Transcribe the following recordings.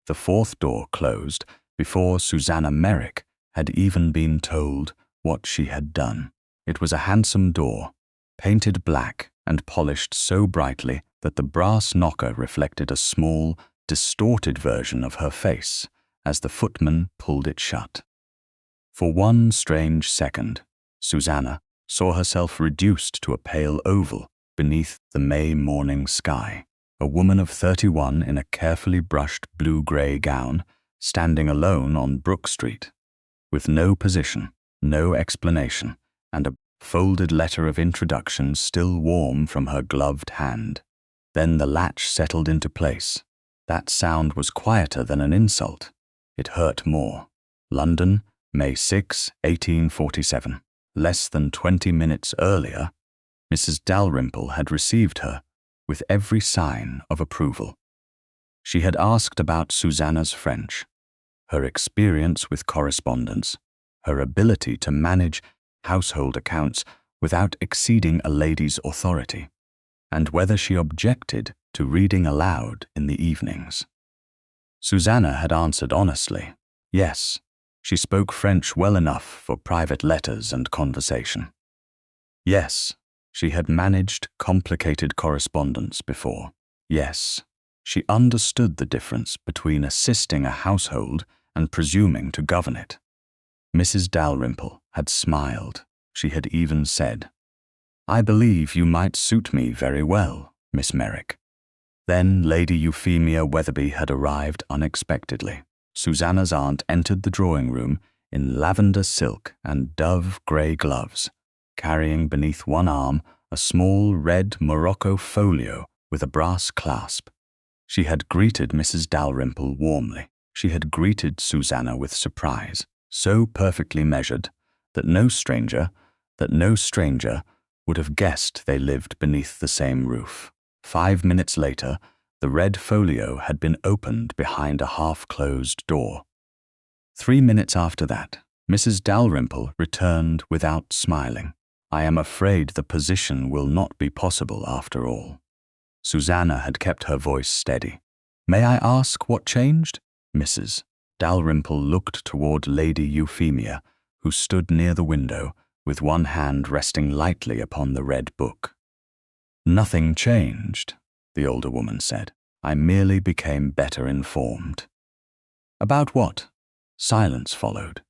The fourth door closed before Susannah Merrick had even been told what she had done. It was a handsome door, painted black and polished so brightly that the brass knocker reflected a small, distorted version of her face as the footman pulled it shut. For one strange second, Susannah saw herself reduced to a pale oval beneath the May morning sky, a woman of 31 in a carefully brushed blue-grey gown, standing alone on Brook Street, with no position, no explanation, and a folded letter of introduction still warm from her gloved hand. Then the latch settled into place. That sound was quieter than an insult. It hurt more. London, May 6, 1847. Less than 20 minutes earlier, Mrs. Dalrymple had received her with every sign of approval. She had asked about Susannah's French, her experience with correspondence, her ability to manage household accounts without exceeding a lady's authority, and whether she objected to reading aloud in the evenings. Susannah had answered honestly, yes. She spoke French well enough for private letters and conversation. Yes, she had managed complicated correspondence before. Yes, she understood the difference between assisting a household and presuming to govern it. Mrs. Dalrymple had smiled. She had even said, "I believe you might suit me very well, Miss Merrick." Then Lady Euphemia Weatherby had arrived unexpectedly. Susannah's aunt entered the drawing-room in lavender silk and dove-grey gloves, carrying beneath one arm a small red Morocco folio with a brass clasp. She had greeted Mrs. Dalrymple warmly. She had greeted Susannah with surprise, so perfectly measured that no stranger would have guessed they lived beneath the same roof. 5 minutes later, the red folio had been opened behind a half-closed door. 3 minutes after that, Mrs. Dalrymple returned without smiling. "I am afraid the position will not be possible after all." Susannah had kept her voice steady. "May I ask what changed?" Mrs. Dalrymple looked toward Lady Euphemia, who stood near the window, with one hand resting lightly upon the red book. "Nothing changed," the older woman said. "I merely became better informed." "About what?" Silence followed.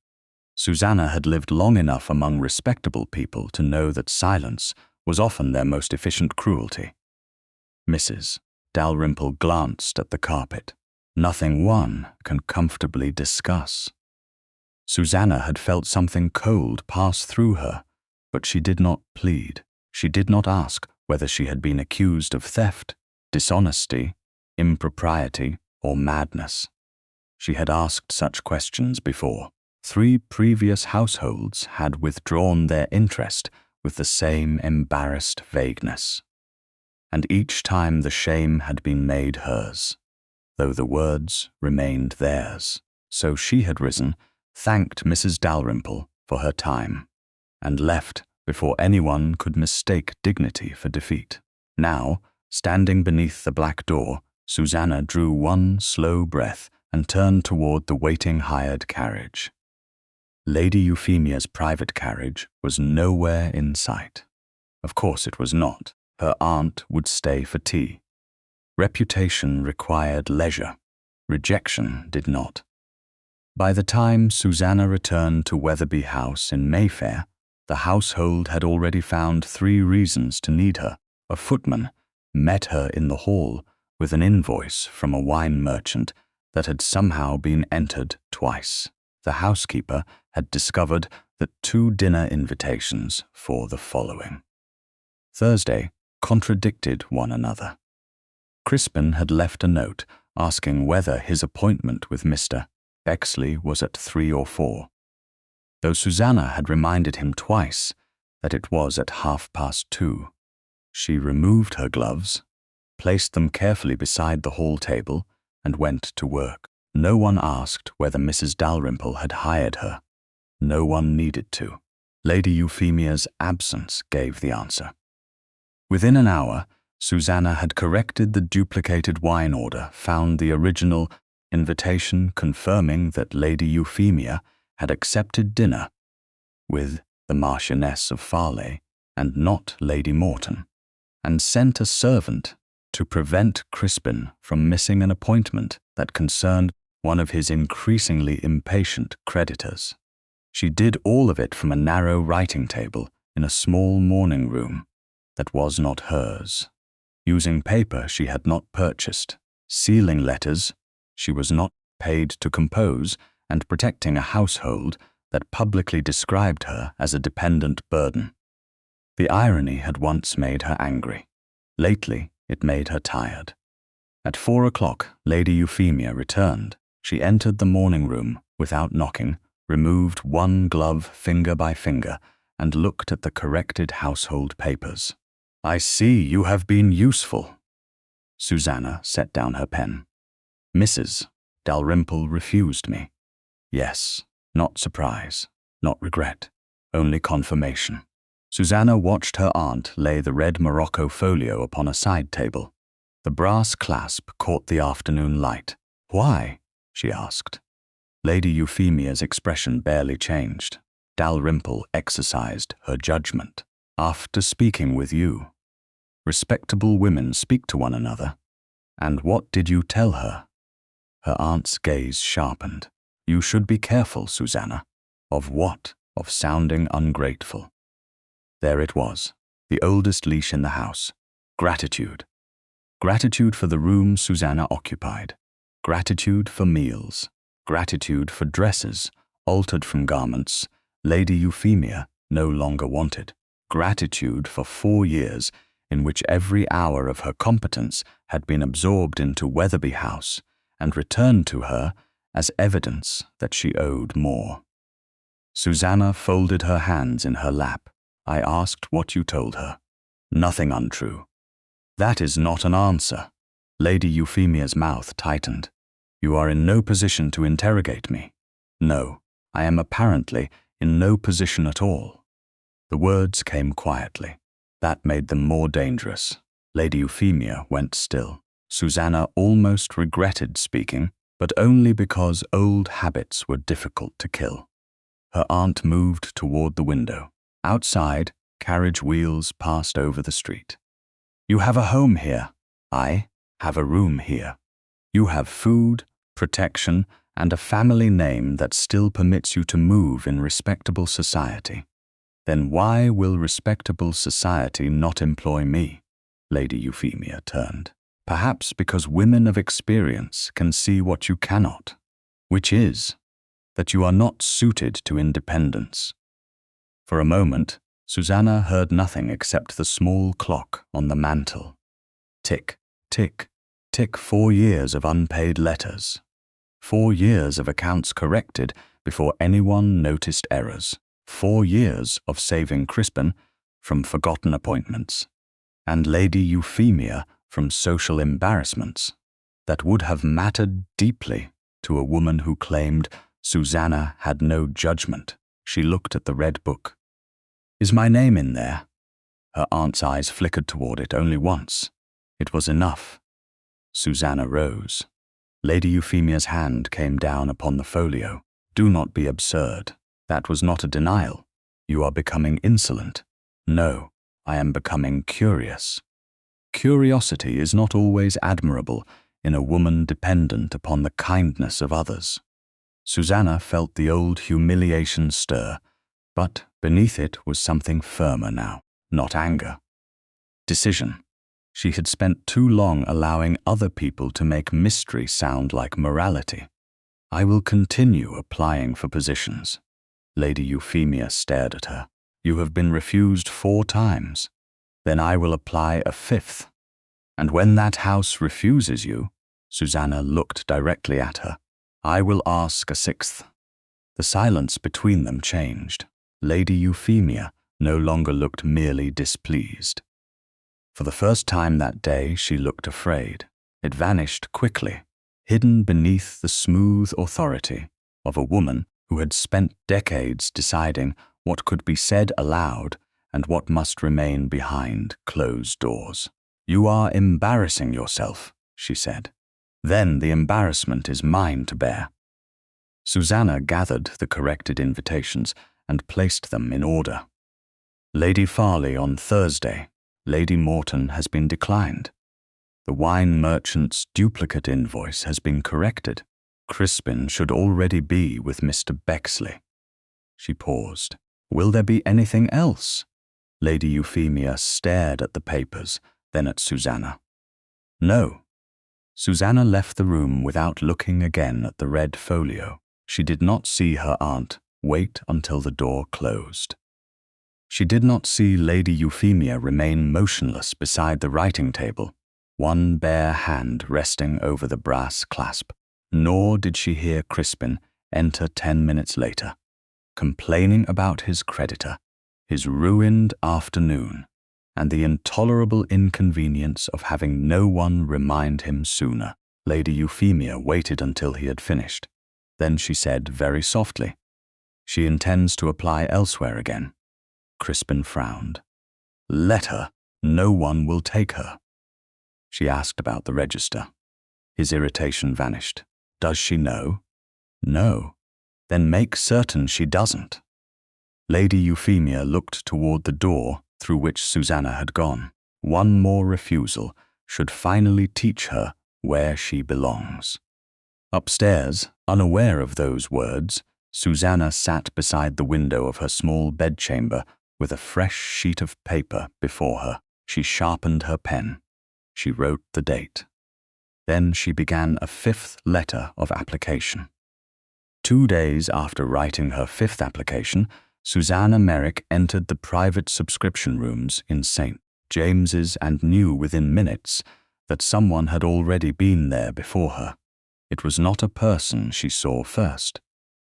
Susannah had lived long enough among respectable people to know that silence was often their most efficient cruelty. Mrs. Dalrymple glanced at the carpet. "Nothing one can comfortably discuss." Susannah had felt something cold pass through her, but she did not plead. She did not ask whether she had been accused of theft, dishonesty, impropriety, or madness. She had asked such questions before. 3 previous households had withdrawn their interest with the same embarrassed vagueness. And each time the shame had been made hers, though the words remained theirs. So she had risen, thanked Mrs. Dalrymple for her time, and left before anyone could mistake dignity for defeat. Now, standing beneath the black door, Susannah drew one slow breath and turned toward the waiting hired carriage. Lady Euphemia's private carriage was nowhere in sight. Of course it was not. Her aunt would stay for tea. Reputation required leisure. Rejection did not. By the time Susannah returned to Weatherby House in Mayfair, the household had already found 3 reasons to need her. A footman met her in the hall with an invoice from a wine merchant that had somehow been entered twice. The housekeeper had discovered that 2 dinner invitations for the following Thursday contradicted one another. Crispin had left a note asking whether his appointment with Mr. Bexley was at 3 or 4, though Susannah had reminded him twice that it was at 2:30. She removed her gloves, placed them carefully beside the hall table, and went to work. No one asked whether Mrs. Dalrymple had hired her. No one needed to. Lady Euphemia's absence gave the answer. Within an hour, Susannah had corrected the duplicated wine order, found the original invitation confirming that Lady Euphemia had accepted dinner with the Marchioness of Farleigh and not Lady Morton, and sent a servant to prevent Crispin from missing an appointment that concerned one of his increasingly impatient creditors. She did all of it from a narrow writing table in a small morning room that was not hers, using paper she had not purchased, sealing letters she was not paid to compose, and protecting a household that publicly described her as a dependent burden. The irony had once made her angry. Lately, it made her tired. At 4 o'clock, Lady Euphemia returned. She entered the morning room without knocking, removed one glove finger by finger, and looked at the corrected household papers. "I see you have been useful." Susannah set down her pen. "Mrs. Dalrymple refused me." Yes, not surprise, not regret, only confirmation. Susannah watched her aunt lay the red morocco folio upon a side table. The brass clasp caught the afternoon light. "Why?" she asked. Lady Euphemia's expression barely changed. Dalrymple exercised her judgment. "After speaking with you. Respectable women speak to one another. And what did you tell her?" Her aunt's gaze sharpened. "You should be careful, Susannah." "Of what?" "Of sounding ungrateful." There it was, the oldest leash in the house. Gratitude. Gratitude for the room Susannah occupied. Gratitude for meals. Gratitude for dresses, altered from garments Lady Euphemia no longer wanted. Gratitude for 4 years in which every hour of her competence had been absorbed into Wetherby House and returned to her as evidence that she owed more. Susannah folded her hands in her lap. "I asked what you told her." "Nothing untrue." "That is not an answer." Lady Euphemia's mouth tightened. "You are in no position to interrogate me." "No, I am apparently in no position at all." The words came quietly. That made them more dangerous. Lady Euphemia went still. Susannah almost regretted speaking, but only because old habits were difficult to kill. Her aunt moved toward the window. Outside, carriage wheels passed over the street. "You have a home here. I have a room here. You have food, protection, and a family name that still permits you to move in respectable society. Then why will respectable society not employ me?" Lady Euphemia turned. "Perhaps because women of experience can see what you cannot, which is that you are not suited to independence." For a moment, Susannah heard nothing except the small clock on the mantel. Tick, tick, tick. 4 years of unpaid letters. 4 years of accounts corrected before anyone noticed errors. 4 years of saving Crispin from forgotten appointments, and Lady Euphemia from social embarrassments that would have mattered deeply to a woman who claimed Susannah had no judgment. She looked at the red book. "Is my name in there?" Her aunt's eyes flickered toward it only once. It was enough. Susannah rose. Lady Euphemia's hand came down upon the folio. "Do not be absurd. That was not a denial. You are becoming insolent." "No, I am becoming curious." Curiosity is not always admirable in a woman dependent upon the kindness of others. Susannah felt the old humiliation stir, but beneath it was something firmer now, not anger. Decision. She had spent too long allowing other people to make mystery sound like morality. "I will continue applying for positions." Lady Euphemia stared at her. "You have been refused 4 times. Then I will apply a 5th. And when that house refuses you," Susannah looked directly at her, "I will ask a 6th. The silence between them changed. Lady Euphemia no longer looked merely displeased. For the first time that day, she looked afraid. It vanished quickly, hidden beneath the smooth authority of a woman who had spent decades deciding what could be said aloud and what must remain behind closed doors. "You are embarrassing yourself," she said. Then the embarrassment is mine to bear. Susannah gathered the corrected invitations and placed them in order. Lady Farley on Thursday. Lady Morton has been declined. The wine merchant's duplicate invoice has been corrected. Crispin should already be with Mr. Bexley. She paused. Will there be anything else? Lady Euphemia stared at the papers, then at Susannah. No. Susannah left the room without looking again at the red folio. She did not see her aunt wait until the door closed. She did not see Lady Euphemia remain motionless beside the writing table, one bare hand resting over the brass clasp, nor did she hear Crispin enter 10 minutes later, complaining about his creditor, his ruined afternoon, and the intolerable inconvenience of having no one remind him sooner. Lady Euphemia waited until he had finished. Then she said very softly, "She intends to apply elsewhere again." Crispin frowned. "Let her. No one will take her." She asked about the register. His irritation vanished. "Does she know?" "No." "Then make certain she doesn't." Lady Euphemia looked toward the door through which Susannah had gone. One more refusal should finally teach her where she belongs. Upstairs, unaware of those words, Susannah sat beside the window of her small bedchamber with a fresh sheet of paper before her. She sharpened her pen. She wrote the date. Then she began a 5th letter of application. 2 days after writing her 5th application, Susannah Merrick entered the private subscription rooms in St. James's and knew within minutes that someone had already been there before her. It was not a person she saw first.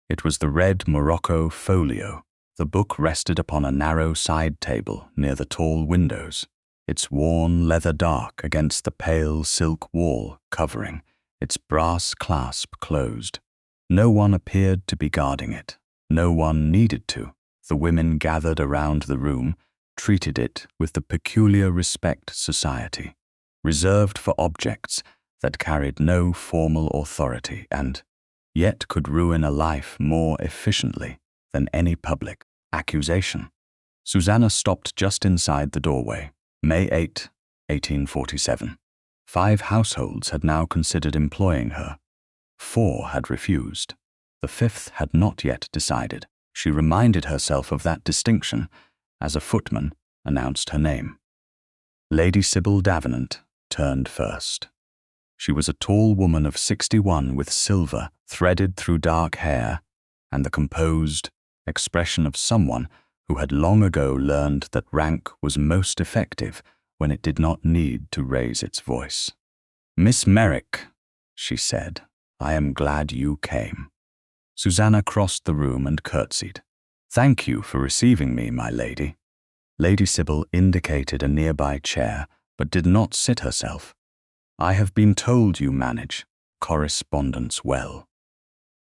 It was the red morocco folio. The book rested upon a narrow side table near the tall windows, its worn leather dark against the pale silk wall covering, its brass clasp closed. No one appeared to be guarding it. No one needed to. The women gathered around the room treated it with the peculiar respect society, reserved for objects that carried no formal authority and yet could ruin a life more efficiently than any public accusation. Susannah stopped just inside the doorway. May 8, 1847. 5 households had now considered employing her. 4 had refused. The 5th had not yet decided. She reminded herself of that distinction as a footman announced her name. Lady Sybil Davenant turned first. She was a tall woman of 61 with silver threaded through dark hair and the composed expression of someone who had long ago learned that rank was most effective when it did not need to raise its voice. "Miss Merrick," she said, "I am glad you came." Susannah crossed the room and curtsied. "Thank you for receiving me, my lady." Lady Sybil indicated a nearby chair, but did not sit herself. "I have been told you manage correspondence well."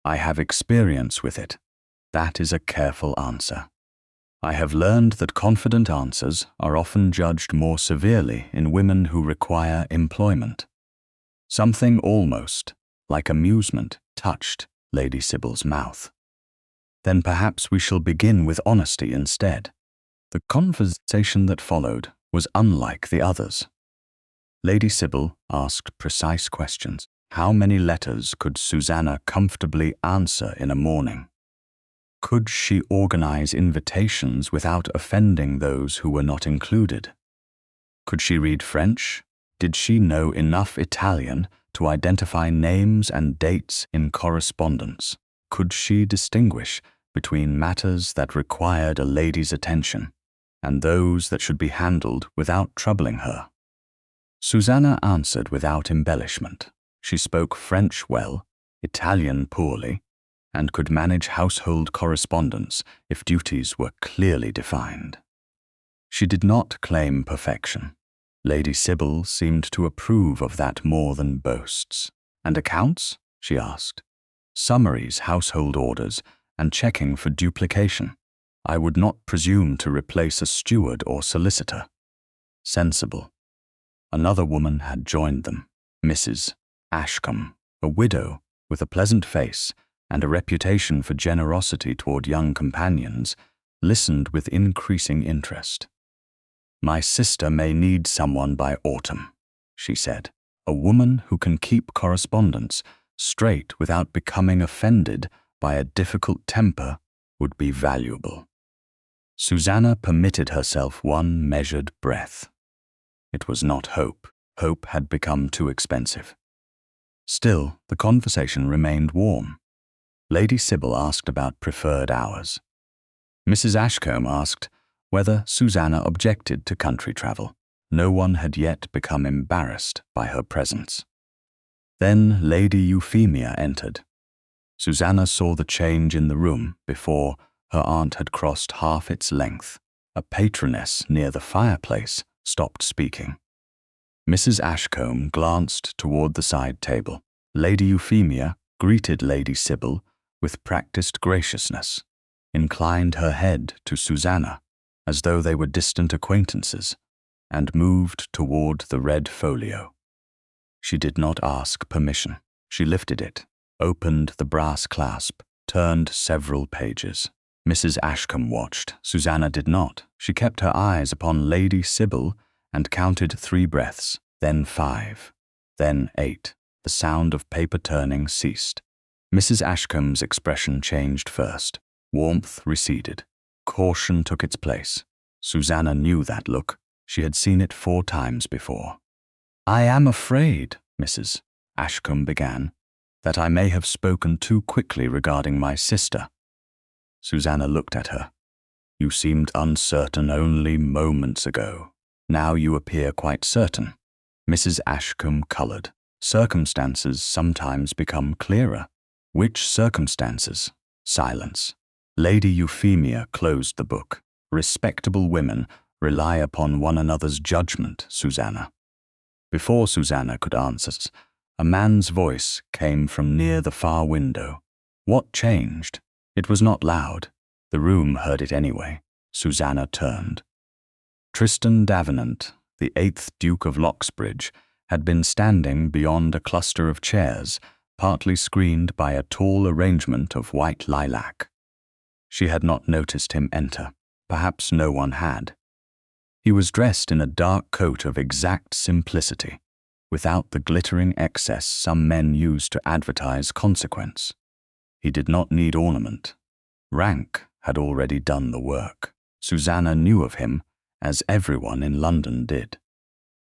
"I have experience with it." That is a careful answer. "I have learned that confident answers are often judged more severely in women who require employment." Something almost like amusement touched Lady Sybil's mouth. "Then perhaps we shall begin with honesty instead." The conversation that followed was unlike the others. Lady Sybil asked precise questions. How many letters could Susannah comfortably answer in a morning? Could she organize invitations without offending those who were not included? Could she read French? Did she know enough Italian to identify names and dates in correspondence? Could she distinguish between matters that required a lady's attention and those that should be handled without troubling her? Susannah answered without embellishment. She spoke French well, Italian poorly, and could manage household correspondence if duties were clearly defined. She did not claim perfection. Lady Sybil seemed to approve of that more than boasts. "And accounts?" she asked. "Summaries, household orders, and checking for duplication. I would not presume to replace a steward or solicitor." Sensible. Another woman had joined them, Mrs. Ashcombe, a widow with a pleasant face and a reputation for generosity toward young companions, listened with increasing interest. "My sister may need someone by autumn," she said. "A woman who can keep correspondence straight without becoming offended by a difficult temper would be valuable." Susannah permitted herself one measured breath. It was not hope. Hope had become too expensive. Still, the conversation remained warm. Lady Sybil asked about preferred hours. Mrs. Ashcombe asked whether Susannah objected to country travel. No one had yet become embarrassed by her presence. Then Lady Euphemia entered. Susannah saw the change in the room before her aunt had crossed half its length. A patroness near the fireplace stopped speaking. Mrs. Ashcombe glanced toward the side table. Lady Euphemia greeted Lady Sybil with practiced graciousness, inclined her head to Susannah as though they were distant acquaintances, and moved toward the red folio. She did not ask permission. She lifted it, opened the brass clasp, turned several pages. Mrs. Ashcombe watched. Susannah did not. She kept her eyes upon Lady Sybil and counted 3 breaths, then 5, then 8. The sound of paper turning ceased. Mrs. Ashcombe's expression changed first. Warmth receded. Caution took its place. Susannah knew that look. She had seen it 4 times before. "I am afraid," Mrs. Ashcombe began, "that I may have spoken too quickly regarding my sister." Susannah looked at her. "You seemed uncertain only moments ago. Now you appear quite certain." Mrs. Ashcombe colored. Circumstances sometimes become clearer. Which circumstances? Silence. Lady Euphemia closed the book. "Respectable women rely upon one another's judgment, Susannah." Before Susannah could answer, a man's voice came from near the far window. What changed? It was not loud. The room heard it anyway. Susannah turned. Tristan Davenant, the 8th Duke of Loxbridge, had been standing beyond a cluster of chairs, partly screened by a tall arrangement of white lilac. She had not noticed him enter. Perhaps no one had. He was dressed in a dark coat of exact simplicity, without the glittering excess some men use to advertise consequence. He did not need ornament. Rank had already done the work. Susannah knew of him, as everyone in London did.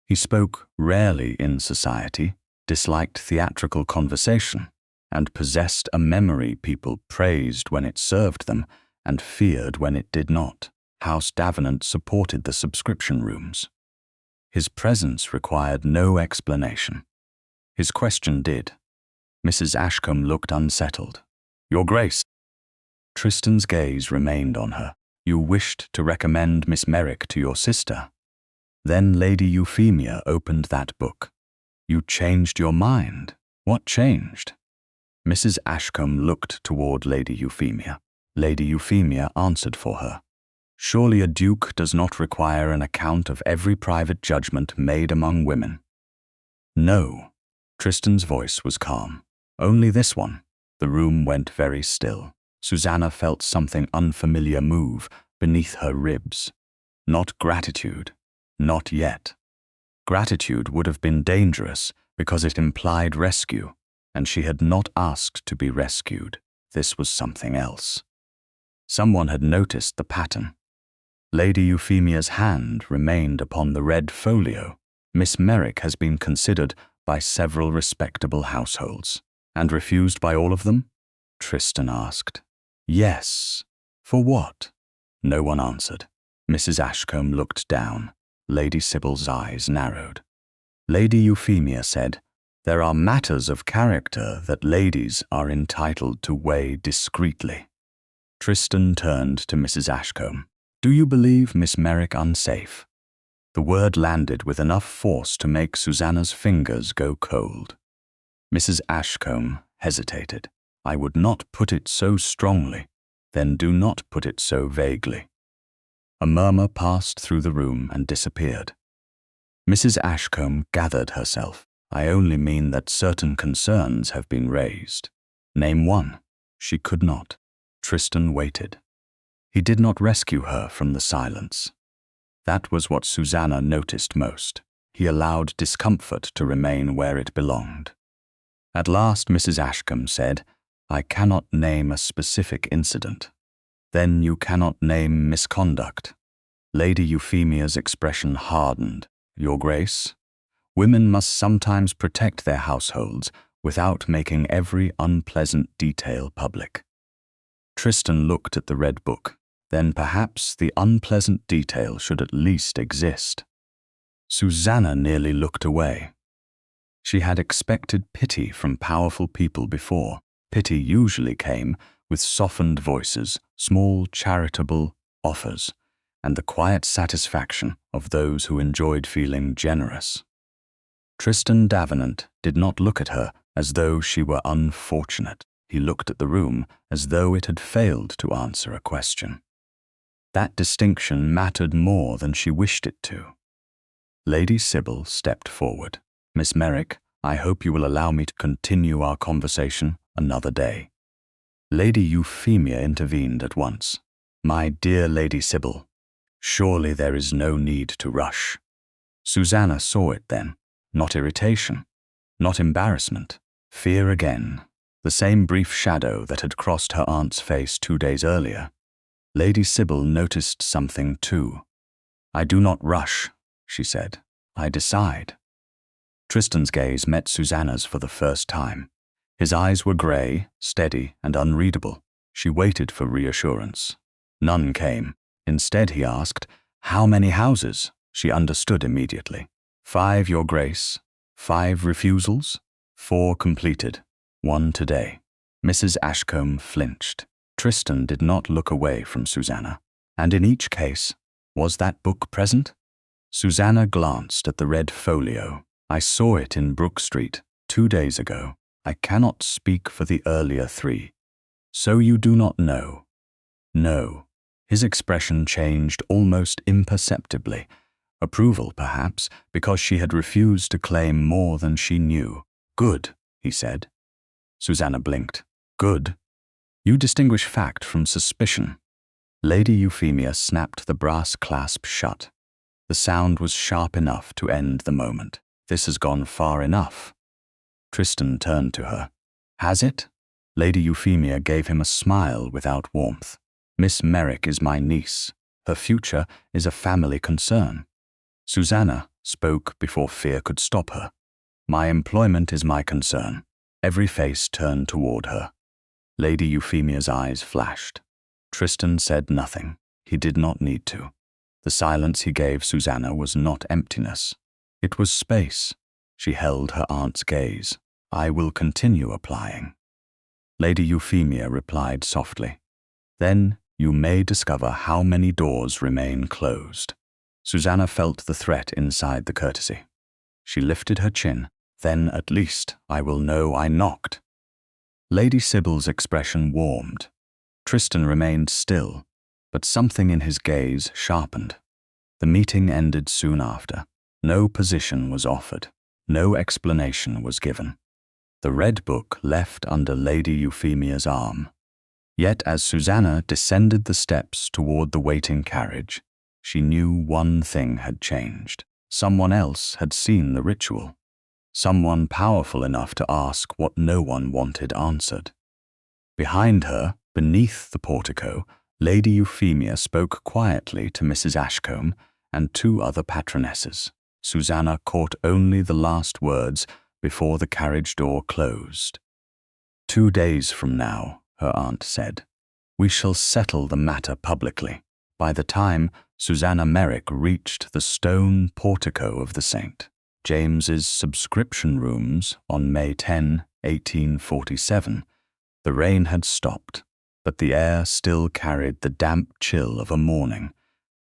He spoke rarely in society, disliked theatrical conversation, and possessed a memory people praised when it served them and feared when it did not. House Davenant supported the subscription rooms. His presence required no explanation. His question did. Mrs. Ashcombe looked unsettled. "Your Grace." Tristan's gaze remained on her. "You wished to recommend Miss Merrick to your sister. Then Lady Euphemia opened that book. You changed your mind. What changed?" Mrs. Ashcombe looked toward Lady Euphemia. Lady Euphemia answered for her. "Surely a duke does not require an account of every private judgment made among women." "No." Tristan's voice was calm. "Only this one." The room went very still. Susannah felt something unfamiliar move beneath her ribs. Not gratitude. Not yet. Gratitude would have been dangerous because it implied rescue, and she had not asked to be rescued. This was something else. Someone had noticed the pattern. Lady Euphemia's hand remained upon the red folio. "Miss Merrick has been considered by several respectable households." "And refused by all of them?" Tristan asked. "Yes." "For what?" No one answered. Mrs. Ashcombe looked down. Lady Sybil's eyes narrowed. Lady Euphemia said, "There are matters of character that ladies are entitled to weigh discreetly." Tristan turned to Mrs. Ashcombe. "Do you believe Miss Merrick unsafe?" The word landed with enough force to make Susannah's fingers go cold. Mrs. Ashcombe hesitated. "I would not put it so strongly." "Then do not put it so vaguely." A murmur passed through the room and disappeared. Mrs. Ashcombe gathered herself. I only mean that certain concerns have been raised. Name one. She could not. Tristan waited. He did not rescue her from the silence. That was what Susannah noticed most. He allowed discomfort to remain where it belonged. At last Mrs. Ashcombe said, "I cannot name a specific incident." "Then you cannot name misconduct." Lady Euphemia's expression hardened. "Your Grace, women must sometimes protect their households without making every unpleasant detail public." Tristan looked at the red book. Then perhaps the unpleasant detail should at least exist. Susannah nearly looked away. She had expected pity from powerful people before. Pity usually came with softened voices, small charitable offers, and the quiet satisfaction of those who enjoyed feeling generous. Tristan Davenant did not look at her as though she were unfortunate. He looked at the room as though it had failed to answer a question. That distinction mattered more than she wished it to. Lady Sybil stepped forward. "Miss Merrick, I hope you will allow me to continue our conversation another day." Lady Euphemia intervened at once. "My dear Lady Sybil, surely there is no need to rush." Susannah saw it then. Not irritation, not embarrassment, fear again, the same brief shadow that had crossed her aunt's face 2 days earlier. Lady Sybil noticed something too. "I do not rush," she said. "I decide." Tristan's gaze met Susannah's for the first time. His eyes were grey, steady, and unreadable. She waited for reassurance. None came. Instead, he asked, "How many houses?" She understood immediately. 5, Your Grace. 5 refusals. 4 completed. 1 today. Mrs. Ashcombe flinched. Tristan did not look away from Susannah. "And in each case, was that book present?" Susannah glanced at the red folio. "I saw it in Brook Street 2 days ago. I cannot speak for the earlier 3. So you do not know?" "No." His expression changed almost imperceptibly. Approval, perhaps, because she had refused to claim more than she knew. "Good," he said. Susannah blinked. "Good? You distinguish fact from suspicion." Lady Euphemia snapped the brass clasp shut. The sound was sharp enough to end the moment. "This has gone far enough." Tristan turned to her. "Has it?" Lady Euphemia gave him a smile without warmth. "Miss Merrick is my niece. Her future is a family concern." Susannah spoke before fear could stop her. "My employment is my concern." Every face turned toward her. Lady Euphemia's eyes flashed. Tristan said nothing. He did not need to. The silence he gave Susannah was not emptiness. It was space. She held her aunt's gaze. "I will continue applying." Lady Euphemia replied softly. "Then you may discover how many doors remain closed." Susannah felt the threat inside the courtesy. She lifted her chin. "Then at least I will know I knocked." Lady Sybil's expression warmed. Tristan remained still, but something in his gaze sharpened. The meeting ended soon after. No position was offered. No explanation was given. The red book left under Lady Euphemia's arm. Yet as Susannah descended the steps toward the waiting carriage, she knew one thing had changed. Someone else had seen the ritual. Someone powerful enough to ask what no one wanted answered. Behind her, beneath the portico, Lady Euphemia spoke quietly to Mrs. Ashcombe and 2 other patronesses. Susannah caught only the last words before the carriage door closed. 2 days from now, her aunt said, we shall settle the matter publicly. By the time Susannah Merrick reached the stone portico of the St. James's subscription rooms on May 10, 1847, the rain had stopped, but the air still carried the damp chill of a morning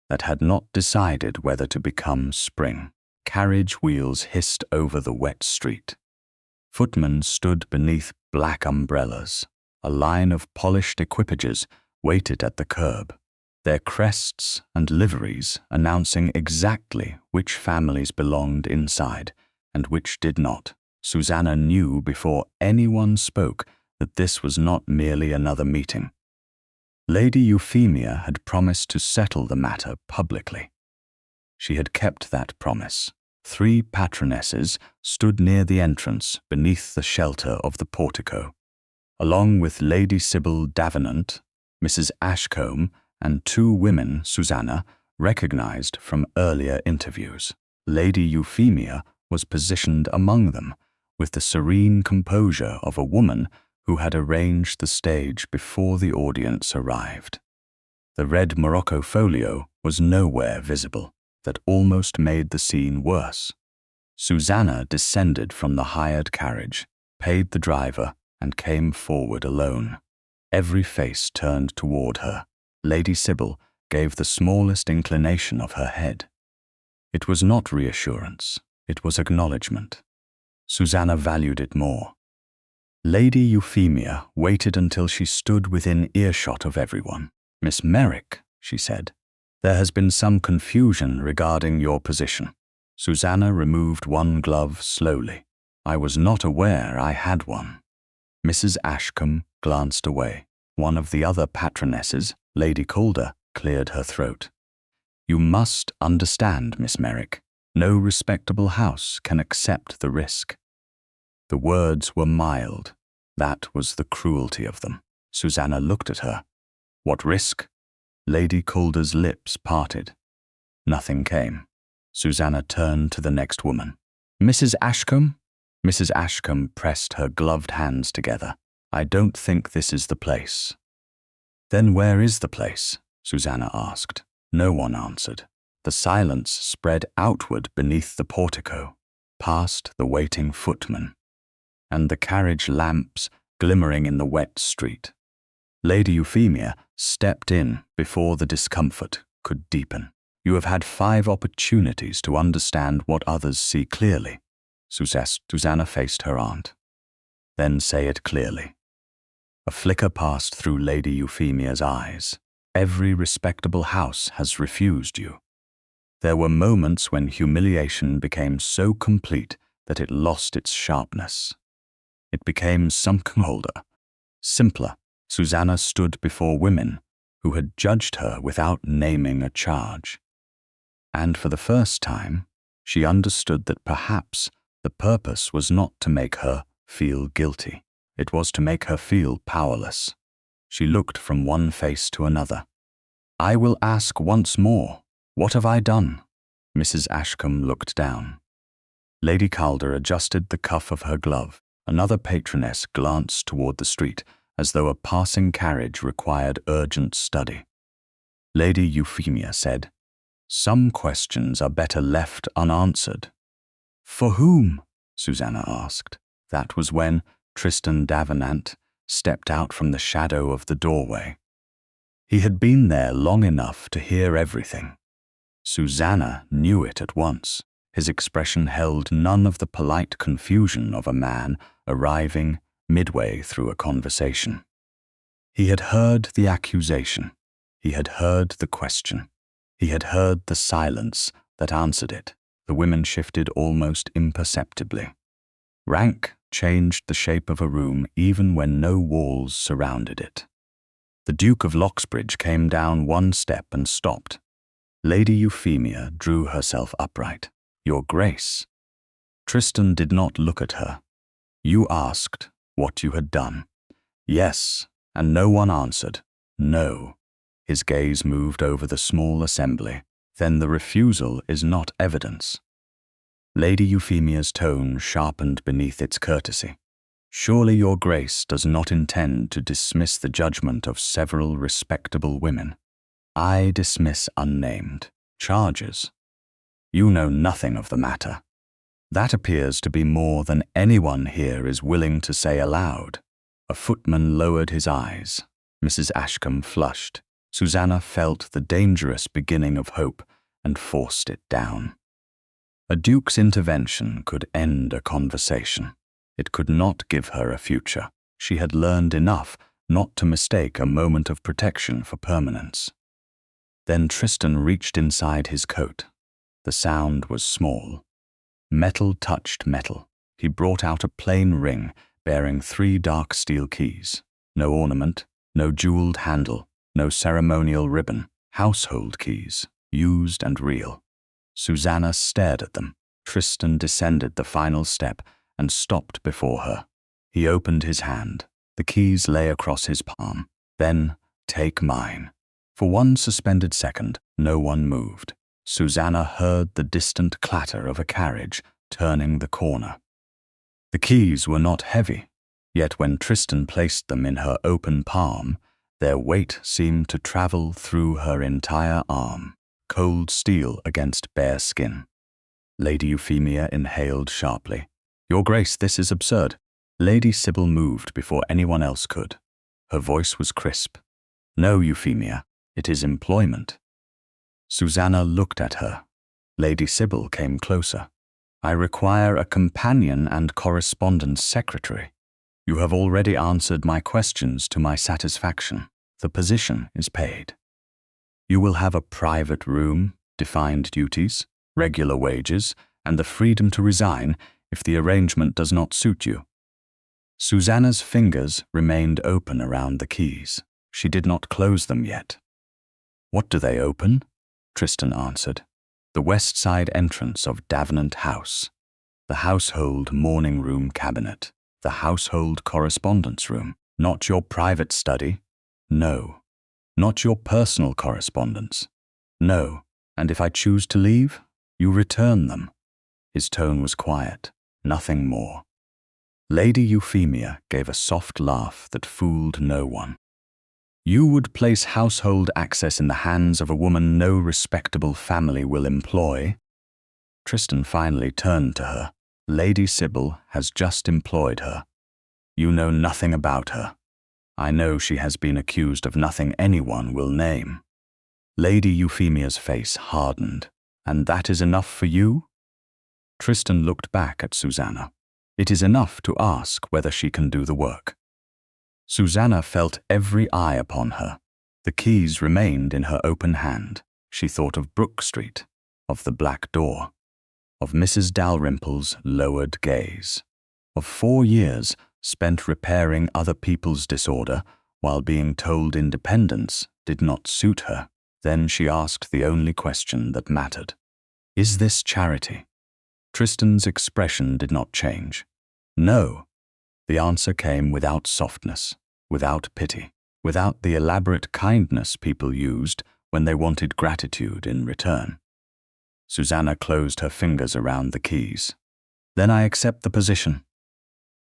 that had not decided whether to become spring. Carriage wheels hissed over the wet street. Footmen stood beneath black umbrellas. A line of polished equipages waited at the curb, their crests and liveries announcing exactly which families belonged inside and which did not. Susannah knew before anyone spoke that this was not merely another meeting. Lady Euphemia had promised to settle the matter publicly. She had kept that promise. 3 patronesses stood near the entrance beneath the shelter of the portico, along with Lady Sybil Davenant, Mrs. Ashcombe, and 2 women Susannah recognized from earlier interviews. Lady Euphemia was positioned among them with the serene composure of a woman who had arranged the stage before the audience arrived. The red morocco folio was nowhere visible. That almost made the scene worse. Susannah descended from the hired carriage, paid the driver, and came forward alone. Every face turned toward her. Lady Sybil gave the smallest inclination of her head. It was not reassurance, it was acknowledgement. Susannah valued it more. Lady Euphemia waited until she stood within earshot of everyone. "Miss Merrick," she said, "there has been some confusion regarding your position." Susannah removed one glove slowly. "I was not aware I had one." Mrs. Ashcombe glanced away. One of the other patronesses, Lady Calder, cleared her throat. "You must understand, Miss Merrick, no respectable house can accept the risk." The words were mild. That was the cruelty of them. Susannah looked at her. "What risk?" Lady Calder's lips parted. Nothing came. Susannah turned to the next woman. "Mrs. Ashcombe?" Mrs. Ashcombe pressed her gloved hands together. "I don't think this is the place." "Then where is the place?" Susannah asked. No one answered. The silence spread outward beneath the portico, past the waiting footman, and the carriage lamps glimmering in the wet street. Lady Euphemia stepped in before the discomfort could deepen. "You have had 5 opportunities to understand what others see clearly." Susannah faced her aunt. "Then say it clearly." A flicker passed through Lady Euphemia's eyes. "Every respectable house has refused you." There were moments when humiliation became so complete that it lost its sharpness. It became something older, simpler. Susannah stood before women who had judged her without naming a charge. And for the first time, she understood that perhaps the purpose was not to make her feel guilty. It was to make her feel powerless. She looked from one face to another. "I will ask once more, what have I done?" Mrs. Ashcombe looked down. Lady Calder adjusted the cuff of her glove. Another patroness glanced toward the street, as though a passing carriage required urgent study. Lady Euphemia said, "Some questions are better left unanswered." "For whom?" Susannah asked. That was when Tristan Davenant stepped out from the shadow of the doorway. He had been there long enough to hear everything. Susannah knew it at once. His expression held none of the polite confusion of a man arriving midway through a conversation. He had heard the accusation. He had heard the question. He had heard the silence that answered it. The women shifted almost imperceptibly. Rank changed the shape of a room even when no walls surrounded it. The Duke of Loxbridge came down one step and stopped. Lady Euphemia drew herself upright. "Your Grace." Tristan did not look at her. "You asked what you had done." "Yes," and no one answered. "No." His gaze moved over the small assembly. "Then the refusal is not evidence." Lady Euphemia's tone sharpened beneath its courtesy. "Surely your Grace does not intend to dismiss the judgment of several respectable women." "I dismiss unnamed charges." "You know nothing of the matter." "That appears to be more than anyone here is willing to say aloud." A footman lowered his eyes. Mrs. Ashcombe flushed. Susannah felt the dangerous beginning of hope and forced it down. A duke's intervention could end a conversation. It could not give her a future. She had learned enough not to mistake a moment of protection for permanence. Then Tristan reached inside his coat. The sound was small. Metal touched metal. he brought out a plain ring bearing 3 dark steel keys. No ornament, no jeweled handle, no ceremonial ribbon. Household keys, used and real. Susannah stared at them. Tristan descended the final step and stopped before her. He opened his hand. The keys lay across his palm. Then, take mine. For one suspended second, no one moved. Susannah heard the distant clatter of a carriage turning the corner. The keys were not heavy, yet when Tristan placed them in her open palm, their weight seemed to travel through her entire arm, cold steel against bare skin. Lady Euphemia inhaled sharply. "Your Grace, this is absurd." Lady Sybil moved before anyone else could. Her voice was crisp. "No, Euphemia, it is employment." Susannah looked at her. Lady Sybil came closer. "I require a companion and correspondence secretary. You have already answered my questions to my satisfaction. The position is paid. You will have a private room, defined duties, regular wages, and the freedom to resign if the arrangement does not suit you." Susannah's fingers remained open around the keys. She did not close them yet. "What do they open?" Tristan answered. "The west side entrance of Davenant House, the household morning room cabinet, the household correspondence room. Not your private study? No. Not your personal correspondence? No. And if I choose to leave, you return them." His tone was quiet, nothing more. Lady Euphemia gave a soft laugh that fooled no one. "You would place household access in the hands of a woman no respectable family will employ?" Tristan finally turned to her. "Lady Sybil has just employed her. You know nothing about her. I know she has been accused of nothing anyone will name." Lady Euphemia's face hardened. "And that is enough for you?" Tristan looked back at Susannah. "It is enough to ask whether she can do the work." Susannah felt every eye upon her. The keys remained in her open hand. She thought of Brook Street, of the black door, of Mrs. Dalrymple's lowered gaze, of 4 years spent repairing other people's disorder while being told independence did not suit her. Then she asked the only question that mattered. "Is this charity?" Tristan's expression did not change. "No." The answer came without softness, without pity, without the elaborate kindness people used when they wanted gratitude in return. Susannah closed her fingers around the keys. "Then I accept the position."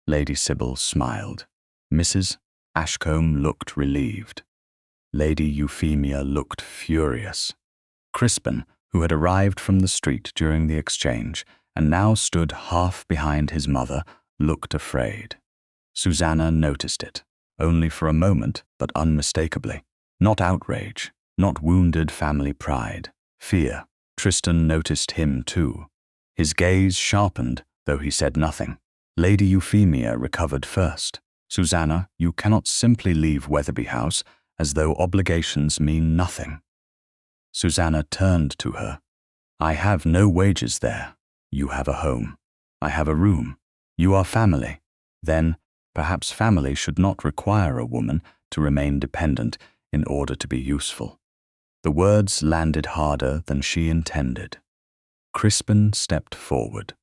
Lady Sybil smiled. Mrs. Ashcombe looked relieved. Lady Euphemia looked furious. Crispin, who had arrived from the street during the exchange and now stood half behind his mother, looked afraid. Susannah noticed it, only for a moment, but unmistakably. Not outrage, not wounded family pride, fear. Tristan noticed him too. His gaze sharpened, though he said nothing. Lady Euphemia recovered first. "Susannah, you cannot simply leave Wetherby House as though obligations mean nothing." Susannah turned to her. "I have no wages there. You have a home. I have a room. You are family. Then, perhaps family should not require a woman to remain dependent in order to be useful." The words landed harder than she intended. Crispin stepped forward.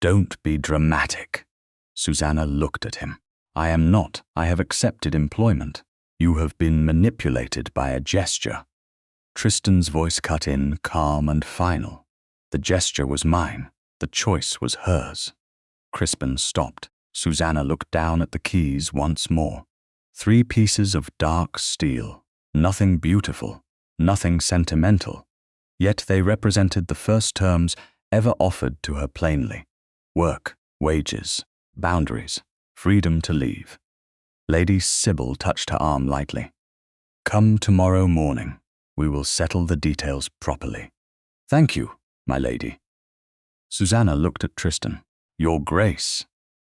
"Don't be dramatic." Susannah looked at him. "I am not. I have accepted employment. You have been manipulated by a gesture." Tristan's voice cut in, calm and final. "The gesture was mine. The choice was hers." Crispin stopped. Susannah looked down at the keys once more. 3 pieces of dark steel. Nothing beautiful, nothing sentimental. Yet they represented the first terms ever offered to her plainly. Work, wages, boundaries, freedom to leave. Lady Sybil touched her arm lightly. "Come tomorrow morning. We will settle the details properly." "Thank you, my lady." Susannah looked at Tristan. "Your Grace."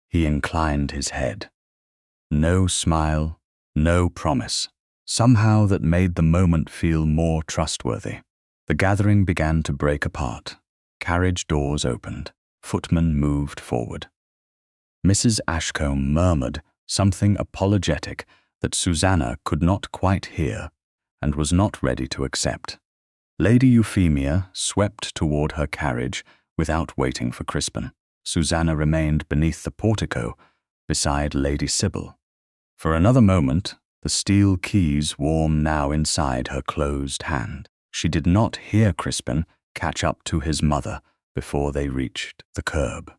He inclined his head. No smile, no promise. Somehow that made the moment feel more trustworthy. The gathering began to break apart. Carriage doors opened. Footmen moved forward. Mrs. Ashcombe murmured something apologetic that Susannah could not quite hear and was not ready to accept. Lady Euphemia swept toward her carriage without waiting for Crispin. Susannah remained beneath the portico beside Lady Sybil. For another moment, the steel keys warm now inside her closed hand. She did not hear Crispin catch up to his mother before they reached the curb.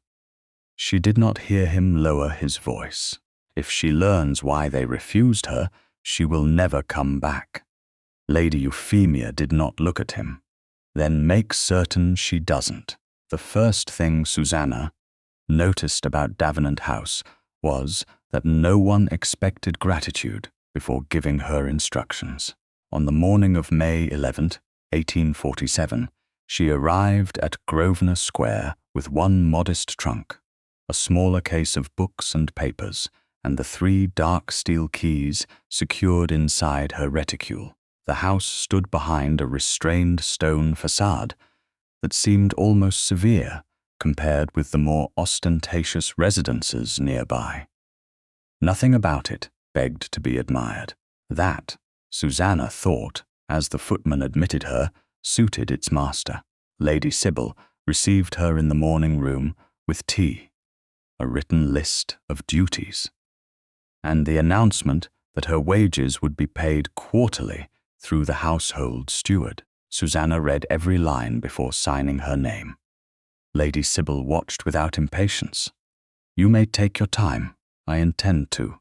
She did not hear him lower his voice. If she learns why they refused her, she will never come back. Lady Euphemia did not look at him. Then make certain she doesn't. The first thing Susannah noticed about Davenant House was that no one expected gratitude before giving her instructions. On the morning of May 11th, 1847, she arrived at Grosvenor Square with one modest trunk, a smaller case of books and papers, and the 3 dark steel keys secured inside her reticule. The house stood behind a restrained stone facade that seemed almost severe compared with the more ostentatious residences nearby. Nothing about it begged to be admired. That, Susannah thought, as the footman admitted her, suited its master. Lady Sybil received her in the morning room with tea, a written list of duties, and the announcement that her wages would be paid quarterly through the household steward. Susannah read every line before signing her name. Lady Sybil watched without impatience. "You may take your time. I intend to."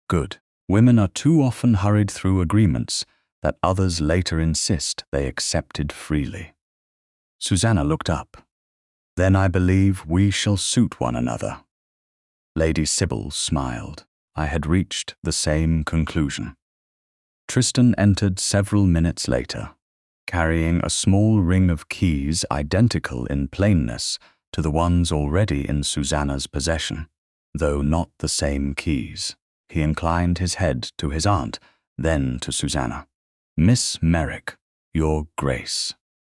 "Good. Women are too often hurried through agreements that others later insist they accepted freely." Susannah looked up. "Then I believe we shall suit one another." Lady Sybil smiled. I had reached the same conclusion. Tristan entered several minutes later, carrying a small ring of keys identical in plainness to the ones already in Susannah's possession, though not the same keys. He inclined his head to his aunt, then to Susannah. "Miss Merrick, your Grace."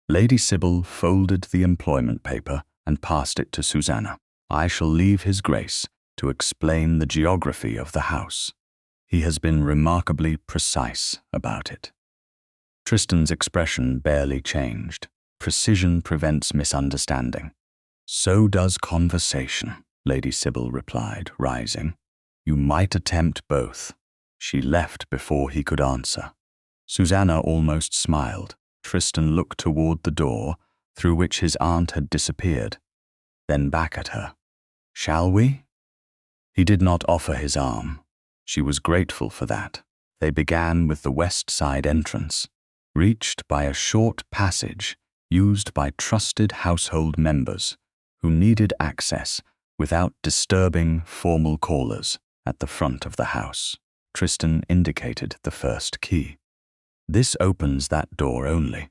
Lady Sybil folded the employment paper and passed it to Susannah. "I shall leave His Grace to explain the geography of the house. He has been remarkably precise about it." Tristan's expression barely changed. Precision prevents misunderstanding. "So does conversation," Lady Sybil replied, rising. "You might attempt both." She left before he could answer. Susannah almost smiled. Tristan looked toward the door, through which his aunt had disappeared, then back at her. "Shall we?" He did not offer his arm. She was grateful for that. They began with the west side entrance, reached by a short passage used by trusted household members who needed access without disturbing formal callers at the front of the house. Tristan indicated the first key. "This opens that door only,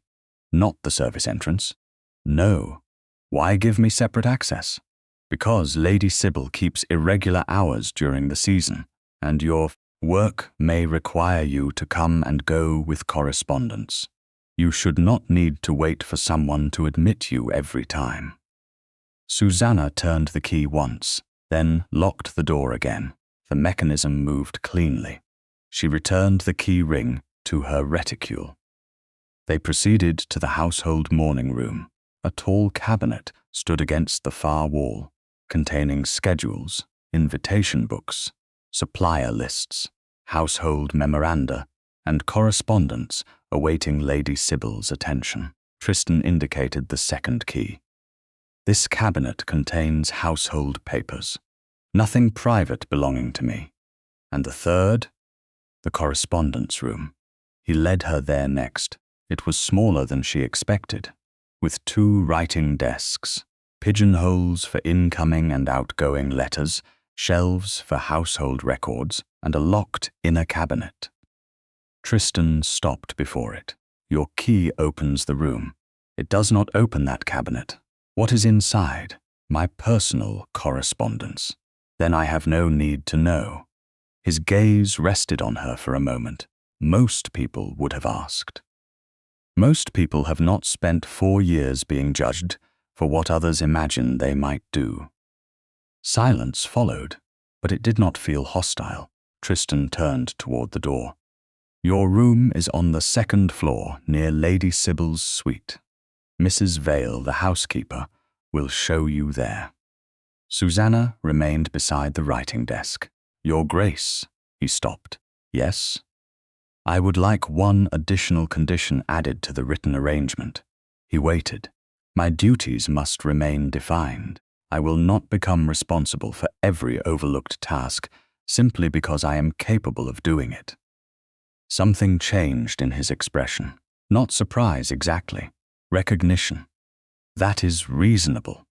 not the service entrance." "No. Why give me separate access?" "Because Lady Sybil keeps irregular hours during the season, and your work may require you to come and go with correspondence. You should not need to wait for someone to admit you every time." Susannah turned the key once, then locked the door again. The mechanism moved cleanly. She returned the key ring to her reticule. They proceeded to the household morning room. A tall cabinet stood against the far wall, containing schedules, invitation books, supplier lists, household memoranda, and correspondence awaiting Lady Sybil's attention. Tristan indicated the second key. "This cabinet contains household papers, nothing private belonging to me." "And the third?" "The correspondence room." He led her there next. It was smaller than she expected, with 2 writing desks, pigeonholes for incoming and outgoing letters, shelves for household records, and a locked inner cabinet. Tristan stopped before it. "Your key opens the room. It does not open that cabinet. What is inside? My personal correspondence." "Then I have no need to know." His gaze rested on her for a moment. Most people would have asked. Most people have not spent 4 years being judged for what others imagine they might do. Silence followed, but it did not feel hostile. Tristan turned toward the door. Your room is on the second floor near Lady Sybil's suite. Mrs. Vale, the housekeeper, will show you there. Susannah remained beside the writing desk. Your Grace, he stopped. Yes? I would like one additional condition added to the written arrangement. He waited. My duties must remain defined. I will not become responsible for every overlooked task simply because I am capable of doing it. Something changed in his expression. Not surprise exactly. Recognition. That is reasonable.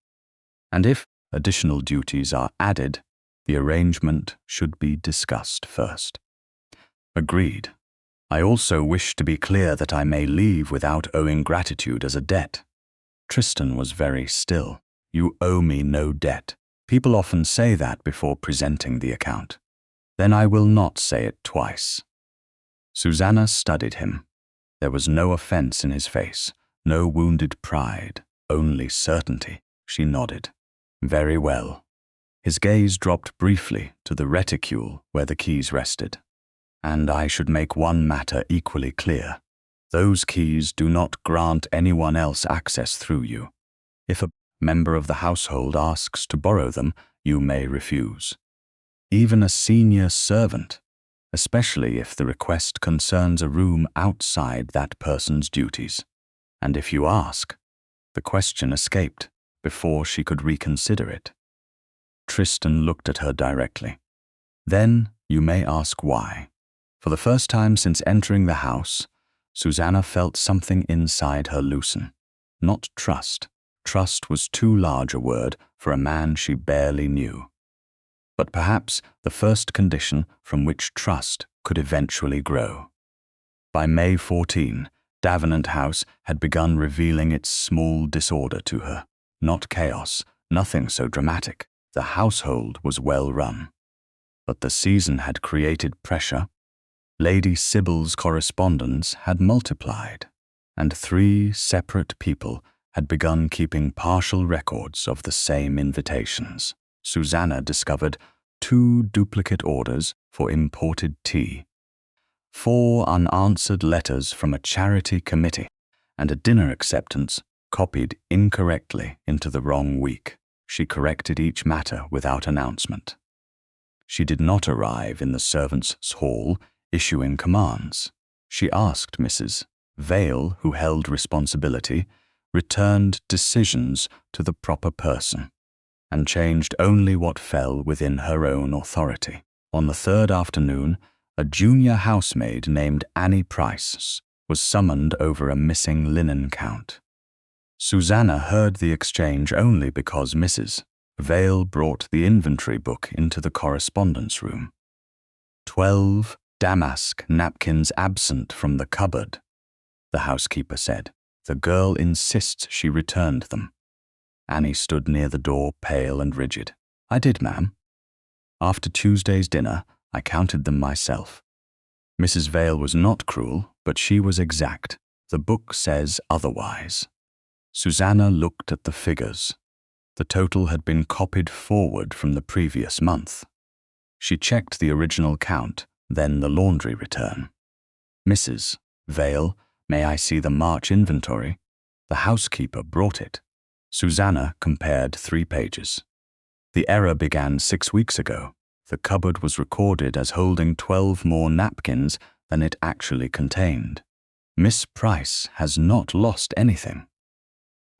And if additional duties are added, the arrangement should be discussed first. Agreed. I also wish to be clear that I may leave without owing gratitude as a debt. Tristan was very still. You owe me no debt. People often say that before presenting the account. Then I will not say it twice. Susannah studied him. There was no offense in his face, no wounded pride, only certainty. She nodded. Very well. His gaze dropped briefly to the reticule where the keys rested. And I should make one matter equally clear. Those keys do not grant anyone else access through you. If a member of the household asks to borrow them, you may refuse. Even a senior servant, especially if the request concerns a room outside that person's duties. And if you ask, the question escaped before she could reconsider it. Tristan looked at her directly. Then you may ask why. For the first time since entering the house, Susannah felt something inside her loosen. Not trust. Trust was too large a word for a man she barely knew. But perhaps the first condition from which trust could eventually grow. By May 14, Davenant House had begun revealing its small disorder to her. Not chaos, nothing so dramatic. The household was well run. But the season had created pressure. Lady Sybil's correspondence had multiplied, and 3 separate people had begun keeping partial records of the same invitations. Susannah discovered 2 duplicate orders for imported tea, 4 unanswered letters from a charity committee, and a dinner acceptance copied incorrectly into the wrong week. She corrected each matter without announcement. She did not arrive in the servants' hall issuing commands. She asked Mrs. Vale, who held responsibility, returned decisions to the proper person, and changed only what fell within her own authority. On the 3rd afternoon, a junior housemaid named Annie Price was summoned over a missing linen count. Susannah heard the exchange only because Mrs. Vale brought the inventory book into the correspondence room. 12 damask napkins absent from the cupboard, the housekeeper said. The girl insists she returned them. Annie stood near the door, pale and rigid. I did, ma'am. After Tuesday's dinner, I counted them myself. Mrs. Vale was not cruel, but she was exact. The book says otherwise. Susannah looked at the figures. The total had been copied forward from the previous month. She checked the original count, then the laundry return. Mrs. Vale, may I see the March inventory? The housekeeper brought it. Susannah compared 3 pages. The error began 6 weeks ago. The cupboard was recorded as holding 12 more napkins than it actually contained. Miss Price has not lost anything.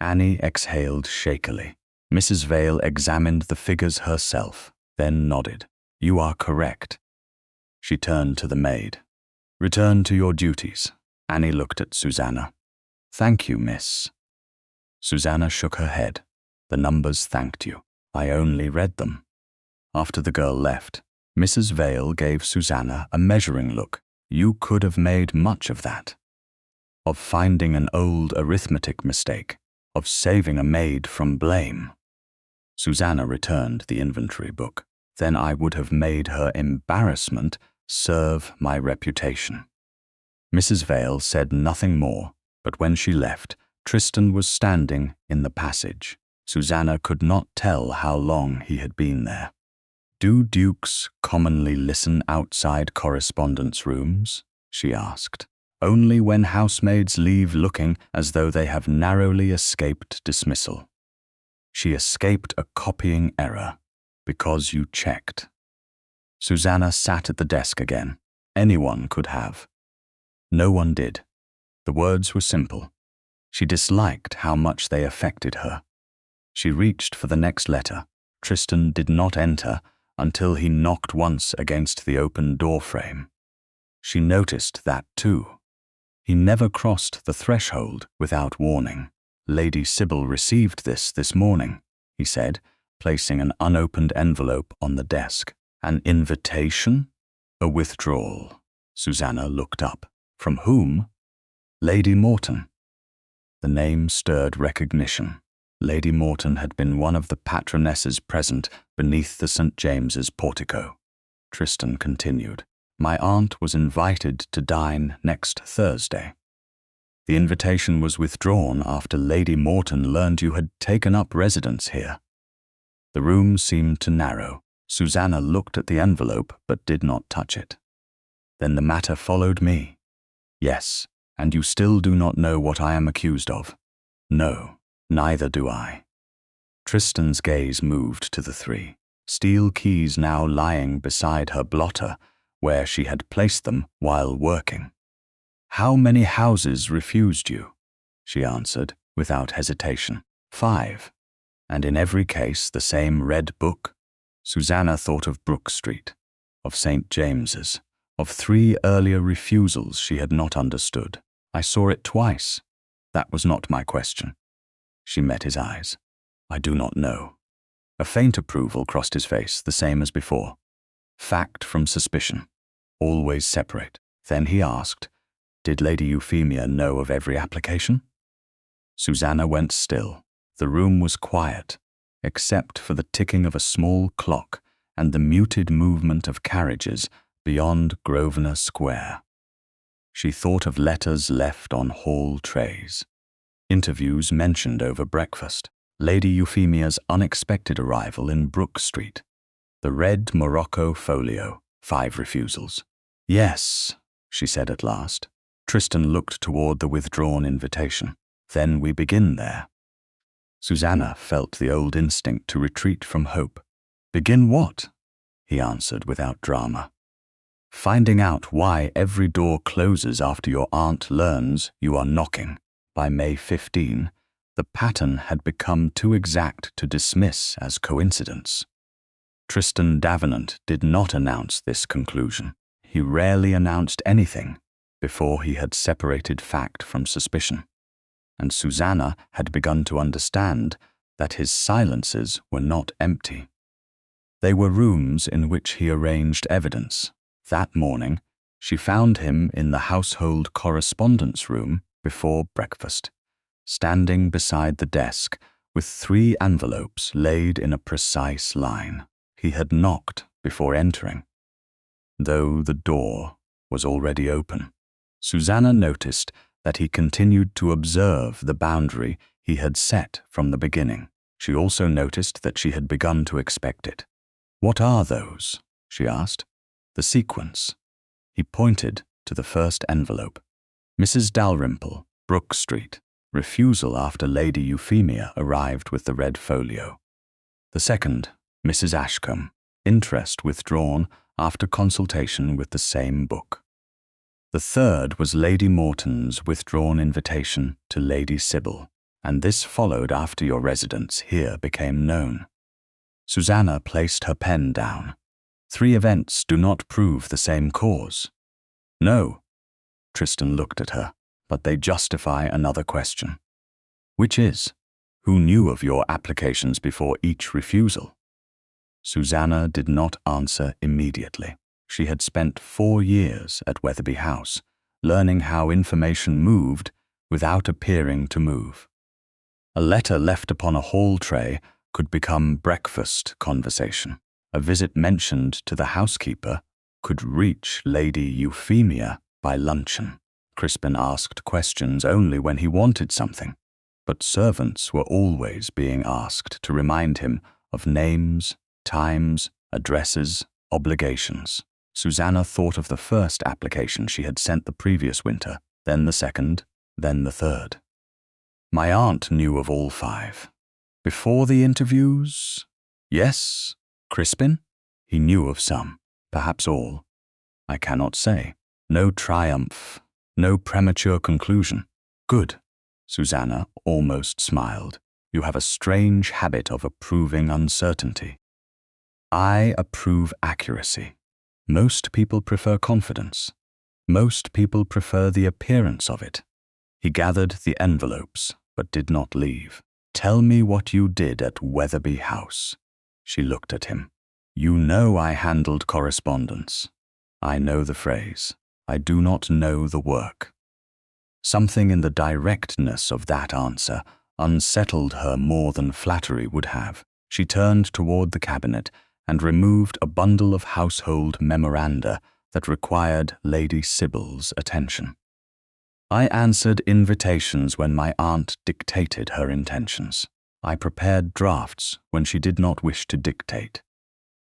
Annie exhaled shakily. Mrs. Vale examined the figures herself, then nodded. You are correct. She turned to the maid. Return to your duties. Annie looked at Susannah. Thank you, miss. Susannah shook her head. The numbers thanked you. I only read them. After the girl left, Mrs. Vale gave Susannah a measuring look. You could have made much of that. Of finding an old arithmetic mistake. Of saving a maid from blame. Susannah returned the inventory book. Then I would have made her embarrassment serve my reputation. Mrs. Vale said nothing more, but when she left, Tristan was standing in the passage. Susannah could not tell how long he had been there. "Do dukes commonly listen outside correspondence rooms?" she asked. "Only when housemaids leave looking as though they have narrowly escaped dismissal. She escaped a copying error because you checked." Susannah sat at the desk again. Anyone could have. No one did. The words were simple. She disliked how much they affected her. She reached for the next letter. Tristan did not enter until he knocked once against the open door frame. She noticed that too. He never crossed the threshold without warning. "Lady Sybil received this morning," he said, placing an unopened envelope on the desk. "An invitation?" "A withdrawal." Susannah looked up. "From whom?" "Lady Morton." The name stirred recognition. Lady Morton had been one of the patronesses present beneath the St. James's portico. Tristan continued. "My aunt was invited to dine next Thursday. The invitation was withdrawn after Lady Morton learned you had taken up residence here." The room seemed to narrow. Susannah looked at the envelope but did not touch it. "Then the matter followed me?" "Yes, and you still do not know what I am accused of?" "No, neither do I." Tristan's gaze moved to the three, steel keys now lying beside her blotter, where she had placed them while working. "How many houses refused you?" she answered, without hesitation. 5. "And in every case the same red book?" Susannah thought of Brook Street, of St. James's, of 3 earlier refusals she had not understood. "I saw it twice. That was not my question." She met his eyes. "I do not know." A faint approval crossed his face, the same as before. Fact from suspicion. Always separate. Then he asked, "Did Lady Euphemia know of every application?" Susannah went still. The room was quiet, except for the ticking of a small clock and the muted movement of carriages beyond Grosvenor Square. She thought of letters left on hall trays, interviews mentioned over breakfast, Lady Euphemia's unexpected arrival in Brook Street, the red morocco folio, 5 refusals. "Yes," she said at last. Tristan looked toward the withdrawn invitation. "Then we begin there." Susannah felt the old instinct to retreat from hope. "Begin what?" he answered without drama. "Finding out why every door closes after your aunt learns you are knocking. By May 15, the pattern had become too exact to dismiss as coincidence." Tristan Davenant did not announce this conclusion. He rarely announced anything before he had separated fact from suspicion, and Susannah had begun to understand that his silences were not empty. They were rooms in which he arranged evidence. That morning, she found him in the household correspondence room before breakfast, standing beside the desk with 3 envelopes laid in a precise line. He had knocked before entering, though the door was already open. Susannah noticed that he continued to observe the boundary he had set from the beginning. She also noticed that she had begun to expect it. "What are those?" she asked. "The sequence." He pointed to the first envelope. "Mrs. Dalrymple, Brook Street. Refusal after Lady Euphemia arrived with the red folio." The second, Mrs. Ashcombe. Interest withdrawn after consultation with the same book. The third was Lady Morton's withdrawn invitation to Lady Sybil, and this followed after your residence here became known. Susannah placed her pen down. 3 events do not prove the same cause. "No." Tristan looked at her, "but they justify another question." "Which is, who knew of your applications before each refusal?" Susannah did not answer immediately. She had spent 4 years at Wetherby House, learning how information moved without appearing to move. A letter left upon a hall tray could become breakfast conversation. A visit mentioned to the housekeeper could reach Lady Euphemia by luncheon. Crispin asked questions only when he wanted something, but servants were always being asked to remind him of names, times, addresses, obligations. Susannah thought of the first application she had sent the previous winter, then the second, then the third. My aunt knew of all 5. Before the interviews? Yes. Crispin? He knew of some, perhaps all. I cannot say. No triumph, no premature conclusion. Good. Susannah almost smiled. You have a strange habit of approving uncertainty. I approve accuracy. Most people prefer confidence. Most people prefer the appearance of it. He gathered the envelopes, but did not leave. Tell me what you did at Wetherby House. She looked at him. You know I handled correspondence. I know the phrase. I do not know the work. Something in the directness of that answer unsettled her more than flattery would have. She turned toward the cabinet and removed a bundle of household memoranda that required Lady Sybil's attention. I answered invitations when my aunt dictated her intentions. I prepared drafts when she did not wish to dictate.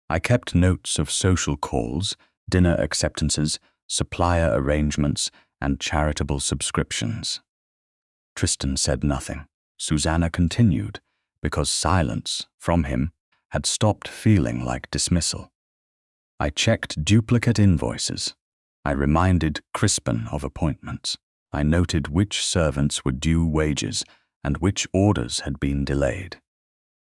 I kept notes of social calls, dinner acceptances, supplier arrangements, and charitable subscriptions. Tristan said nothing. Susannah continued, because silence, from him, had stopped feeling like dismissal. I checked duplicate invoices. I reminded Crispin of appointments. I noted which servants were due wages and which orders had been delayed.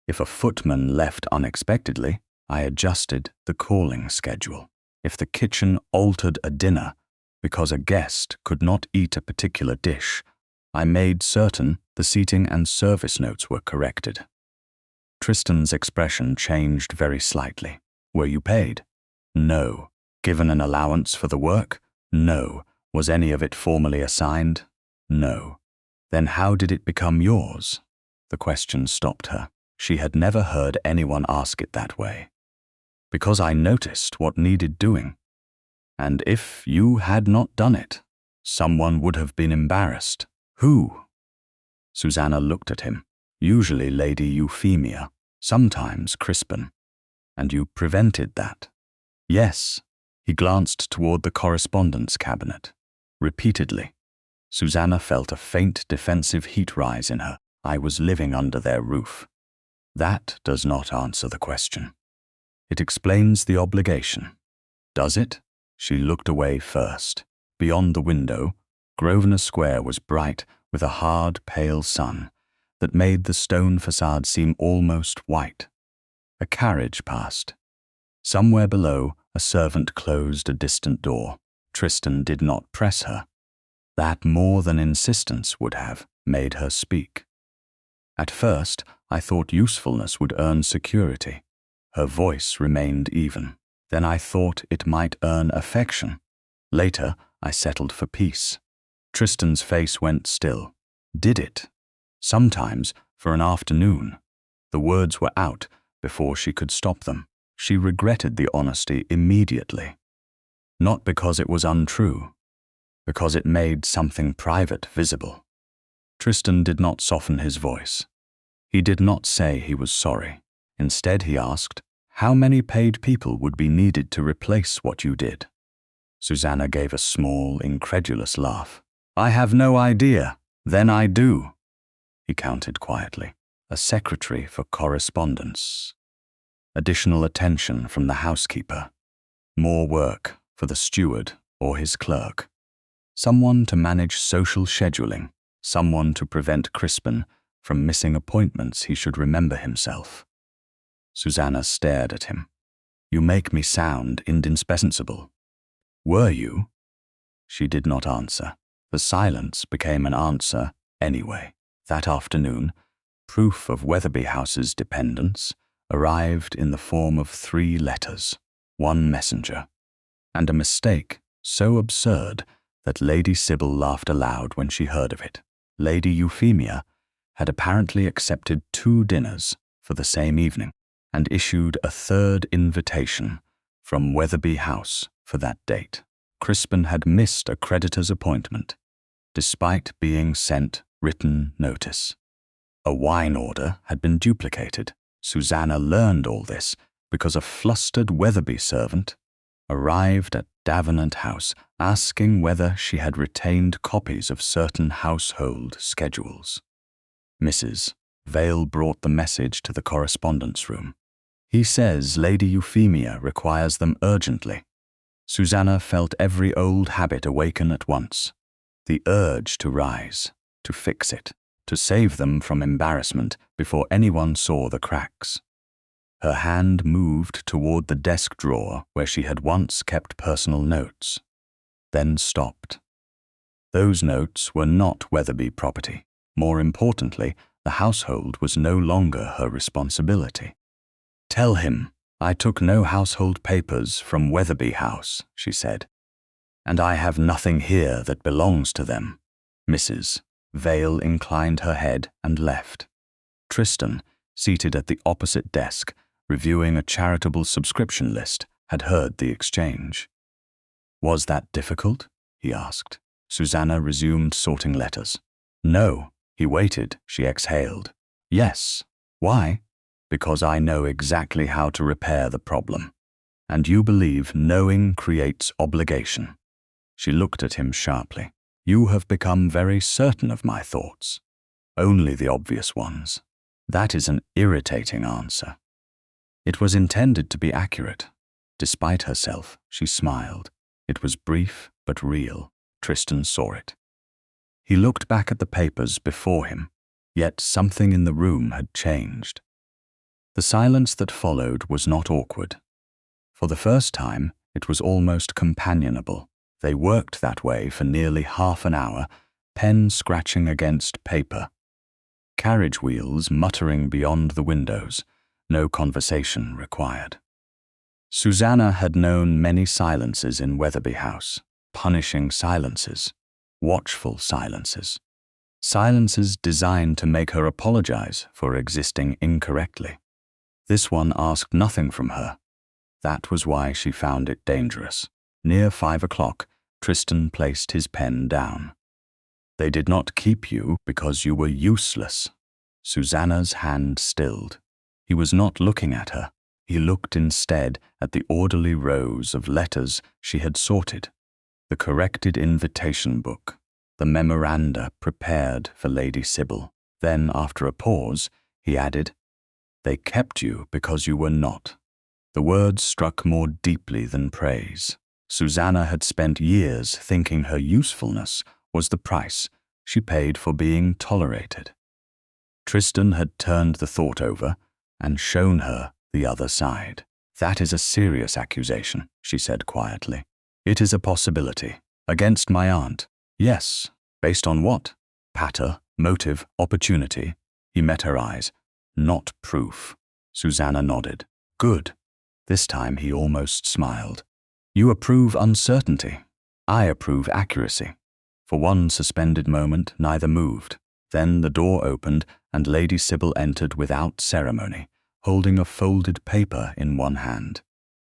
If a footman left unexpectedly, I adjusted the calling schedule. If the kitchen altered a dinner because a guest could not eat a particular dish, I made certain the seating and service notes were corrected. Tristan's expression changed very slightly. Were you paid? No. Given an allowance for the work? No. Was any of it formally assigned? No. Then how did it become yours? The question stopped her. She had never heard anyone ask it that way. Because I noticed what needed doing. And if you had not done it, someone would have been embarrassed. Who? Susannah looked at him. Usually Lady Euphemia, sometimes Crispin. And you prevented that. Yes. He glanced toward the correspondence cabinet. Repeatedly. Susannah felt a faint defensive heat rise in her. I was living under their roof. That does not answer the question. It explains the obligation. Does it? She looked away first. Beyond the window, Grosvenor Square was bright with a hard, pale sun that made the stone facade seem almost white. A carriage passed. Somewhere below, a servant closed a distant door. Tristan did not press her. That more than insistence would have made her speak. At first, I thought usefulness would earn security. Her voice remained even. Then I thought it might earn affection. Later, I settled for peace. Tristan's face went still. Did it? Sometimes, for an afternoon. The words were out before she could stop them. She regretted the honesty immediately. Not because it was untrue, because it made something private visible. Tristan did not soften his voice. He did not say he was sorry. Instead, he asked, how many paid people would be needed to replace what you did? Susannah gave a small, incredulous laugh. I have no idea. Then I do. He counted quietly. A secretary for correspondence. Additional attention from the housekeeper. More work for the steward or his clerk. Someone to manage social scheduling. Someone to prevent Crispin from missing appointments he should remember himself. Susannah stared at him. You make me sound indispensable. Were you? She did not answer. The silence became an answer anyway. That afternoon, proof of Wetherby House's dependence arrived in the form of 3 letters, 1 messenger, and a mistake so absurd that Lady Sybil laughed aloud when she heard of it. Lady Euphemia had apparently accepted 2 dinners for the same evening and issued a 3rd invitation from Wetherby House for that date. Crispin had missed a creditor's appointment, despite being sent written notice. A wine order had been duplicated. Susannah learned all this because a flustered Wetherby servant arrived at Davenant House asking whether she had retained copies of certain household schedules. Mrs. Vale brought the message to the correspondence room. He says Lady Euphemia requires them urgently. Susannah felt every old habit awaken at once. The urge to rise, to fix it, to save them from embarrassment before anyone saw the cracks. Her hand moved toward the desk drawer where she had once kept personal notes, then stopped. Those notes were not Wetherby property. More importantly, the household was no longer her responsibility. "Tell him I took no household papers from Wetherby House," she said, "and I have nothing here that belongs to them." Mrs. Vale inclined her head and left. Tristan, seated at the opposite desk, reviewing a charitable subscription list, had heard the exchange. "Was that difficult?" he asked. Susannah resumed sorting letters. "No." He waited. She exhaled. "Yes." "Why?" "Because I know exactly how to repair the problem. And you believe knowing creates obligation." She looked at him sharply. "You have become very certain of my thoughts. Only the obvious ones." That is an irritating answer. It was intended to be accurate. Despite herself, she smiled. It was brief but real. Tristan saw it. He looked back at the papers before him, yet something in the room had changed. The silence that followed was not awkward. For the first time, it was almost companionable. They worked that way for nearly half an hour, pen scratching against paper. Carriage wheels muttering beyond the windows, no conversation required. Susannah had known many silences in Wetherby House, punishing silences, watchful silences. Silences designed to make her apologize for existing incorrectly. This one asked nothing from her. That was why she found it dangerous. Near 5 o'clock, Tristan placed his pen down. "They did not keep you because you were useless." Susannah's hand stilled. He was not looking at her. He looked instead at the orderly rows of letters she had sorted, the corrected invitation book, the memoranda prepared for Lady Sybil. Then, after a pause, he added, "They kept you because you were not." The words struck more deeply than praise. Susannah had spent years thinking her usefulness was the price she paid for being tolerated. Tristan had turned the thought over and shown her the other side. "That is a serious accusation," she said quietly. "It is a possibility. Against my aunt." "Yes. Based on what?" "Patter, motive, opportunity." He met her eyes. "Not proof." Susannah nodded. "Good." This time he almost smiled. "You approve uncertainty. I approve accuracy." For one suspended moment, neither moved. Then the door opened and Lady Sybil entered without ceremony, holding a folded paper in one hand.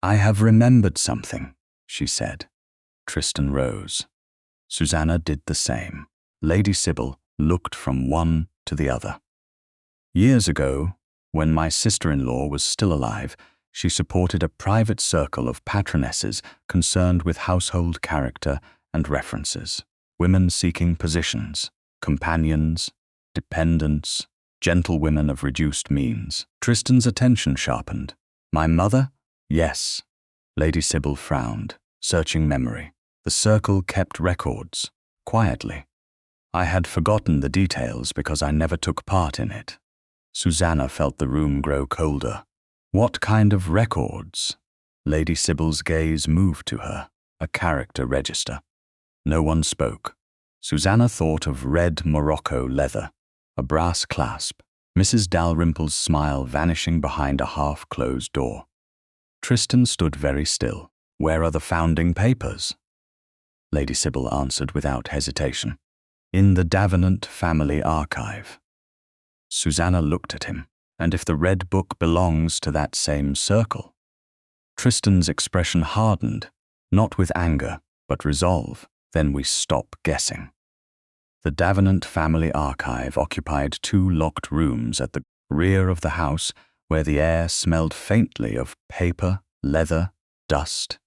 "I have remembered something," she said. Tristan rose. Susannah did the same. Lady Sybil looked from one to the other. "Years ago, when my sister-in-law was still alive, she supported a private circle of patronesses concerned with household character and references, women seeking positions, companions, dependents, gentlewomen of reduced means." Tristan's attention sharpened. "My mother?" "Yes." Lady Sybil frowned, searching memory. "The circle kept records, quietly. I had forgotten the details because I never took part in it." Susannah felt the room grow colder. "What kind of records?" Lady Sybil's gaze moved to her, a character register. No one spoke. Susannah thought of red Morocco leather, a brass clasp, Mrs. Dalrymple's smile vanishing behind a half-closed door. Tristan stood very still. "Where are the founding papers?" Lady Sybil answered without hesitation. "In the Davenant family archive." Susannah looked at him. "And if the red book belongs to that same circle?" Tristan's expression hardened, not with anger, but resolve. "Then we stop guessing." The Davenant family archive occupied 2 locked rooms at the rear of the house where the air smelled faintly of paper, leather, dust,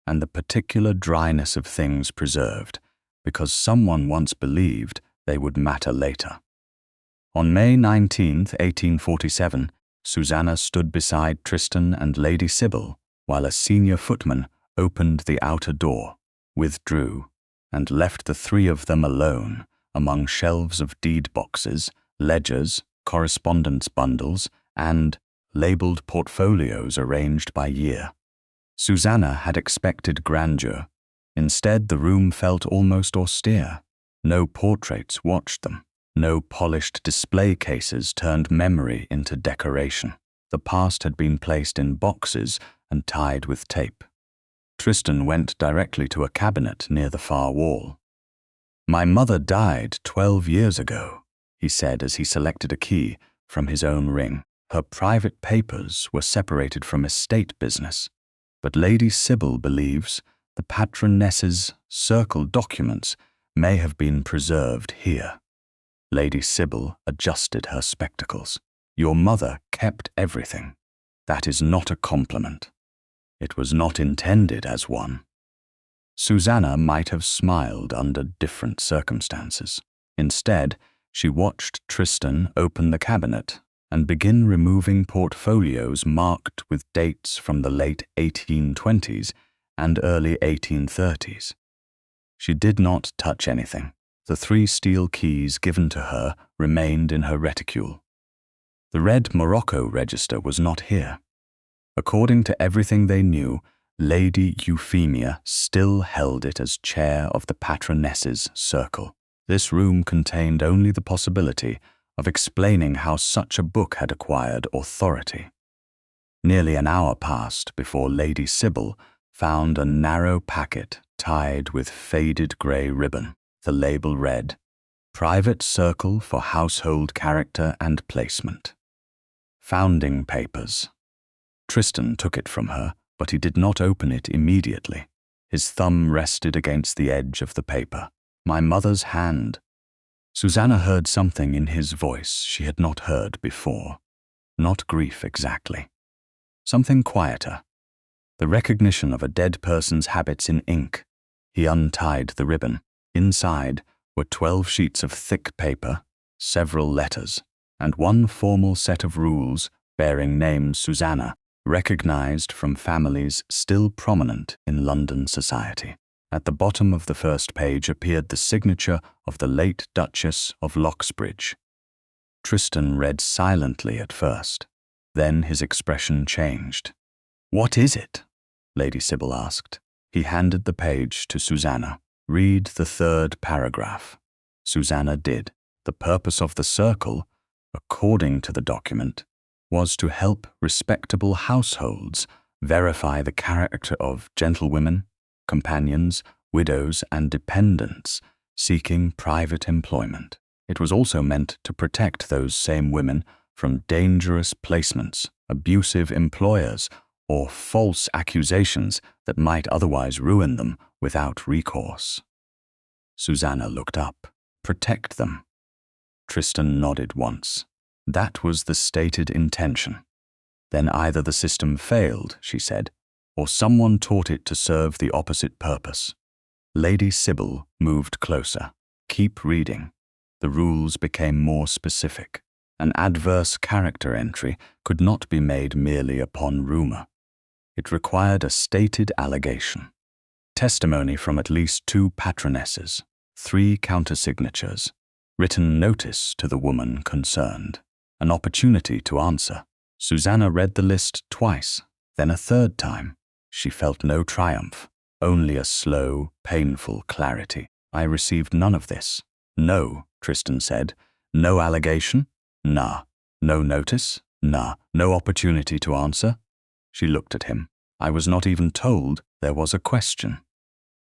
and the particular dryness of things preserved, because someone once believed they would matter later. On May 19, 1847, Susannah stood beside Tristan and Lady Sybil while a senior footman opened the outer door, withdrew, and left the 3 of them alone among shelves of deed boxes, ledgers, correspondence bundles, and labelled portfolios arranged by year. Susannah had expected grandeur. Instead, the room felt almost austere. No portraits watched them. No polished display cases turned memory into decoration. The past had been placed in boxes and tied with tape. Tristan went directly to a cabinet near the far wall. "My mother died 12 years ago," he said as he selected a key from his own ring. "Her private papers were separated from estate business, but Lady Sybil believes the patroness's circle documents may have been preserved here." Lady Sybil adjusted her spectacles. "Your mother kept everything. That is not a compliment. It was not intended as one." Susannah might have smiled under different circumstances. Instead, she watched Tristan open the cabinet and begin removing portfolios marked with dates from the late 1820s and early 1830s. She did not touch anything. The 3 steel keys given to her remained in her reticule. The red Morocco register was not here. According to everything they knew, Lady Euphemia still held it as chair of the patroness's circle. This room contained only the possibility of explaining how such a book had acquired authority. Nearly an hour passed before Lady Sybil found a narrow packet tied with faded grey ribbon. The label read, "Private Circle for Household Character and Placement. Founding Papers." Tristan took it from her, but he did not open it immediately. His thumb rested against the edge of the paper. "My mother's hand." Susannah heard something in his voice she had not heard before. Not grief exactly. Something quieter. The recognition of a dead person's habits in ink. He untied the ribbon. Inside were 12 sheets of thick paper, several letters, and 1 formal set of rules bearing names Susannah, recognized from families still prominent in London society. At the bottom of the first page appeared the signature of the late Duchess of Loxbridge. Tristan read silently at first. Then his expression changed. "What is it?" Lady Sybil asked. He handed the page to Susannah. "Read the 3rd paragraph." Susannah did. The purpose of the circle, according to the document, was to help respectable households verify the character of gentlewomen, companions, widows, and dependents seeking private employment. It was also meant to protect those same women from dangerous placements, abusive employers, or false accusations that might otherwise ruin them without recourse. Susannah looked up. "Protect them." Tristan nodded once. That was the stated intention. "Then either the system failed," she said, "or someone taught it to serve the opposite purpose." Lady Sybil moved closer. "Keep reading." The rules became more specific. An adverse character entry could not be made merely upon rumor. It required a stated allegation. Testimony from at least 2 patronesses, 3 countersignatures, written notice to the woman concerned, an opportunity to answer. Susannah read the list twice, then a 3rd time. She felt no triumph, only a slow, painful clarity. "I received none of this." "No," Tristan said. "No allegation?" "Nah." "No notice?" "Nah." "No opportunity to answer?" She looked at him. "I was not even told there was a question."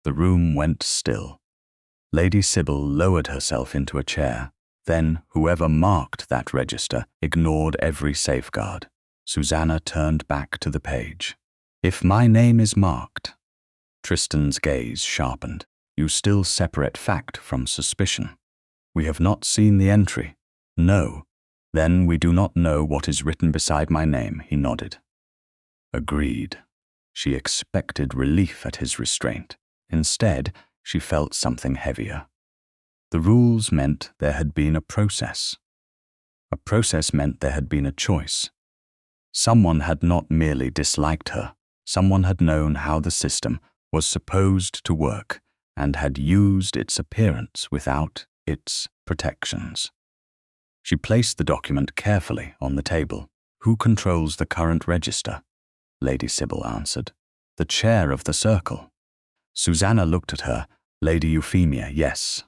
The room went still. Lady Sybil lowered herself into a chair. Then whoever marked that register ignored every safeguard. Susannah turned back to the page. "If my name is marked," Tristan's gaze sharpened, "you still separate fact from suspicion." We have not seen the entry. No. Then we do not know what is written beside my name, he nodded. Agreed. She expected relief at his restraint. Instead, she felt something heavier. The rules meant there had been a process. A process meant there had been a choice. Someone had not merely disliked her. Someone had known how the system was supposed to work and had used its appearance without its protections. She placed the document carefully on the table. Who controls the current register? Lady Sybil answered. The chair of the circle. Susannah looked at her. Lady Euphemia, yes.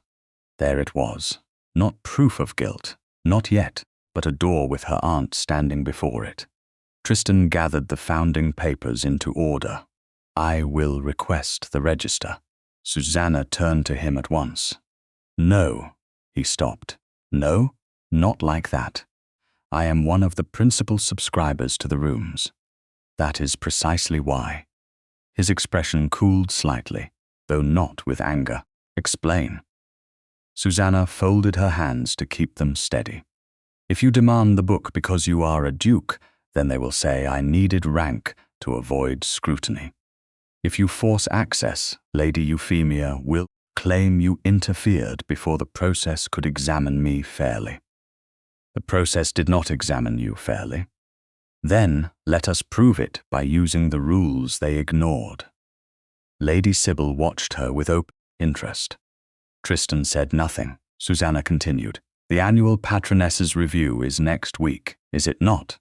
There it was. Not proof of guilt, not yet, but a door with her aunt standing before it. Tristan gathered the founding papers into order. I will request the register. Susannah turned to him at once. No, he stopped. No, not like that. I am one of the principal subscribers to the rooms. That is precisely why. His expression cooled slightly, though not with anger. Explain. Susannah folded her hands to keep them steady. If you demand the book because you are a duke, then they will say I needed rank to avoid scrutiny. If you force access, Lady Euphemia will claim you interfered before the process could examine me fairly. The process did not examine you fairly. Then let us prove it by using the rules they ignored. Lady Sybil watched her with open interest. Tristan said nothing. Susannah continued. The annual Patroness's Review is next week, is it not?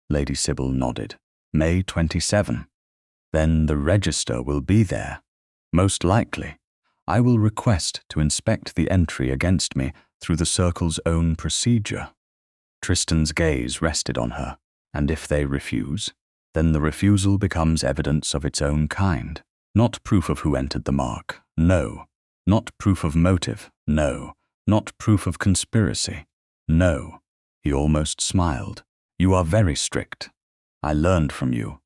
Lady Sybil nodded. May 27. Then the register will be there. Most likely. I will request to inspect the entry against me through the circle's own procedure. Tristan's gaze rested on her, and if they refuse, then the refusal becomes evidence of its own kind. Not proof of who entered the mark, no. Not proof of motive, no. Not proof of conspiracy, no. He almost smiled. You are very strict. I learned from you.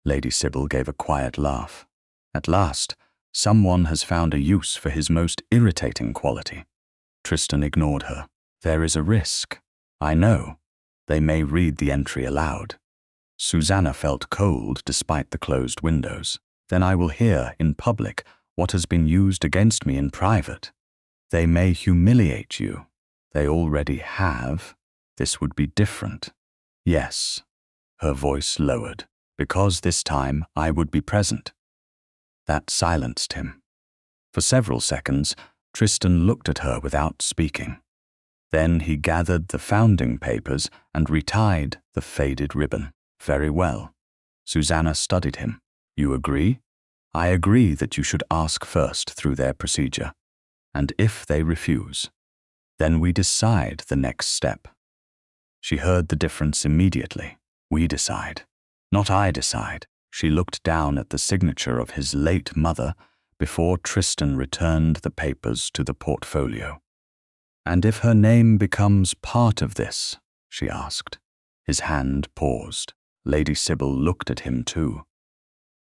Lady Sybil gave a quiet laugh. At last, someone has found a use for his most irritating quality. Tristan ignored her. There is a risk. I know. They may read the entry aloud. Susannah felt cold despite the closed windows. Then I will hear in public what has been used against me in private. They may humiliate you. They already have. This would be different. Yes. Her voice lowered. Because this time I would be present. That silenced him. For several seconds, Tristan looked at her without speaking. Then he gathered the founding papers and retied the faded ribbon. Very well. Susannah studied him. You agree? I agree that you should ask first through their procedure. And if they refuse, then we decide the next step. She heard the difference immediately. We decide. Not I decide. She looked down at the signature of his late mother before Tristan returned the papers to the portfolio. And if her name becomes part of this? She asked. His hand paused. Lady Sybil looked at him too.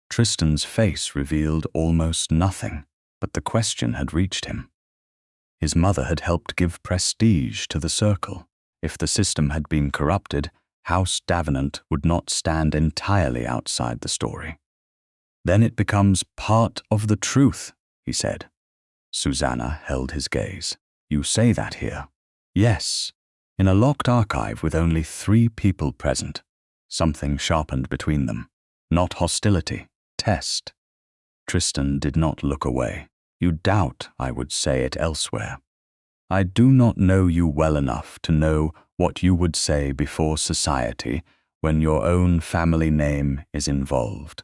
Tristan's face revealed almost nothing, but the question had reached him. His mother had helped give prestige to the circle. If the system had been corrupted, House Davenant would not stand entirely outside the story. Then it becomes part of the truth, he said. Susannah held his gaze. You say that here? Yes. In a locked archive with only 3 people present. Something sharpened between them. Not hostility. Test. Tristan did not look away. You doubt I would say it elsewhere. I do not know you well enough to know what you would say before society when your own family name is involved.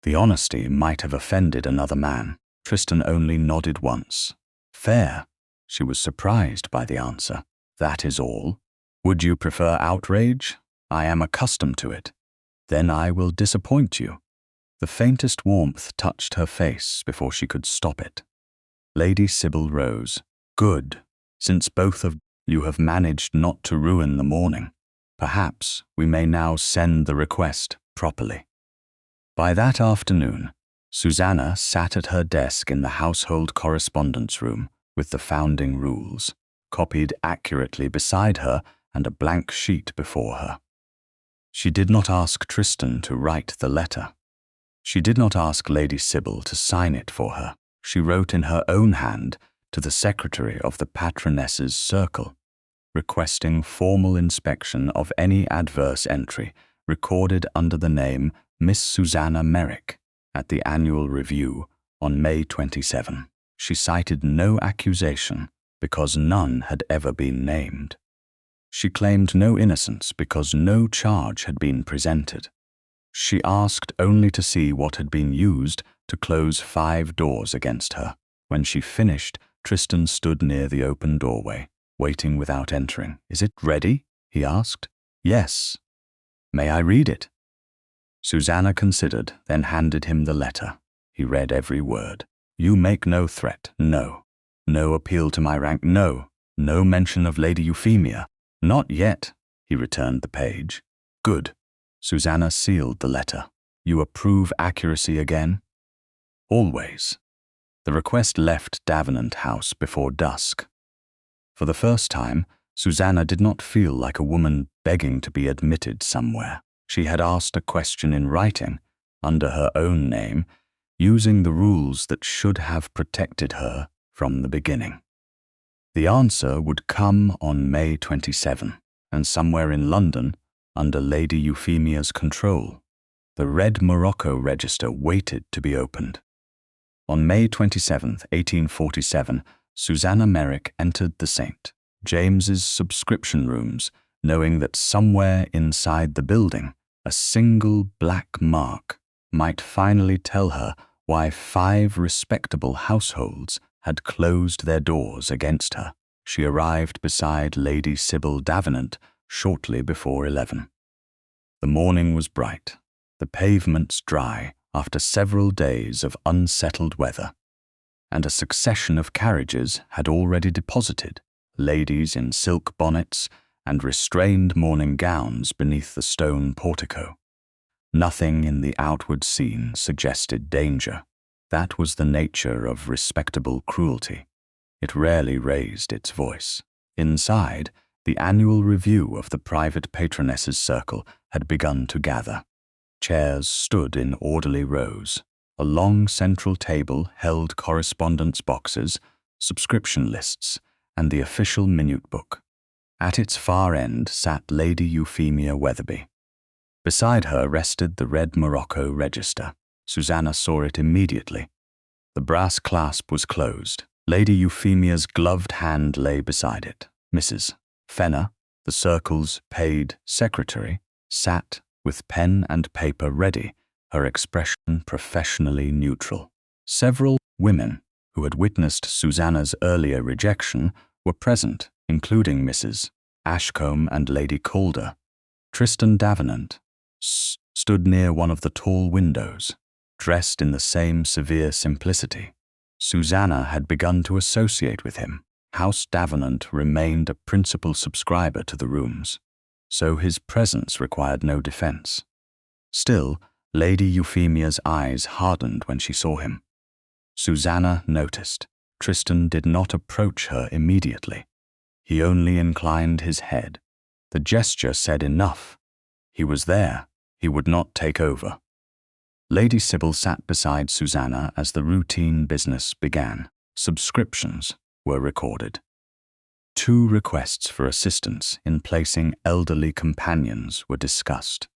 The honesty might have offended another man. Tristan only nodded once. Fair. She was surprised by the answer. That is all. Would you prefer outrage? I am accustomed to it. Then I will disappoint you. The faintest warmth touched her face before she could stop it. Lady Sybil rose. Good. Since both of you have managed not to ruin the morning, perhaps we may now send the request properly. By that afternoon, Susannah sat at her desk in the household correspondence room, with the founding rules, copied accurately beside her and a blank sheet before her. She did not ask Tristan to write the letter. She did not ask Lady Sybil to sign it for her. She wrote in her own hand to the secretary of the patroness's circle, requesting formal inspection of any adverse entry recorded under the name Miss Susannah Merrick at the annual review on May 27. She cited no accusation because none had ever been named. She claimed no innocence because no charge had been presented. She asked only to see what had been used to close 5 doors against her. When she finished, Tristan stood near the open doorway, waiting without entering. "Is it ready?" he asked. "Yes." "May I read it?" Susannah considered, then handed him the letter. He read every word. "You make no threat, no. No appeal to my rank, no. No mention of Lady Euphemia. Not yet." He returned the page. "Good." Susannah sealed the letter. "You approve accuracy again?" "Always." The request left Davenant House before dusk. For the first time, Susannah did not feel like a woman begging to be admitted somewhere. She had asked a question in writing, under her own name, using the rules that should have protected her from the beginning. The answer would come on May 27, and somewhere in London, under Lady Euphemia's control. The Red Morocco Register waited to be opened. On May 27, 1847, Susannah Merrick entered the St. James's subscription rooms, knowing that somewhere inside the building, a single black mark might finally tell her why 5 respectable households had closed their doors against her. She arrived beside Lady Sybil Davenant shortly before 11. The morning was bright, the pavements dry after several days of unsettled weather, and a succession of carriages had already deposited, ladies in silk bonnets and restrained morning gowns beneath the stone portico. Nothing in the outward scene suggested danger. That was the nature of respectable cruelty. It rarely raised its voice. Inside, the annual review of the private patroness's circle had begun to gather. Chairs stood in orderly rows. A long central table held correspondence boxes, subscription lists, and the official minute book. At its far end sat Lady Euphemia Weatherby. Beside her rested the Red Morocco Register. Susannah saw it immediately. The brass clasp was closed. Lady Euphemia's gloved hand lay beside it. Mrs. Fenner, the circle's paid secretary, sat with pen and paper ready, her expression professionally neutral. Several women who had witnessed Susannah's earlier rejection were present, including Mrs. Ashcombe and Lady Calder. Tristan Davenant stood near one of the tall windows, dressed in the same severe simplicity. Susannah had begun to associate with him. House Davenant remained a principal subscriber to the rooms, so his presence required no defense. Still, Lady Euphemia's eyes hardened when she saw him. Susannah noticed. Tristan did not approach her immediately. He only inclined his head. The gesture said enough. He was there. He would not take over. Lady Sybil sat beside Susannah as the routine business began. Subscriptions were recorded. 2 requests for assistance in placing elderly companions were discussed.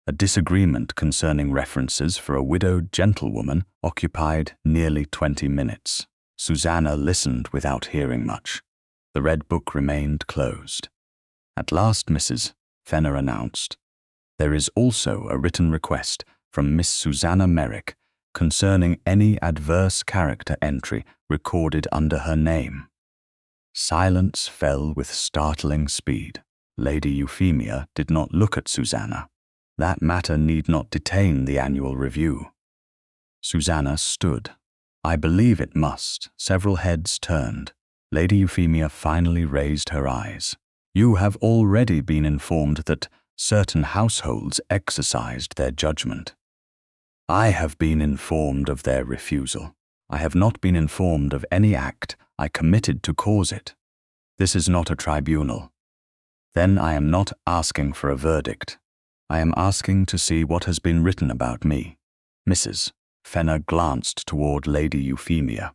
A disagreement concerning references for a widowed gentlewoman occupied nearly 20 minutes. Susannah listened without hearing much. The red book remained closed. At last Mrs. Fenner announced, "There is also a written request from Miss Susannah Merrick concerning any adverse character entry recorded under her name." Silence fell with startling speed. Lady Euphemia did not look at Susannah. That matter need not detain the annual review. Susannah stood. "I believe it must." Several heads turned. Lady Euphemia finally raised her eyes. "You have already been informed that certain households exercised their judgment. I have been informed of their refusal. I have not been informed of any act I committed to cause it. This is not a tribunal. Then I am not asking for a verdict. I am asking to see what has been written about me. Mrs. Fenner glanced toward Lady Euphemia.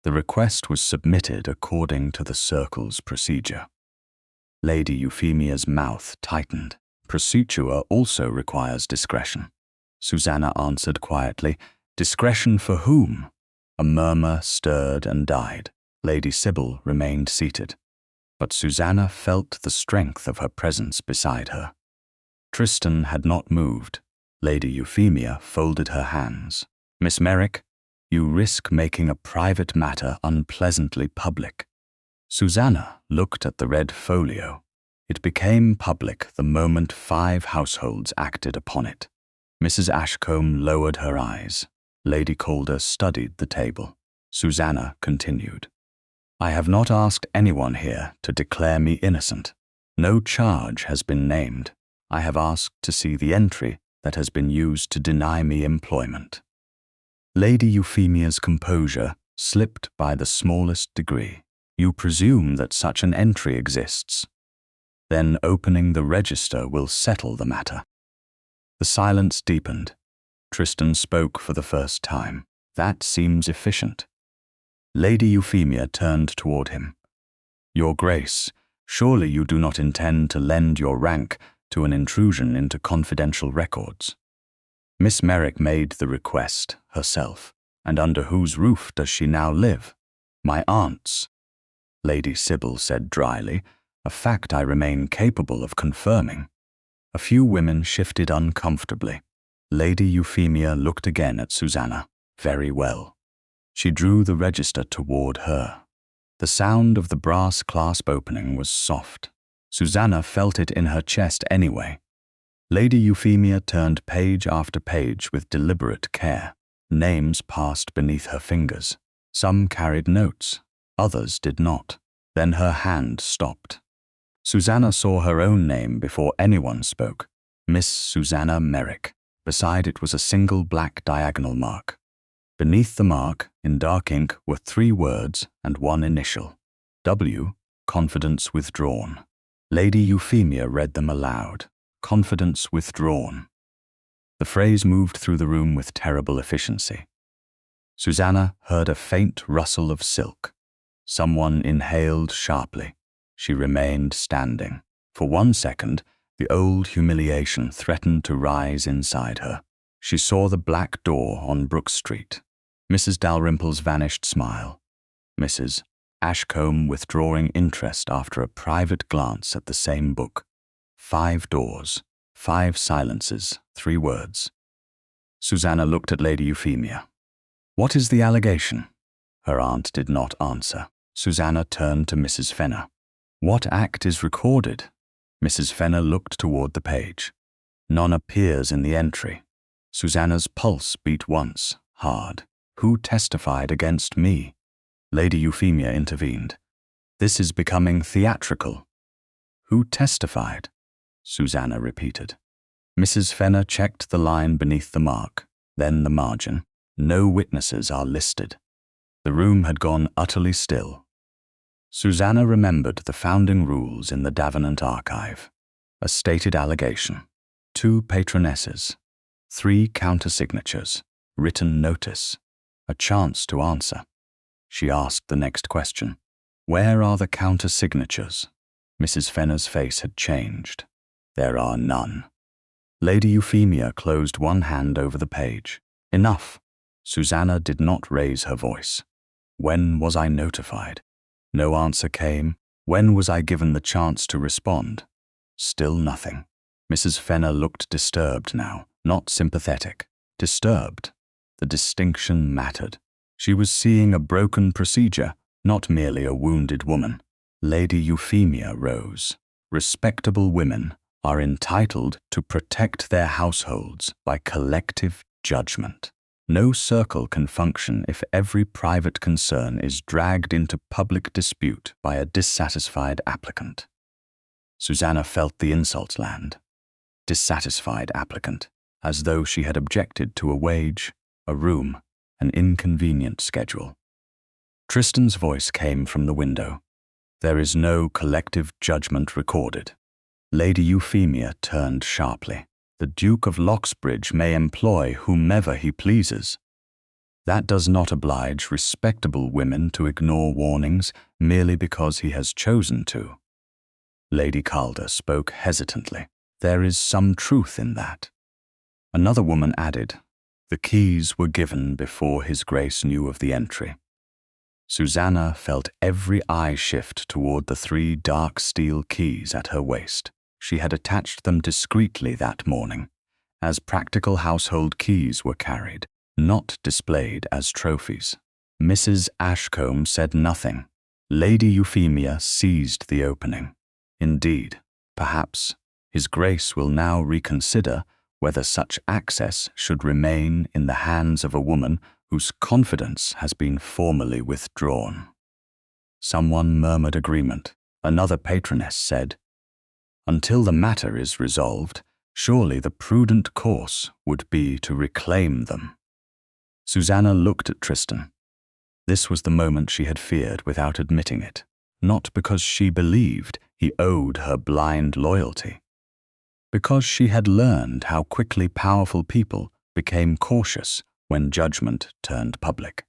The request was submitted according to the circle's procedure. Lady Euphemia's mouth tightened. Procedure also requires discretion. Susannah answered quietly, "Discretion for whom?" A murmur stirred and died. Lady Sybil remained seated, but Susannah felt the strength of her presence beside her. Tristan had not moved. Lady Euphemia folded her hands. "Miss Merrick, you risk making a private matter unpleasantly public." Susannah looked at the red folio. It became public the moment 5 households acted upon it. Mrs. Ashcombe lowered her eyes. Lady Calder studied the table. Susannah continued, "I have not asked anyone here to declare me innocent. No charge has been named. I have asked to see the entry that has been used to deny me employment." Lady Euphemia's composure slipped by the smallest degree. "You presume that such an entry exists. Then opening the register will settle the matter." The silence deepened. Tristan spoke for the first time. "That seems efficient." Lady Euphemia turned toward him. "Your Grace, surely you do not intend to lend your rank to an intrusion into confidential records?" "Miss Merrick made the request herself. And under whose roof does she now live?" "My aunt's," Lady Sybil said dryly, "a fact I remain capable of confirming." A few women shifted uncomfortably. Lady Euphemia looked again at Susannah. "Very well." She drew the register toward her. The sound of the brass clasp opening was soft. Susannah felt it in her chest anyway. Lady Euphemia turned page after page with deliberate care. Names passed beneath her fingers. Some carried notes, others did not. Then her hand stopped. Susannah saw her own name before anyone spoke. Miss Susannah Merrick. Beside it was a single black diagonal mark. Beneath the mark, in dark ink, were 3 words and 1 initial. W. Confidence withdrawn. Lady Euphemia read them aloud. Confidence withdrawn. The phrase moved through the room with terrible efficiency. Susannah heard a faint rustle of silk. Someone inhaled sharply. She remained standing. For 1 second, the old humiliation threatened to rise inside her. She saw the black door on Brook Street. Mrs. Dalrymple's vanished smile. Mrs. Ashcombe withdrawing interest after a private glance at the same book. 5 doors, 5 silences, 3 words. Susannah looked at Lady Euphemia. "What is the allegation?" Her aunt did not answer. Susannah turned to Mrs. Fenner. "What act is recorded?" Mrs. Fenner looked toward the page. "None appears in the entry." Susannah's pulse beat once, hard. "Who testified against me?" Lady Euphemia intervened. "This is becoming theatrical." "Who testified?" Susannah repeated. Mrs. Fenner checked the line beneath the mark, then the margin. "No witnesses are listed." The room had gone utterly still. Susannah remembered the founding rules in the Davenant archive. A stated allegation, 2 patronesses, 3 countersignatures, written notice, a chance to answer. She asked the next question. "Where are the countersignatures?" Mrs. Fenner's face had changed. "There are none." Lady Euphemia closed one hand over the page. "Enough." Susannah did not raise her voice. "When was I notified?" No answer came. "When was I given the chance to respond?" Still nothing. Mrs. Fenner looked disturbed now, not sympathetic. Disturbed. The distinction mattered. She was seeing a broken procedure, not merely a wounded woman. Lady Euphemia rose. "Respectable women are entitled to protect their households by collective judgment. No circle can function if every private concern is dragged into public dispute by a dissatisfied applicant." Susannah felt the insult land. Dissatisfied applicant, as though she had objected to a wage, a room, an inconvenient schedule. Tristan's voice came from the window. There is no collective judgment recorded. Lady Euphemia turned sharply. The Duke of Loxbridge may employ whomever he pleases. That does not oblige respectable women to ignore warnings merely because he has chosen to. Lady Calder spoke hesitantly. There is some truth in that. Another woman added, the keys were given before His Grace knew of the entry. Susannah felt every eye shift toward the 3 dark steel keys at her waist. She had attached them discreetly that morning, as practical household keys were carried, not displayed as trophies. Mrs. Ashcombe said nothing. Lady Euphemia seized the opening. Indeed, perhaps His Grace will now reconsider whether such access should remain in the hands of a woman whose confidence has been formally withdrawn. Someone murmured agreement. Another patroness said, until the matter is resolved, surely the prudent course would be to reclaim them. Susannah looked at Tristan. This was the moment she had feared without admitting it, not because she believed he owed her blind loyalty, because she had learned how quickly powerful people became cautious when judgment turned public.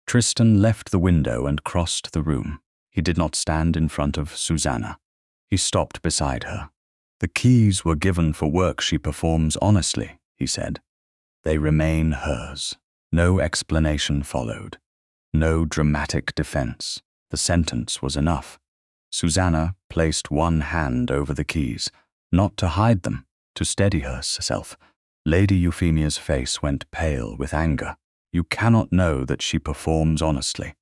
Tristan left the window and crossed the room. He did not stand in front of Susannah. He stopped beside her. The keys were given for work she performs honestly, he said. They remain hers. No explanation followed. No dramatic defense. The sentence was enough. Susannah placed one hand over the keys, not to hide them, to steady herself. Lady Euphemia's face went pale with anger. You cannot know that she performs honestly.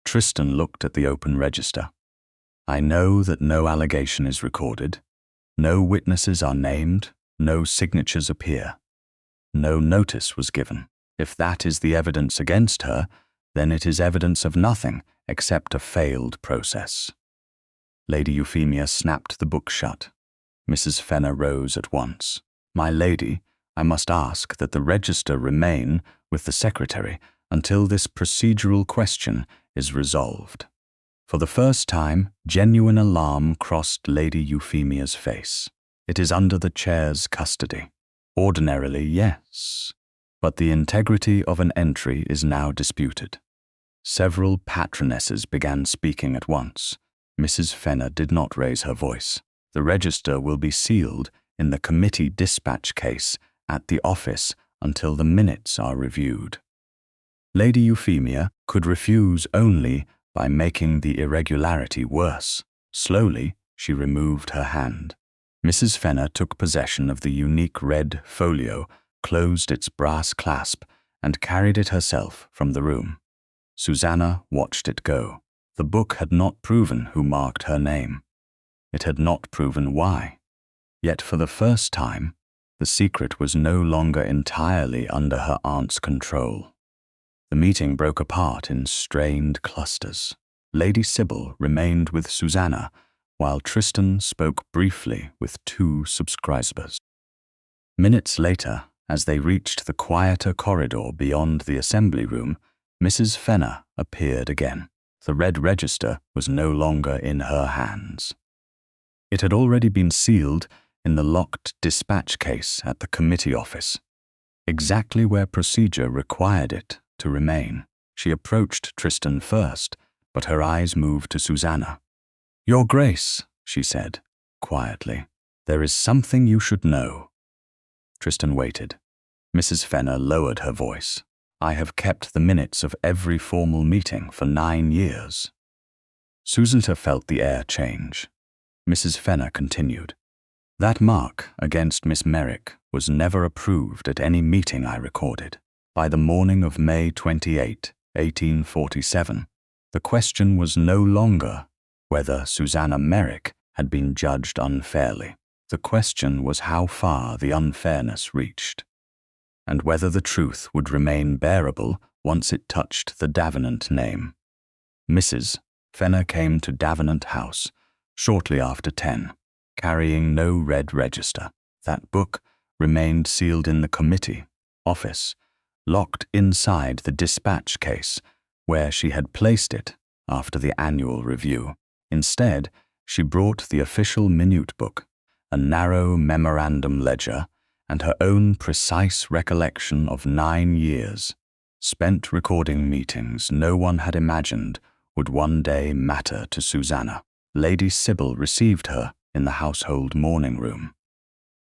Tristan looked at the open register. I know that no allegation is recorded, no witnesses are named, no signatures appear. No notice was given. If that is the evidence against her, then it is evidence of nothing except a failed process. Lady Euphemia snapped the book shut. Mrs. Fenner rose at once. My lady, I must ask that the register remain with the secretary until this procedural question is resolved. For the first time, genuine alarm crossed Lady Euphemia's face. It is under the chair's custody. Ordinarily, yes, but the integrity of an entry is now disputed. Several patronesses began speaking at once. Mrs. Fenner did not raise her voice. The register will be sealed in the committee dispatch case at the office until the minutes are reviewed. Lady Euphemia could refuse only by making the irregularity worse. Slowly, she removed her hand. Mrs. Fenner took possession of the unique red folio, closed its brass clasp, and carried it herself from the room. Susannah watched it go. The book had not proven who marked her name. It had not proven why. Yet for the first time, the secret was no longer entirely under her aunt's control. The meeting broke apart in strained clusters. Lady Sybil remained with Susannah, while Tristan spoke briefly with 2 subscribers. Minutes later, as they reached the quieter corridor beyond the assembly room, Mrs. Fenner appeared again. The red register was no longer in her hands. It had already been sealed in the locked dispatch case at the committee office, exactly where procedure required it to remain. She approached Tristan first, but her eyes moved to Susannah. Your Grace, she said, quietly, there is something you should know. Tristan waited. Mrs. Fenner lowered her voice. I have kept the minutes of every formal meeting for 9 years. Susannah felt the air change. Mrs. Fenner continued. That mark against Miss Merrick was never approved at any meeting I recorded. By the morning of May 28, 1847, the question was no longer whether Susannah Merrick had been judged unfairly. The question was how far the unfairness reached, and whether the truth would remain bearable once it touched the Davenant name. Mrs. Fenner came to Davenant House shortly after 10, carrying no red register. That book remained sealed in the committee office, locked inside the dispatch case, where she had placed it after the annual review. Instead, she brought the official minute book, a narrow memorandum ledger, and her own precise recollection of 9 years, spent recording meetings no one had imagined would one day matter to Susannah. Lady Sybil received her in the household morning room.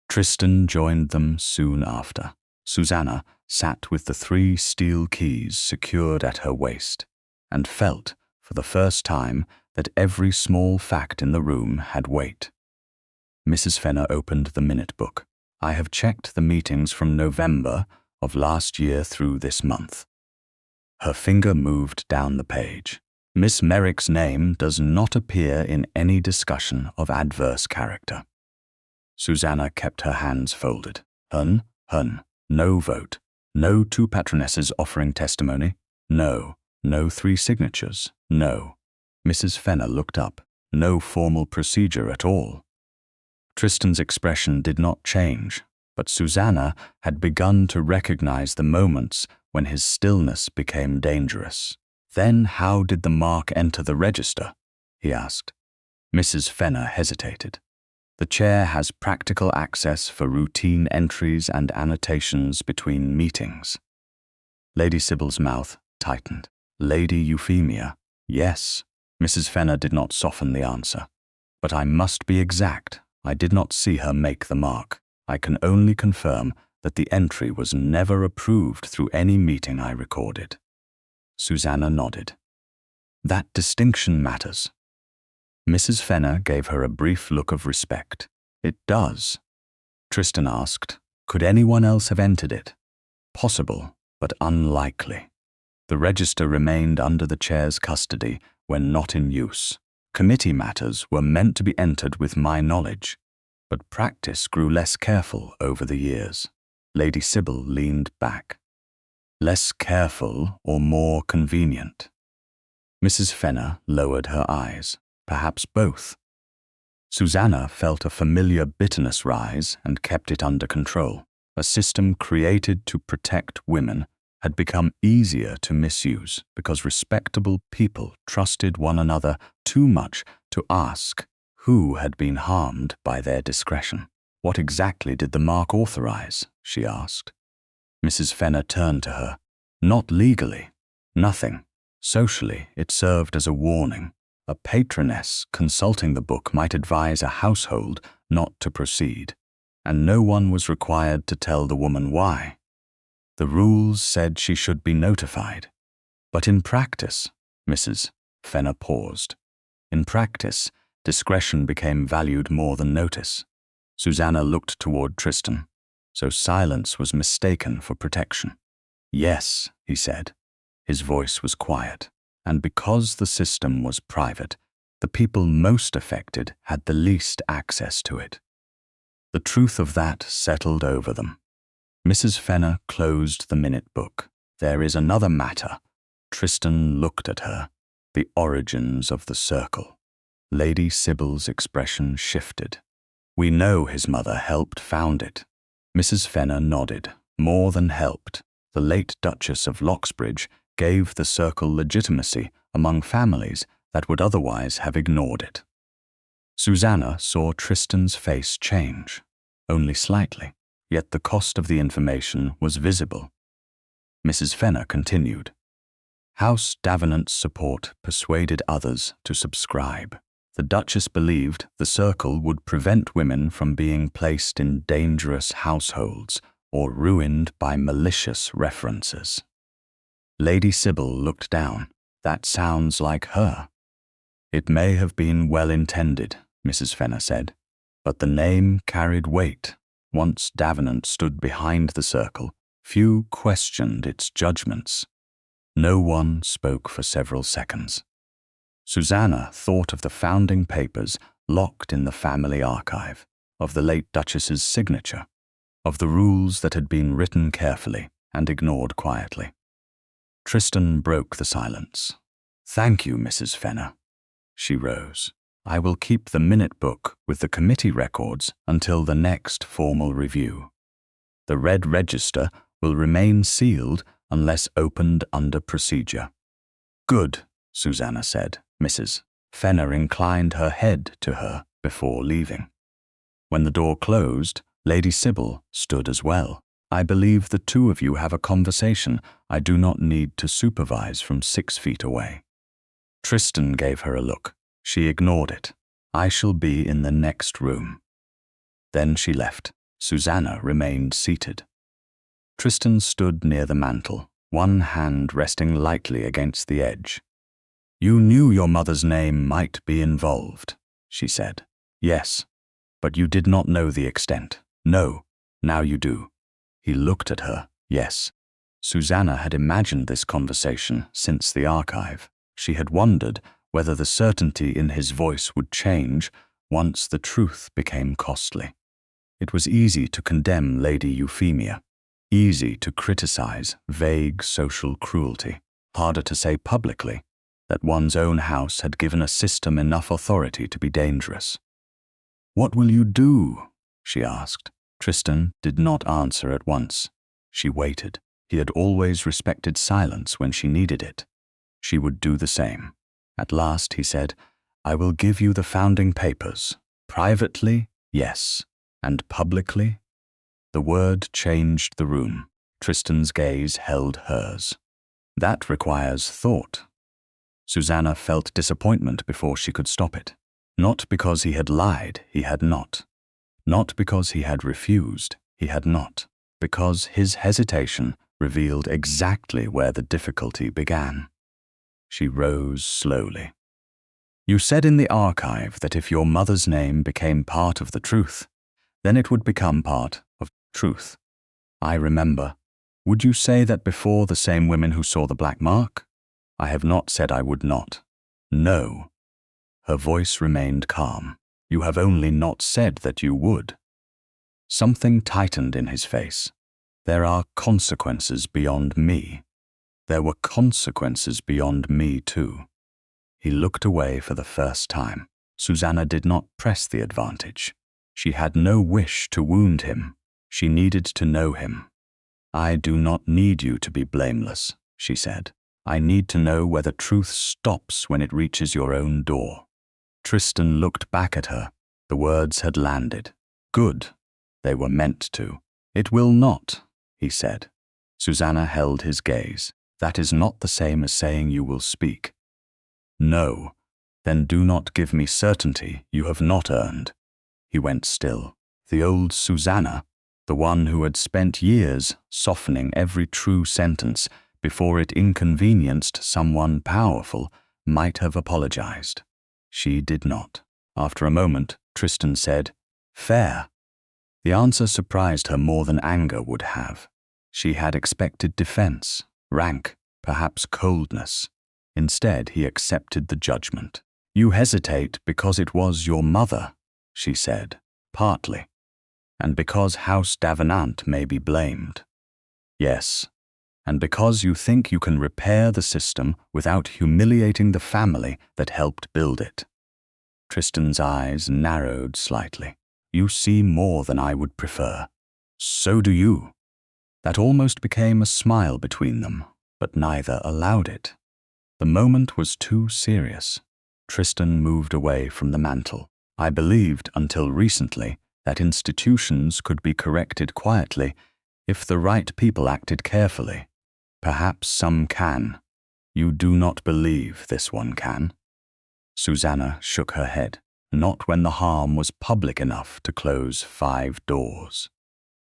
Tristan joined them soon after. Susannah sat with the 3 steel keys secured at her waist, and felt, for the first time, that every small fact in the room had weight. Mrs. Fenner opened the minute book. I have checked the meetings from November of last year through this month. Her finger moved down the page. Miss Merrick's name does not appear in any discussion of adverse character. Susannah kept her hands folded. Hun, no vote. No 2 patronesses offering testimony. No 3 signatures. No. Mrs. Fenner looked up. No formal procedure at all. Tristan's expression did not change, but Susannah had begun to recognize the moments when his stillness became dangerous. Then how did the mark enter the register? He asked. Mrs. Fenner hesitated. The chair has practical access for routine entries and annotations between meetings. Lady Sybil's mouth tightened. Lady Euphemia, yes. Mrs. Fenner did not soften the answer. But I must be exact. I did not see her make the mark. I can only confirm that the entry was never approved through any meeting I recorded. Susannah nodded. That distinction matters. Mrs. Fenner gave her a brief look of respect. It does. Tristan asked, could anyone else have entered it? Possible, but unlikely. The register remained under the chair's custody when not in use. Committee matters were meant to be entered with my knowledge, but practice grew less careful over the years. Lady Sybil leaned back. Less careful or more convenient? Mrs. Fenner lowered her eyes. Perhaps both. Susannah felt a familiar bitterness rise and kept it under control. A system created to protect women had become easier to misuse because respectable people trusted one another too much to ask who had been harmed by their discretion. What exactly did the mark authorize? She asked. Mrs. Fenner turned to her. Not legally. Nothing. Socially, it served as a warning. A patroness consulting the book might advise a household not to proceed, and no one was required to tell the woman why. The rules said she should be notified. But in practice, Mrs. Fenner paused. In practice, discretion became valued more than notice. Susannah looked toward Tristan, so silence was mistaken for protection. Yes, he said. His voice was quiet. And because the system was private, the people most affected had the least access to it. The truth of that settled over them. Mrs. Fenner closed the minute book. There is another matter. Tristan looked at her. The origins of the circle. Lady Sybil's expression shifted. We know his mother helped found it. Mrs. Fenner nodded. More than helped. The late Duchess of Loxbridge gave the circle legitimacy among families that would otherwise have ignored it. Susannah saw Tristan's face change, only slightly, yet the cost of the information was visible. Mrs. Fenner continued. House Davenant's support persuaded others to subscribe. The Duchess believed the circle would prevent women from being placed in dangerous households or ruined by malicious references. Lady Sybil looked down. That sounds like her. It may have been well intended, Mrs. Fenner said, but the name carried weight. Once Davenant stood behind the circle, few questioned its judgments. No one spoke for several seconds. Susannah thought of the founding papers locked in the family archive, of the late Duchess's signature, of the rules that had been written carefully and ignored quietly. Tristan broke the silence. Thank you, Mrs. Fenner. She rose. I will keep the minute book with the committee records until the next formal review. The red register will remain sealed unless opened under procedure. Good, Susannah said. Mrs. Fenner inclined her head to her before leaving. When the door closed, Lady Sybil stood as well. I believe the two of you have a conversation I do not need to supervise from 6 feet away. Tristan gave her a look. She ignored it. I shall be in the next room. Then she left. Susannah remained seated. Tristan stood near the mantel, one hand resting lightly against the edge. You knew your mother's name might be involved, she said. Yes, but you did not know the extent. No, now you do. He looked at her. Yes. Susannah had imagined this conversation since the archive. She had wondered whether the certainty in his voice would change once the truth became costly. It was easy to condemn Lady Euphemia, easy to criticize vague social cruelty, harder to say publicly that one's own house had given a system enough authority to be dangerous. What will you do? She asked. Tristan did not answer at once. She waited. He had always respected silence when she needed it. She would do the same. At last he said, I will give you the founding papers. Privately, yes. And publicly? The word changed the room. Tristan's gaze held hers. That requires thought. Susannah felt disappointment before she could stop it. Not because he had lied, he had not. Not because he had refused, he had not. Because his hesitation revealed exactly where the difficulty began. She rose slowly. You said in the archive that if your mother's name became part of the truth, then it would become part of truth. I remember. Would you say that before the same women who saw the black mark? I have not said I would not. No. Her voice remained calm. You have only not said that you would. Something tightened in his face. There are consequences beyond me. There were consequences beyond me too. He looked away for the first time. Susannah did not press the advantage. She had no wish to wound him. She needed to know him. I do not need you to be blameless, she said. I need to know whether truth stops when it reaches your own door. Tristan looked back at her. The words had landed. Good. They were meant to. It will not, he said. Susannah held his gaze. That is not the same as saying you will speak. No. Then do not give me certainty you have not earned. He went still. The old Susannah, the one who had spent years softening every true sentence before it inconvenienced someone powerful, might have apologized. She did not. After a moment, Tristan said, Fair. The answer surprised her more than anger would have. She had expected defense, rank, perhaps coldness. Instead, he accepted the judgment. You hesitate because it was your mother, she said, partly, and because House Davenant may be blamed. Yes, and because you think you can repair the system without humiliating the family that helped build it. Tristan's eyes narrowed slightly. You see more than I would prefer. So do you. That almost became a smile between them, but neither allowed it. The moment was too serious. Tristan moved away from the mantel. I believed until recently that institutions could be corrected quietly if the right people acted carefully. Perhaps some can. You do not believe this one can? Susannah shook her head. Not when the harm was public enough to close 5 doors.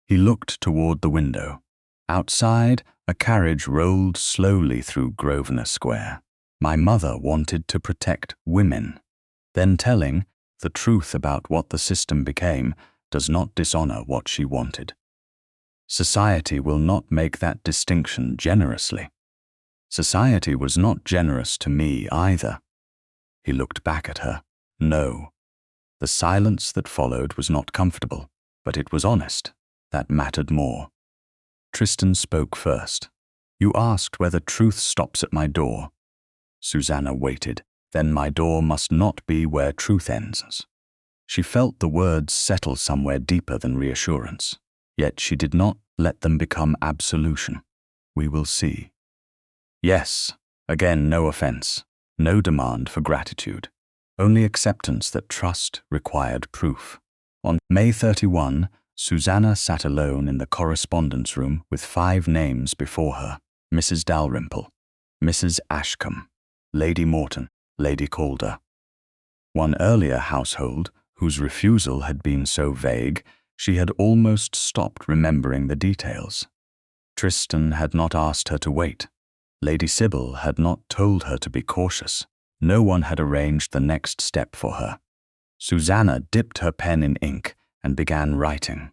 He looked toward the window. Outside, a carriage rolled slowly through Grosvenor Square. My mother wanted to protect women. Then telling the truth about what the system became does not dishonor what she wanted. Society will not make that distinction generously. Society was not generous to me either. He looked back at her. No. The silence that followed was not comfortable, but it was honest. That mattered more. Tristan spoke first. You asked whether truth stops at my door. Susannah waited. Then my door must not be where truth ends. She felt the words settle somewhere deeper than reassurance. Yet she did not let them become absolution. We will see. Yes, Again, no offense, no demand for gratitude, only acceptance that trust required proof. On May 31, Susannah sat alone in the correspondence room with 5 names before her: Mrs. Dalrymple, Mrs. Ashcombe, Lady Morton, Lady Calder. One earlier household, whose refusal had been so vague, she had almost stopped remembering the details. Tristan had not asked her to wait. Lady Sybil had not told her to be cautious. No one had arranged the next step for her. Susannah dipped her pen in ink and began writing.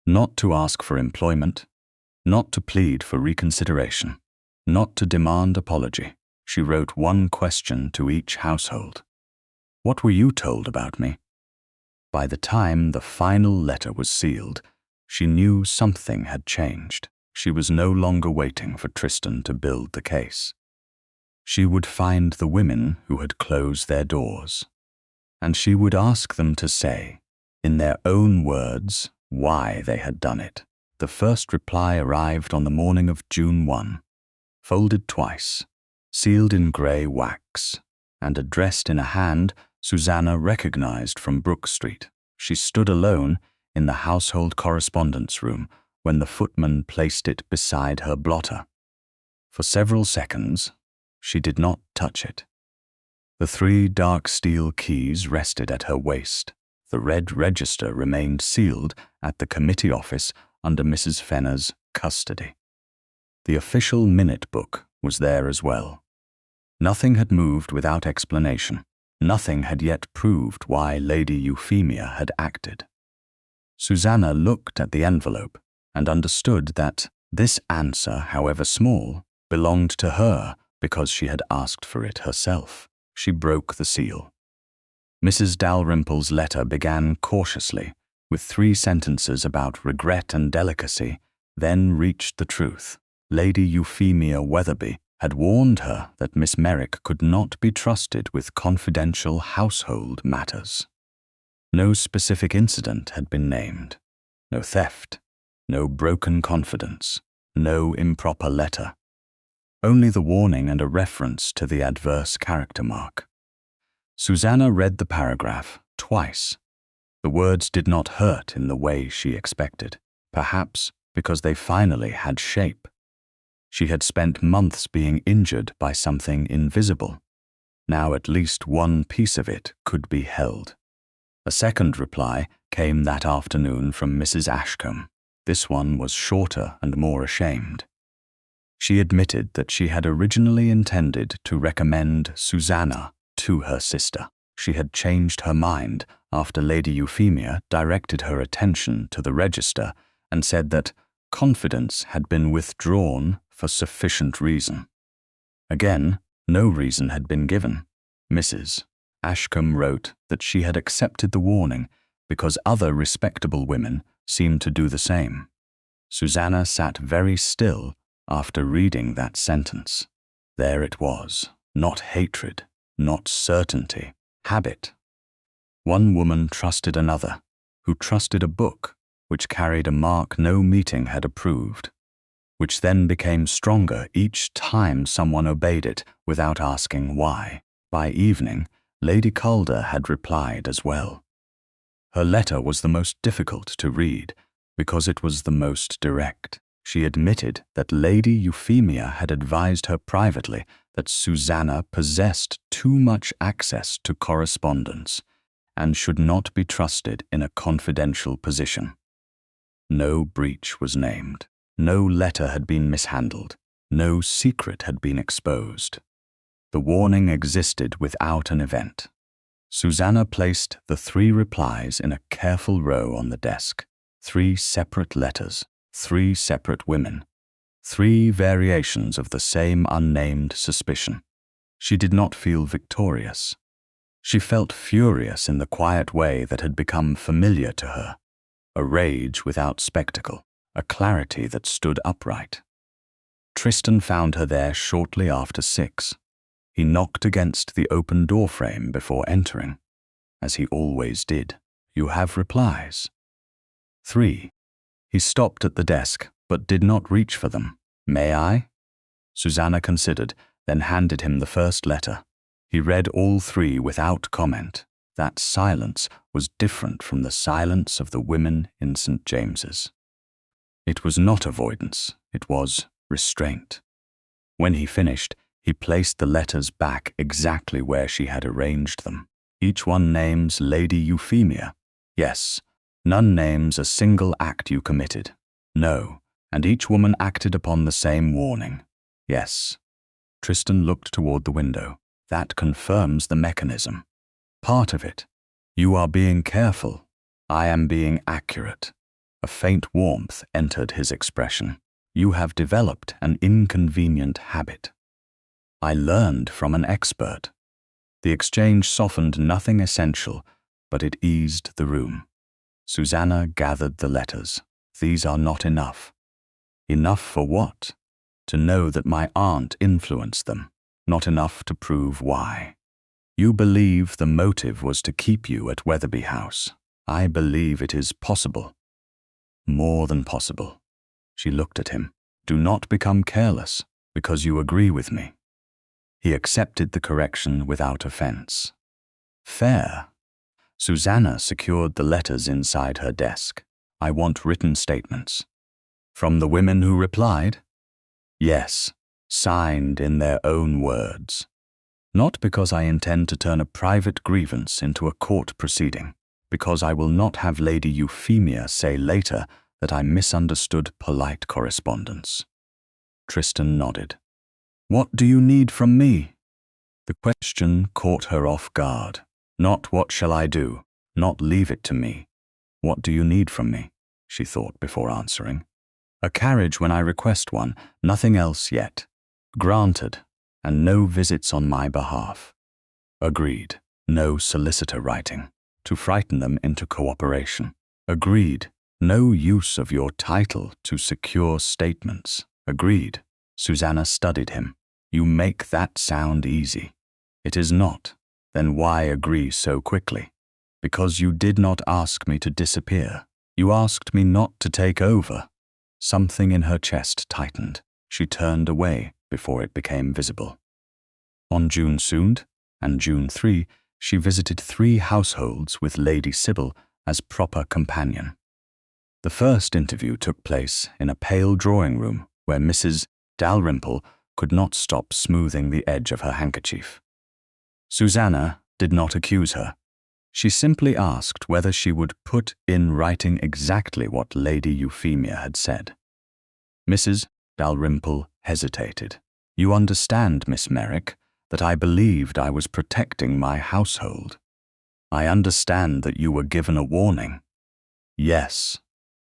Not to ask for employment, not to plead for reconsideration, not to demand apology. She wrote one question to each household. What were you told about me? By the time the final letter was sealed, she knew something had changed. She was no longer waiting for Tristan to build the case. She would find the women who had closed their doors, and she would ask them to say, in their own words, why they had done it. The first reply arrived on the morning of June 1, folded twice, sealed in grey wax, and addressed in a hand Susannah recognized from Brook Street. She stood alone in the household correspondence room when the footman placed it beside her blotter. For several seconds, she did not touch it. The 3 dark steel keys rested at her waist. The red register remained sealed at the committee office under Mrs. Fenner's custody. The official minute book was there as well. Nothing had moved without explanation. Nothing had yet proved why Lady Euphemia had acted. Susannah looked at the envelope and understood that this answer, however small, belonged to her because she had asked for it herself. She broke the seal. Mrs. Dalrymple's letter began cautiously, with 3 sentences about regret and delicacy, then reached the truth. Lady Euphemia Weatherby had warned her that Miss Merrick could not be trusted with confidential household matters. No specific incident had been named. No theft, no broken confidence, no improper letter. Only the warning and a reference to the adverse character mark. Susannah read the paragraph twice. The words did not hurt in the way she expected, perhaps because they finally had shape. She had spent months being injured by something invisible. Now at least one piece of it could be held. A second reply came that afternoon from Mrs. Ashcombe. This one was shorter and more ashamed. She admitted that she had originally intended to recommend Susannah to her sister. She had changed her mind after Lady Euphemia directed her attention to the register and said that confidence had been withdrawn for sufficient reason. Again, no reason had been given. Mrs. Ashcombe wrote that she had accepted the warning because other respectable women seemed to do the same. Susannah sat very still after reading that sentence. There it was, not hatred, not certainty, habit. One woman trusted another, who trusted a book which carried a mark no meeting had approved, which then became stronger each time someone obeyed it without asking why. By evening, Lady Calder had replied as well. Her letter was the most difficult to read because it was the most direct. She admitted that Lady Euphemia had advised her privately that Susannah possessed too much access to correspondence and should not be trusted in a confidential position. No breach was named. No letter had been mishandled. No secret had been exposed. The warning existed without an event. Susannah placed the 3 replies in a careful row on the desk. 3 separate letters, 3 separate women, 3 variations of the same unnamed suspicion. She did not feel victorious. She felt furious in the quiet way that had become familiar to her, a rage without spectacle, a clarity that stood upright. Tristan found her there shortly after 6. He knocked against the open door frame before entering, as he always did. "You have replies." 3. He stopped at the desk, but did not reach for them. "May I?" Susannah considered, then handed him the first letter. He read all three without comment. That silence was different from the silence of the women in St. James's. It was not avoidance, it was restraint. When he finished, he placed the letters back exactly where she had arranged them. Each one names Lady Euphemia. Yes, none names a single act you committed. No, and each woman acted upon the same warning. Yes. Tristan looked toward the window. That confirms the mechanism. Part of it. You are being careful. I am being accurate. A faint warmth entered his expression. You have developed an inconvenient habit. I learned from an expert. The exchange softened nothing essential, but it eased the room. Susannah gathered the letters. These are not enough. Enough for what? To know that my aunt influenced them. Not enough to prove why. You believe the motive was to keep you at Wetherby House. I believe it is possible. More than possible. She looked at him. Do not become careless, because you agree with me. He accepted the correction without offense. Fair. Susannah secured the letters inside her desk. I want written statements. From the women who replied? Yes, signed in their own words. Not because I intend to turn a private grievance into a court proceeding, because I will not have Lady Euphemia say later that I misunderstood polite correspondence. Tristan nodded. What do you need from me? The question caught her off guard. Not what shall I do, not leave it to me. What do you need from me? She thought before answering. A carriage when I request one, nothing else yet. Granted, and no visits on my behalf. Agreed, no solicitor writing, to frighten them into cooperation. Agreed, no use of your title to secure statements. Agreed. Susannah studied him. You make that sound easy. It is not. Then why agree so quickly? Because you did not ask me to disappear. You asked me not to take over. Something in her chest tightened. She turned away before it became visible. On June Soond and June 3, she visited 3 households with Lady Sybil as proper companion. The first interview took place in a pale drawing room where Mrs. Dalrymple could not stop smoothing the edge of her handkerchief. Susannah did not accuse her. She simply asked whether she would put in writing exactly what Lady Euphemia had said. Mrs. Dalrymple hesitated. You understand, Miss Merrick, that I believed I was protecting my household. I understand that you were given a warning. Yes.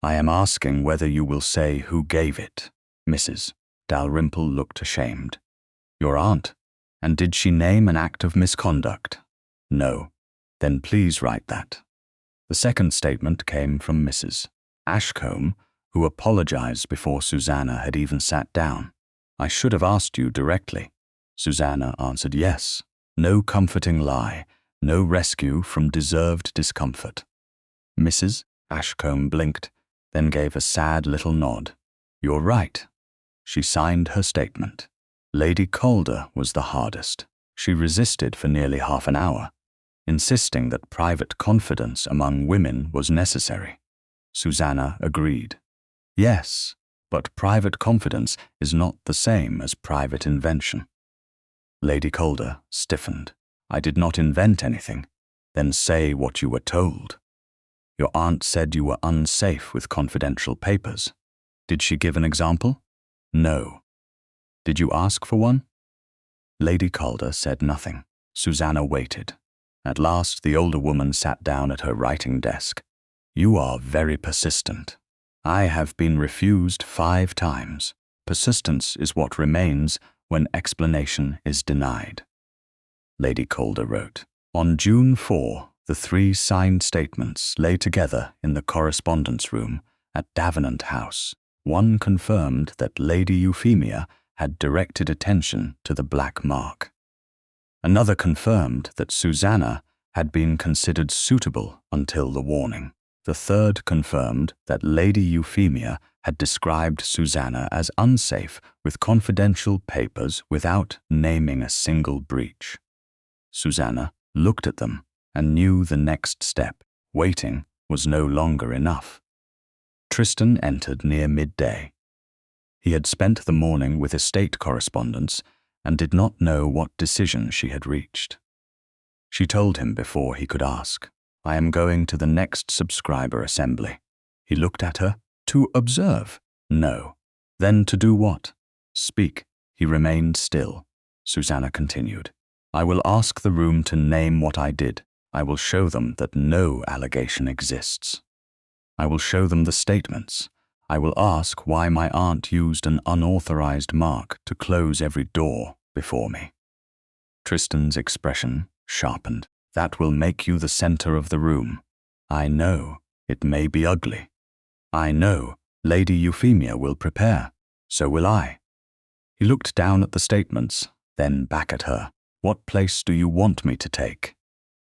I am asking whether you will say who gave it. Mrs. Dalrymple looked ashamed. Your aunt? And did she name an act of misconduct? No. Then please write that. The second statement came from Mrs. Ashcombe, who apologized before Susannah had even sat down. I should have asked you directly. Susannah answered yes. No comforting lie, no rescue from deserved discomfort. Mrs. Ashcombe blinked, then gave a sad little nod. You're right. She signed her statement. Lady Calder was the hardest. She resisted for nearly half an hour, insisting that private confidence among women was necessary. Susannah agreed. Yes, but private confidence is not the same as private invention. Lady Calder stiffened. I did not invent anything. Then say what you were told. Your aunt said you were unsafe with confidential papers. Did she give an example? No. Did you ask for one? Lady Calder said nothing. Susannah waited. At last the older woman sat down at her writing desk. You are very persistent. I have been refused 5 times. Persistence is what remains when explanation is denied. Lady Calder wrote, on June 4, the 3 signed statements lay together in the correspondence room at Davenant House. One confirmed that Lady Euphemia had directed attention to the black mark. Another confirmed that Susannah had been considered suitable until the warning. The third confirmed that Lady Euphemia had described Susannah as unsafe with confidential papers without naming a single breach. Susannah looked at them and knew the next step. Waiting was no longer enough. Tristan entered near midday. He had spent the morning with estate correspondence and did not know what decision she had reached. She told him before he could ask, "I am going to the next subscriber assembly." He looked at her. "To observe?" "No." "Then to do what?" "Speak." He remained still. Susannah continued, "I will ask the room to name what I did. I will show them that no allegation exists. I will show them the statements. I will ask why my aunt used an unauthorized mark to close every door before me." Tristan's expression sharpened. "That will make you the center of the room. I know it may be ugly. I know Lady Euphemia will prepare. So will I." He looked down at the statements, then back at her. "What place do you want me to take?"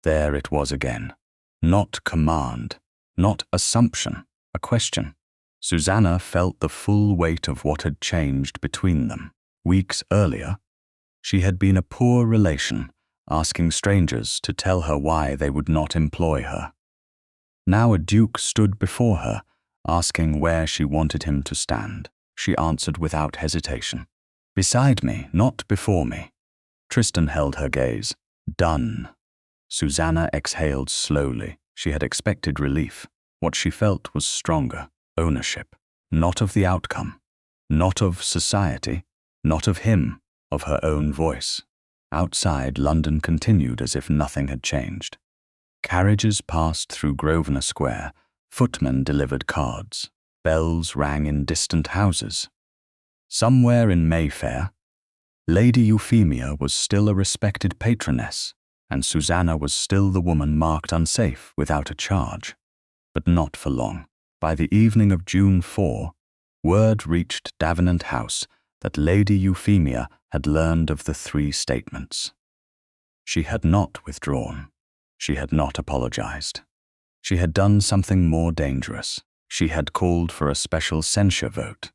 There it was again. Not command, not assumption, a question. Susannah felt the full weight of what had changed between them. Weeks earlier, she had been a poor relation, asking strangers to tell her why they would not employ her. Now a duke stood before her, asking where she wanted him to stand. She answered without hesitation, "Beside me, not before me." Tristan held her gaze. "Done." Susannah exhaled slowly. She had expected relief. What she felt was stronger. Ownership. Not of the outcome. Not of society. Not of him. Of her own voice. Outside, London continued as if nothing had changed. Carriages passed through Grosvenor Square. Footmen delivered cards. Bells rang in distant houses. Somewhere in Mayfair, Lady Euphemia was still a respected patroness, and Susannah was still the woman marked unsafe without a charge. But not for long. By the evening of June 4, word reached Davenant House that Lady Euphemia had learned of the 3 statements. She had not withdrawn. She had not apologized. She had done something more dangerous. She had called for a special censure vote.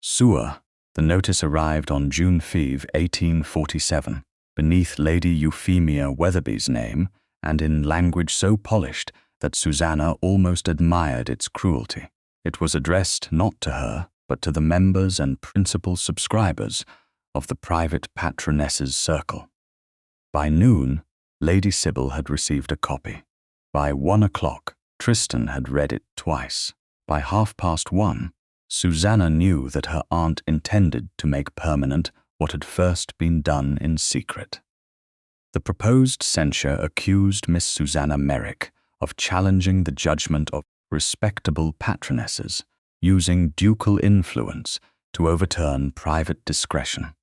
Sewer, the notice arrived on June 5, 1847, beneath Lady Euphemia Weatherby's name, and in language so polished that Susannah almost admired its cruelty. It was addressed not to her, but to the members and principal subscribers of the private patroness's circle. By noon, Lady Sybil had received a copy. By 1 o'clock, Tristan had read it twice. By 1:30, Susannah knew that her aunt intended to make permanent what had first been done in secret. The proposed censure accused Miss Susannah Merrick of challenging the judgment of respectable patronesses, using ducal influence to overturn private discretion,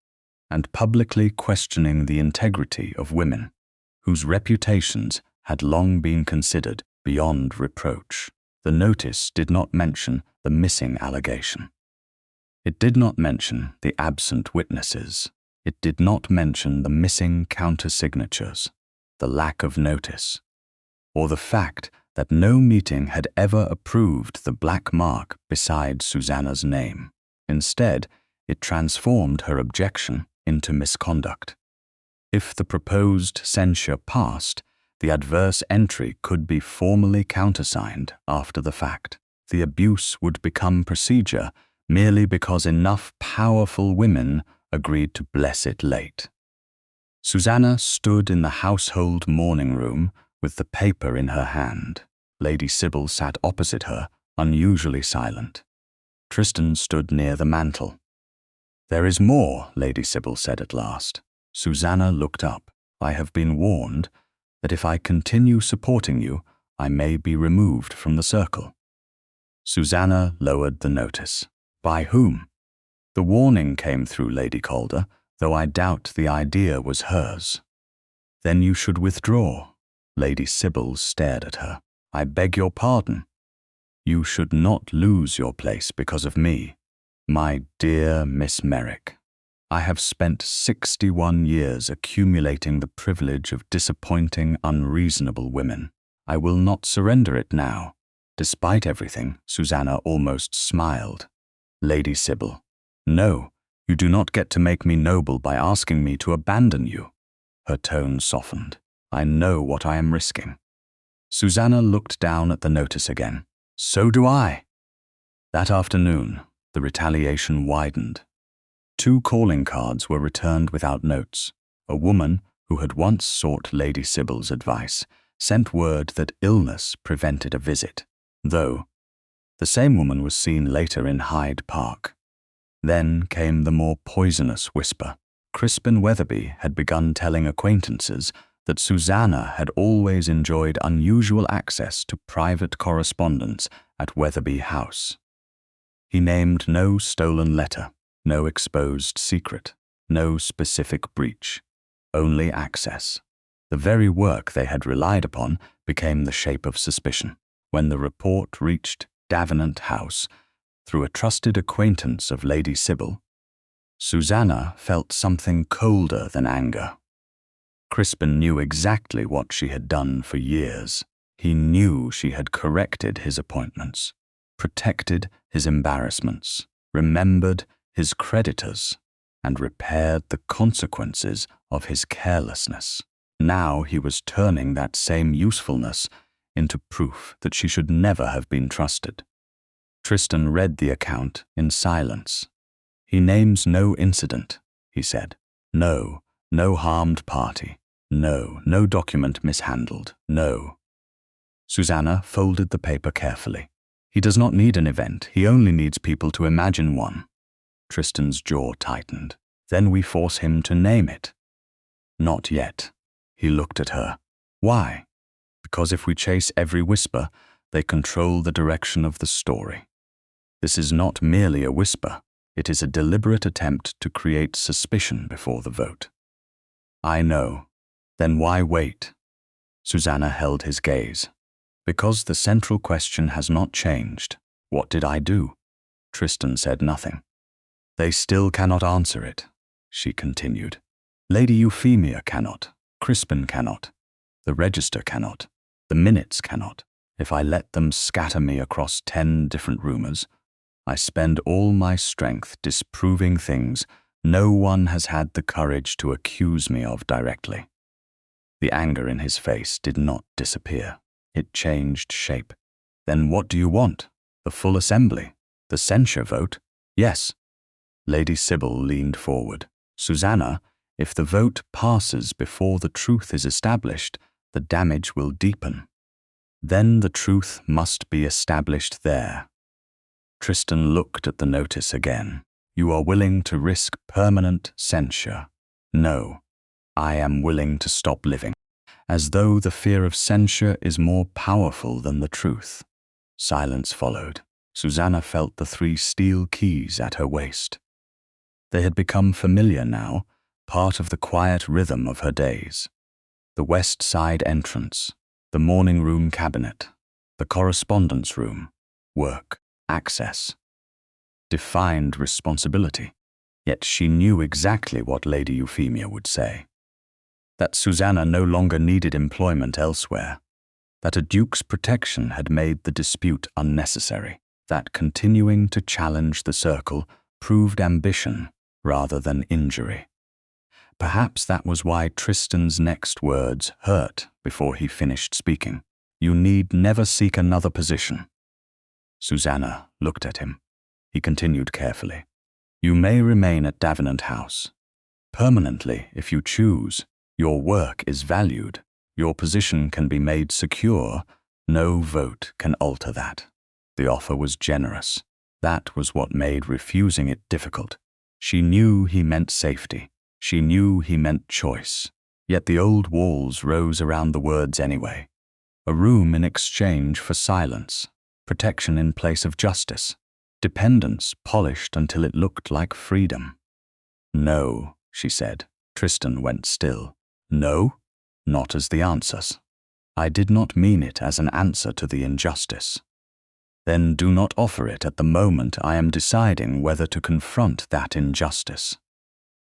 and publicly questioning the integrity of women, whose reputations had long been considered beyond reproach. The notice did not mention the missing allegation. It did not mention the absent witnesses. It did not mention the missing countersignatures, the lack of notice, or the fact that no meeting had ever approved the black mark beside Susannah's name. Instead, it transformed her objection into misconduct. If the proposed censure passed, the adverse entry could be formally countersigned after the fact. The abuse would become procedure merely because enough powerful women agreed to bless it late. Susannah stood in the household morning room with the paper in her hand. Lady Sybil sat opposite her, unusually silent. Tristan stood near the mantel. "There is more," Lady Sybil said at last. Susannah looked up. "I have been warned that if I continue supporting you, I may be removed from the circle." Susannah lowered the notice. "By whom?" "The warning came through Lady Calder, though I doubt the idea was hers." "Then you should withdraw." Lady Sybil stared at her. "I beg your pardon." "You should not lose your place because of me. My dear Miss Merrick, I have spent 61 years accumulating the privilege of disappointing unreasonable women. I will not surrender it now. Despite everything, Susannah almost smiled. Lady Sybil, no, you do not get to make me noble by asking me to abandon you. Her tone softened. I know what I am risking. Susannah looked down at the notice again. So do I. That afternoon, the retaliation widened. 2 calling cards were returned without notes. A woman, who had once sought Lady Sybil's advice, sent word that illness prevented a visit, though the same woman was seen later in Hyde Park. Then came the more poisonous whisper. Crispin Weatherby had begun telling acquaintances that Susannah had always enjoyed unusual access to private correspondence at Weatherby House. He named no stolen letter, no exposed secret, no specific breach, only access. The very work they had relied upon became the shape of suspicion. When the report reached Davenant House, through a trusted acquaintance of Lady Sybil, Susannah felt something colder than anger. Crispin knew exactly what she had done for years. He knew she had corrected his appointments, protected his embarrassments, remembered his creditors, and repaired the consequences of his carelessness. Now he was turning that same usefulness into proof that she should never have been trusted. Tristan read the account in silence. He names no incident, he said. No harmed party. No document mishandled. No. Susannah folded the paper carefully. He does not need an event. He only needs people to imagine one. Tristan's jaw tightened. Then we force him to name it. Not yet. He looked at her. Why? Because if we chase every whisper, they control the direction of the story. This is not merely a whisper. It is a deliberate attempt to create suspicion before the vote. I know. Then why wait? Susannah held his gaze. Because the central question has not changed. What did I do? Tristan said nothing. They still cannot answer it, she continued. Lady Euphemia cannot. Crispin cannot. The register cannot. The minutes cannot. If I let them scatter me across 10 different rumors, I spend all my strength disproving things no one has had the courage to accuse me of directly. The anger in his face did not disappear. It changed shape. Then what do you want? The full assembly? The censure vote? Yes. Lady Sybil leaned forward. Susannah, if the vote passes before the truth is established, the damage will deepen. Then the truth must be established there. Tristan looked at the notice again. You are willing to risk permanent censure. No, I am willing to stop living. As though the fear of censure is more powerful than the truth. Silence followed. Susannah felt the 3 steel keys at her waist. They had become familiar now, part of the quiet rhythm of her days. The west side entrance, the morning room cabinet, the correspondence room, work, access. Defined responsibility, yet she knew exactly what Lady Euphemia would say. That Susannah no longer needed employment elsewhere, that a duke's protection had made the dispute unnecessary, that continuing to challenge the circle proved ambition rather than injury. Perhaps that was why Tristan's next words hurt before he finished speaking. You need never seek another position. Susannah looked at him. He continued carefully. You may remain at Davenant House. Permanently, if you choose. Your work is valued. Your position can be made secure. No vote can alter that. The offer was generous. That was what made refusing it difficult. She knew he meant safety. She knew he meant choice. Yet the old walls rose around the words anyway. A room in exchange for silence. Protection in place of justice. Dependence polished until it looked like freedom. No, she said. Tristan went still. No, not as the answers. I did not mean it as an answer to the injustice. Then do not offer it at the moment I am deciding whether to confront that injustice.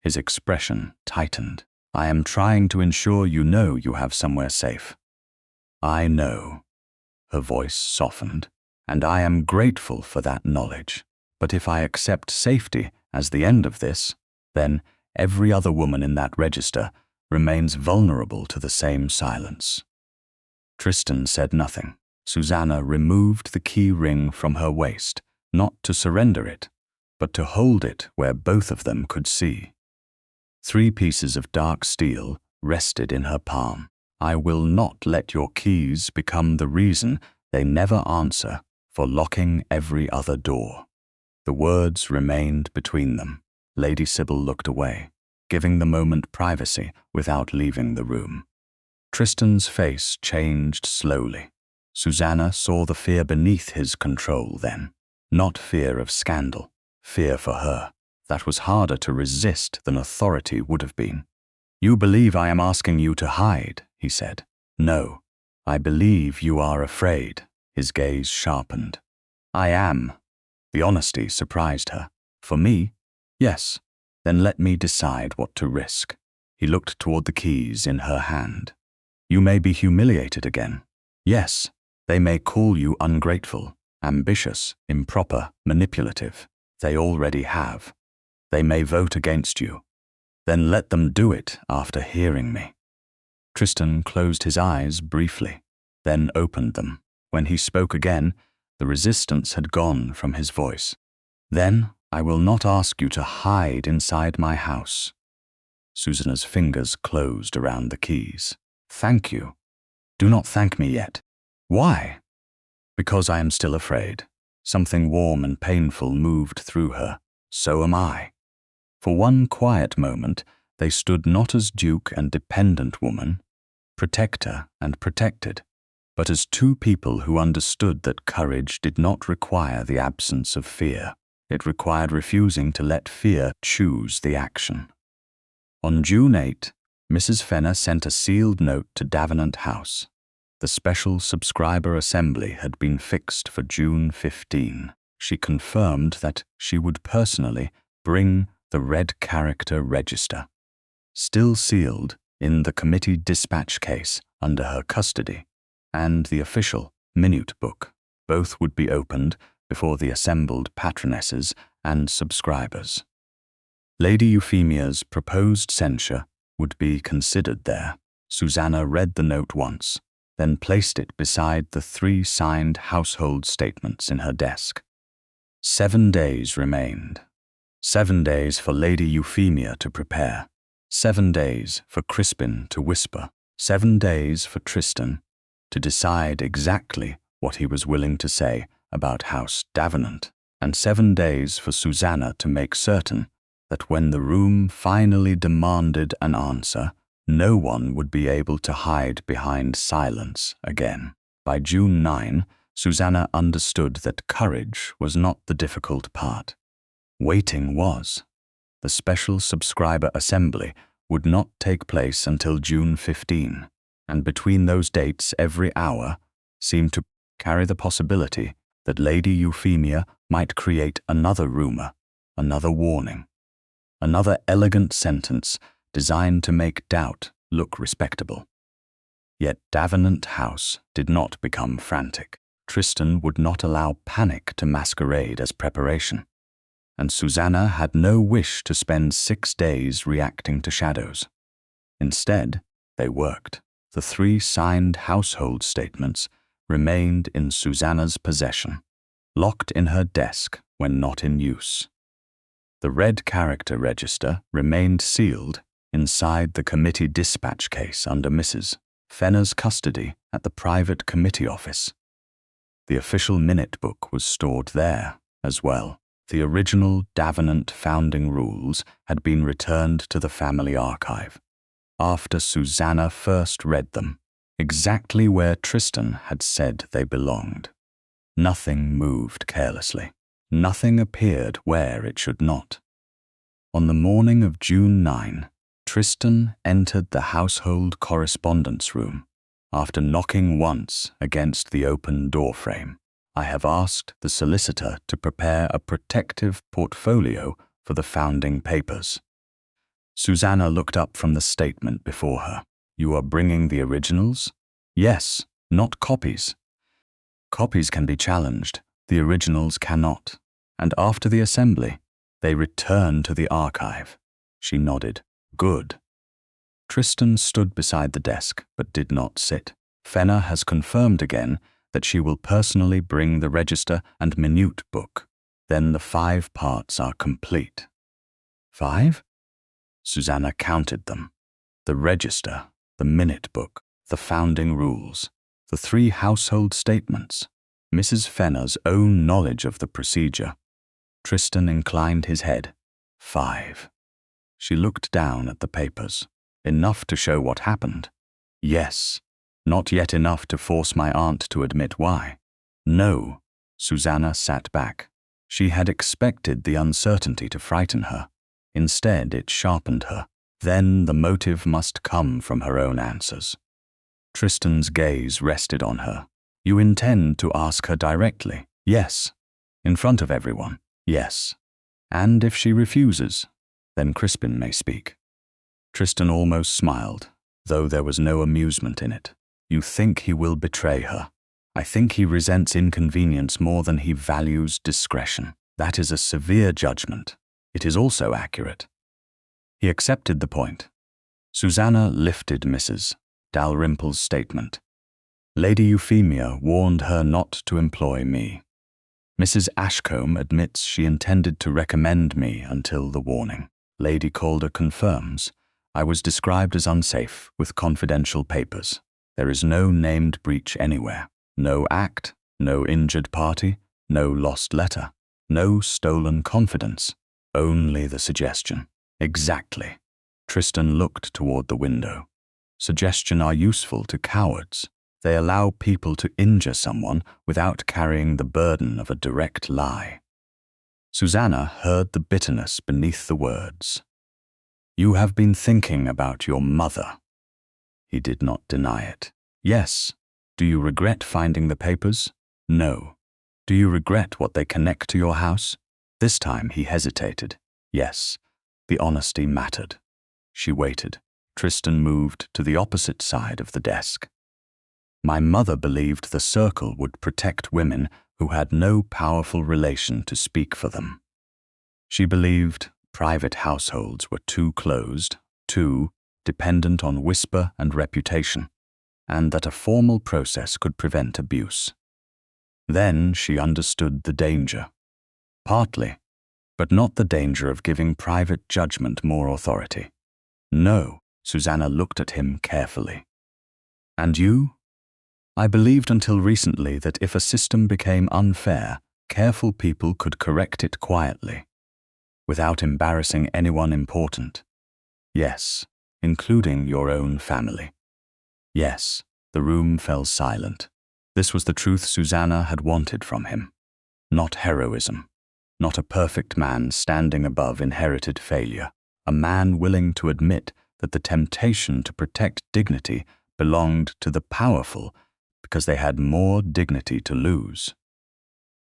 His expression tightened. I am trying to ensure you know you have somewhere safe. I know. Her voice softened. and I am grateful for that knowledge. But if I accept safety as the end of this, then every other woman in that register remains vulnerable to the same silence." Tristan said nothing. Susannah removed the key ring from her waist, not to surrender it, but to hold it where both of them could see. 3 pieces of dark steel rested in her palm. "I will not let your keys become the reason they never answer for locking every other door." The words remained between them. Lady Sybil looked away, giving the moment privacy without leaving the room. Tristan's face changed slowly. Susannah saw the fear beneath his control then. Not fear of scandal, fear for her. That was harder to resist than authority would have been. "You believe I am asking you to hide," he said. "No, I believe you are afraid." His gaze sharpened. "I am." The honesty surprised her. "For me? Yes. Then let me decide what to risk." He looked toward the keys in her hand. "You may be humiliated again. Yes, they may call you ungrateful, ambitious, improper, manipulative. They already have. They may vote against you. Then let them do it after hearing me." Tristan closed his eyes briefly, then opened them. When he spoke again, the resistance had gone from his voice. "Then I will not ask you to hide inside my house." Susannah's fingers closed around the keys. "Thank you. Do not thank me yet." "Why?" "Because I am still afraid." Something warm and painful moved through her. "So am I." For one quiet moment, they stood not as duke and dependent woman, protector and protected, but as 2 people who understood that courage did not require the absence of fear. It required refusing to let fear choose the action. On June 8, Mrs. Fenner sent a sealed note to Davenant House. The special subscriber assembly had been fixed for June 15. She confirmed that she would personally bring the red character register, still sealed, in the committee dispatch case under her custody, and the official minute book. Both would be opened before the assembled patronesses and subscribers. Lady Euphemia's proposed censure would be considered there. Susannah read the note once, then placed it beside the 3 signed household statements in her desk. 7 days remained. 7 days for Lady Euphemia to prepare. 7 days for Crispin to whisper. 7 days for Tristan to decide exactly what he was willing to say about House Davenant, and 7 days for Susannah to make certain that when the room finally demanded an answer, no one would be able to hide behind silence again. By June 9, Susannah understood that courage was not the difficult part. Waiting was. The special subscriber assembly would not take place until June 15, and between those dates every hour seemed to carry the possibility that Lady Euphemia might create another rumor, another warning, another elegant sentence designed to make doubt look respectable. Yet Davenant House did not become frantic. Tristan would not allow panic to masquerade as preparation, and Susannah had no wish to spend 6 days reacting to shadows. Instead, they worked. The 3 signed household statements remained in Susannah's possession, locked in her desk when not in use. The red character register remained sealed inside the committee dispatch case under Mrs. Fenner's custody at the private committee office. The official minute book was stored there as well. The original Davenant founding rules had been returned to the family archive. After Susannah first read them, exactly where Tristan had said they belonged. Nothing moved carelessly. Nothing appeared where it should not. On the morning of June 9, Tristan entered the household correspondence room. After knocking once against the open doorframe, "I have asked the solicitor to prepare a protective portfolio for the founding papers." Susannah looked up from the statement before her. "You are bringing the originals?" "Yes, not copies." Copies can be challenged, the originals cannot, and after the assembly, they return to the archive. She nodded. Good. Tristan stood beside the desk, but did not sit. Fenner has confirmed again that she will personally bring the register and minute book. Then the 5 parts are complete. 5? Susannah counted them. The register, the minute book, the founding rules, the 3 household statements, Mrs. Fenner's own knowledge of the procedure. Tristan inclined his head. 5. She looked down at the papers. Enough to show what happened. Yes. Not yet enough to force my aunt to admit why. No. Susannah sat back. She had expected the uncertainty to frighten her. Instead, it sharpened her. Then the motive must come from her own answers. Tristan's gaze rested on her. You intend to ask her directly? Yes. In front of everyone? Yes. And if she refuses, then Crispin may speak. Tristan almost smiled, though there was no amusement in it. You think he will betray her. I think he resents inconvenience more than he values discretion. That is a severe judgment. It is also accurate. He accepted the point. Susannah lifted Mrs. Dalrymple's statement. Lady Euphemia warned her not to employ me. Mrs. Ashcombe admits she intended to recommend me until the warning. Lady Calder confirms I was described as unsafe with confidential papers. There is no named breach anywhere. No act, no injured party, no lost letter, no stolen confidence. Only the suggestion. Exactly. Tristan looked toward the window. Suggestions are useful to cowards. They allow people to injure someone without carrying the burden of a direct lie. Susannah heard the bitterness beneath the words. You have been thinking about your mother. He did not deny it. Yes. Do you regret finding the papers? No. Do you regret what they connect to your house? This time he hesitated. Yes. The honesty mattered. She waited. Tristan moved to the opposite side of the desk. My mother believed the circle would protect women who had no powerful relation to speak for them. She believed private households were too closed, too dependent on whisper and reputation, and that a formal process could prevent abuse. Then she understood the danger. Partly, but not the danger of giving private judgment more authority. No, Susannah looked at him carefully. And you? I believed until recently that if a system became unfair, careful people could correct it quietly, without embarrassing anyone important. Yes, including your own family. Yes, the room fell silent. This was the truth Susannah had wanted from him. Not heroism. Not a perfect man standing above inherited failure. A man willing to admit that the temptation to protect dignity belonged to the powerful because they had more dignity to lose.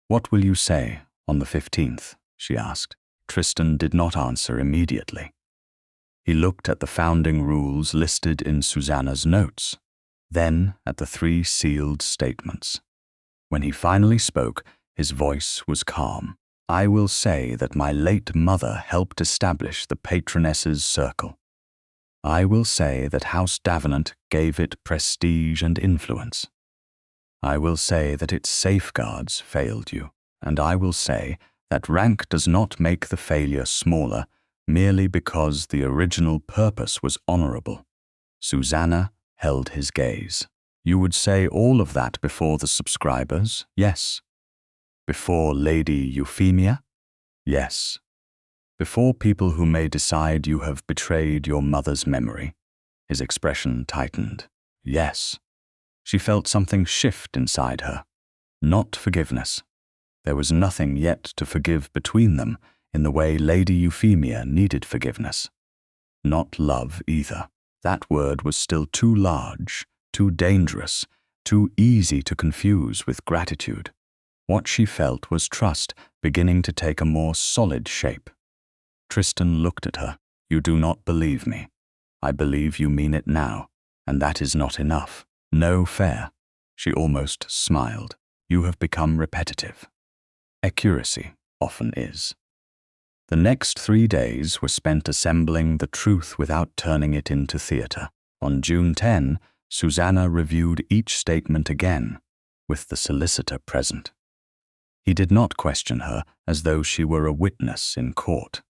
What will you say on the 15th? She asked. Tristan did not answer immediately. He looked at the founding rules listed in Susannah's notes, then at the 3 sealed statements. When he finally spoke, his voice was calm. I will say that my late mother helped establish the Patroness's Circle. I will say that House Davenant gave it prestige and influence. I will say that its safeguards failed you, and I will say that rank does not make the failure smaller merely because the original purpose was honorable. Susannah held his gaze. You would say all of that before the subscribers? Yes. Before Lady Euphemia? Yes. Before people who may decide you have betrayed your mother's memory? His expression tightened. Yes. She felt something shift inside her. Not forgiveness. There was nothing yet to forgive between them in the way Lady Euphemia needed forgiveness. Not love either. That word was still too large, too dangerous, too easy to confuse with gratitude. What she felt was trust beginning to take a more solid shape. Tristan looked at her. You do not believe me. I believe you mean it now, and that is not enough. No fair. She almost smiled. you have become repetitive. Accuracy often is. The next 3 days were spent assembling the truth without turning it into theatre. On June 10, Susannah reviewed each statement again, with the solicitor present. He did not question her as though she were a witness in court.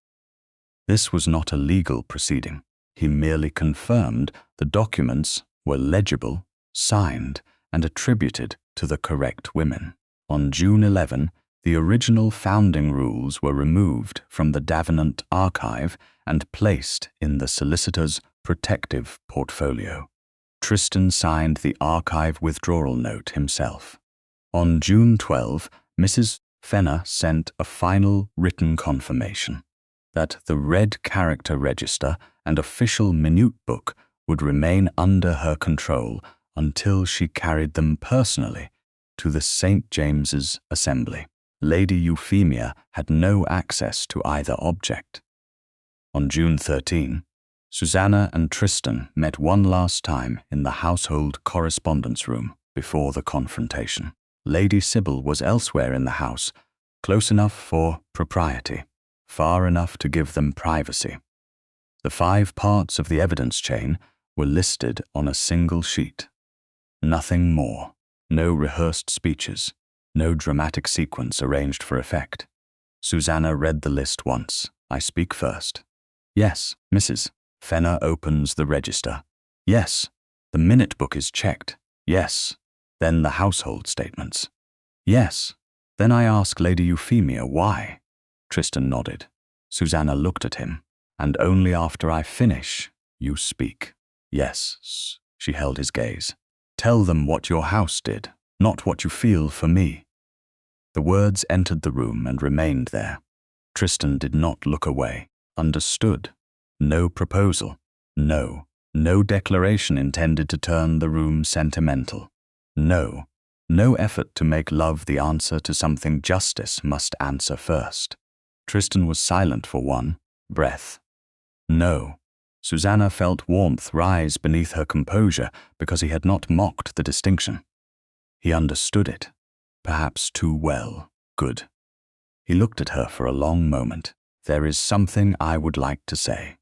This was not a legal proceeding. He merely confirmed the documents were legible, signed, and attributed to the correct women. On June 11, the original founding rules were removed from the Davenant archive and placed in the solicitor's protective portfolio. Tristan signed the archive withdrawal note himself. On June 12, Mrs. Fenner sent a final written confirmation that the red character register and official minute book would remain under her control until she carried them personally to the St. James's Assembly. Lady Euphemia had no access to either object. On June 13, Susannah and Tristan met one last time in the household correspondence room before the confrontation. Lady Sybil was elsewhere in the house, close enough for propriety, far enough to give them privacy. The 5 parts of the evidence chain were listed on a single sheet. Nothing more, no rehearsed speeches, no dramatic sequence arranged for effect. Susannah read the list once. I speak first. Yes, Mrs. Fenner opens the register. Yes. The minute book is checked. Yes. Then the household statements. Yes. Then I ask Lady Euphemia why. Tristan nodded. Susannah looked at him. And only after I finish, you speak. Yes. She held his gaze. Tell them what your house did, not what you feel for me. The words entered the room and remained there. Tristan did not look away. Understood. No proposal. No declaration intended to turn the room sentimental. No effort to make love the answer to something justice must answer first. Tristan was silent for one breath. No. Susannah felt warmth rise beneath her composure because he had not mocked the distinction. He understood it, perhaps too well. Good. He looked at her for a long moment. There is something I would like to say.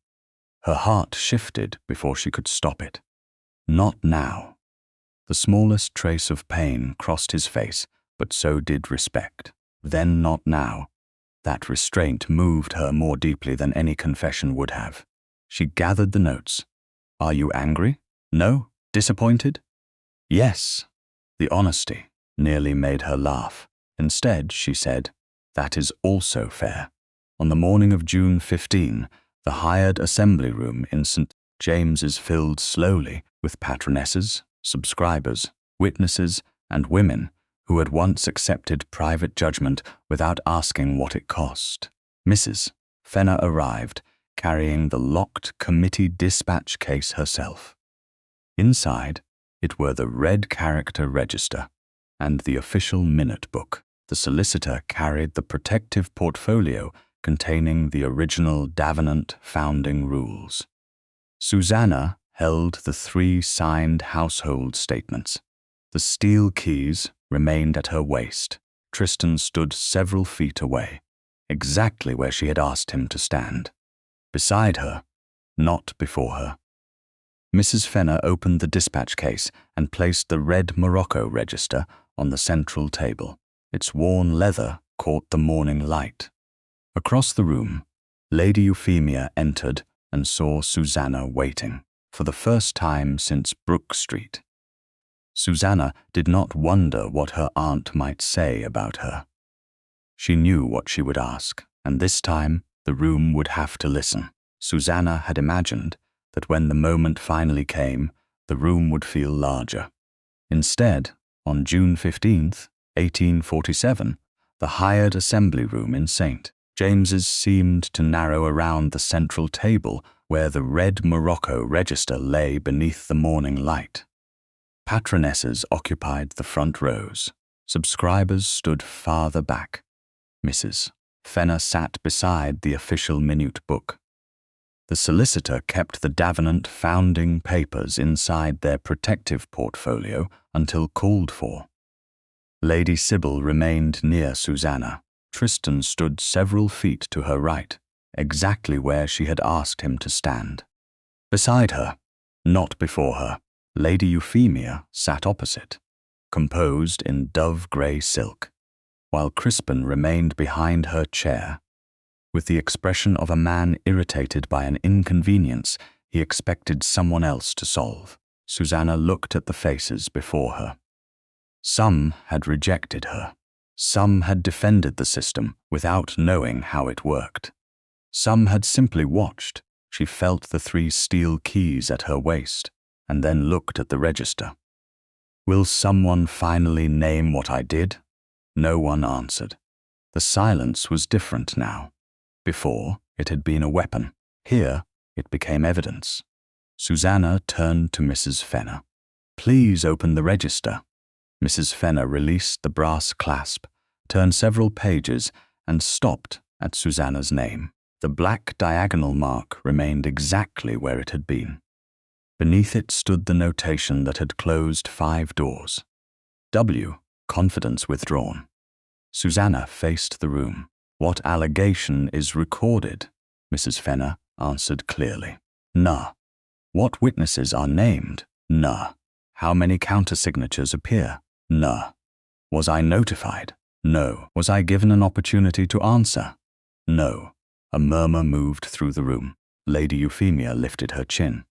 Her heart shifted before she could stop it. Not now. The smallest trace of pain crossed his face, but so did respect. Then not now. That restraint moved her more deeply than any confession would have. She gathered the notes. Are you angry? No? Disappointed? Yes. The honesty nearly made her laugh. Instead, she said, that is also fair. On the morning of June 15, the hired assembly room in St. James's filled slowly with patronesses, subscribers, witnesses, and women who had once accepted private judgment without asking what it cost. Mrs. Fenner arrived, carrying the locked committee dispatch case herself. Inside, it were the red character register and the official minute book. The solicitor carried the protective portfolio containing the original Davenant founding rules. Susannah held the 3 signed household statements. The steel keys remained at her waist. Tristan stood several feet away, exactly where she had asked him to stand. Beside her, not before her. Mrs. Fenner opened the dispatch case and placed the red Morocco register on the central table. Its worn leather caught the morning light. Across the room, Lady Euphemia entered and saw Susannah waiting, for the first time since Brook Street. Susannah did not wonder what her aunt might say about her. She knew what she would ask, and this time the room would have to listen. Susannah had imagined that when the moment finally came, the room would feel larger. Instead, on June 15th, 1847, the hired assembly room in St. James's seemed to narrow around the central table where the red Morocco register lay beneath the morning light. Patronesses occupied the front rows. Subscribers stood farther back. Mrs. Fenner sat beside the official minute book. The solicitor kept the Davenant founding papers inside their protective portfolio until called for. Lady Sybil remained near Susannah. Tristan stood several feet to her right, exactly where she had asked him to stand. Beside her, not before her, Lady Euphemia sat opposite, composed in dove-grey silk, while Crispin remained behind her chair. With the expression of a man irritated by an inconvenience he expected someone else to solve, Susannah looked at the faces before her. Some had rejected her. Some had defended the system without knowing how it worked. Some had simply watched. She felt the 3 steel keys at her waist, and then looked at the register. Will someone finally name what I did? No one answered. The silence was different now. Before, it had been a weapon. Here, it became evidence. Susannah turned to Mrs. Fenner. Please open the register. Mrs. Fenner released the brass clasp, turned several pages, and stopped at Susannah's name. The black diagonal mark remained exactly where it had been. Beneath it stood the notation that had closed 5 doors. W. Confidence withdrawn. Susannah faced the room. What allegation is recorded? Mrs. Fenner answered clearly. Nah. What witnesses are named? Nah. How many countersignatures appear? Nah. Was I notified? No. Was I given an opportunity to answer? No. A murmur moved through the room. Lady Euphemia lifted her chin.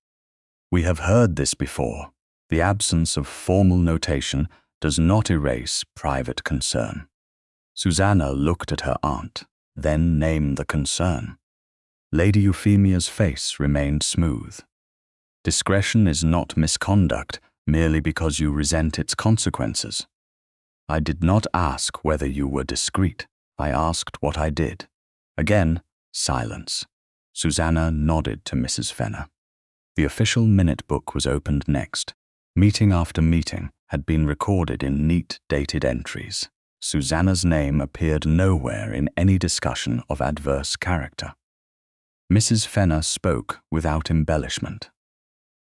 We have heard this before. The absence of formal notation does not erase private concern. Susannah looked at her aunt, then named the concern. Lady Euphemia's face remained smooth. Discretion is not misconduct merely because you resent its consequences. I did not ask whether you were discreet. I asked what I did. Again, silence. Susannah nodded to Mrs. Fenner. The official minute book was opened next. Meeting after meeting had been recorded in neat dated entries. Susannah's name appeared nowhere in any discussion of adverse character. Mrs. Fenner spoke without embellishment.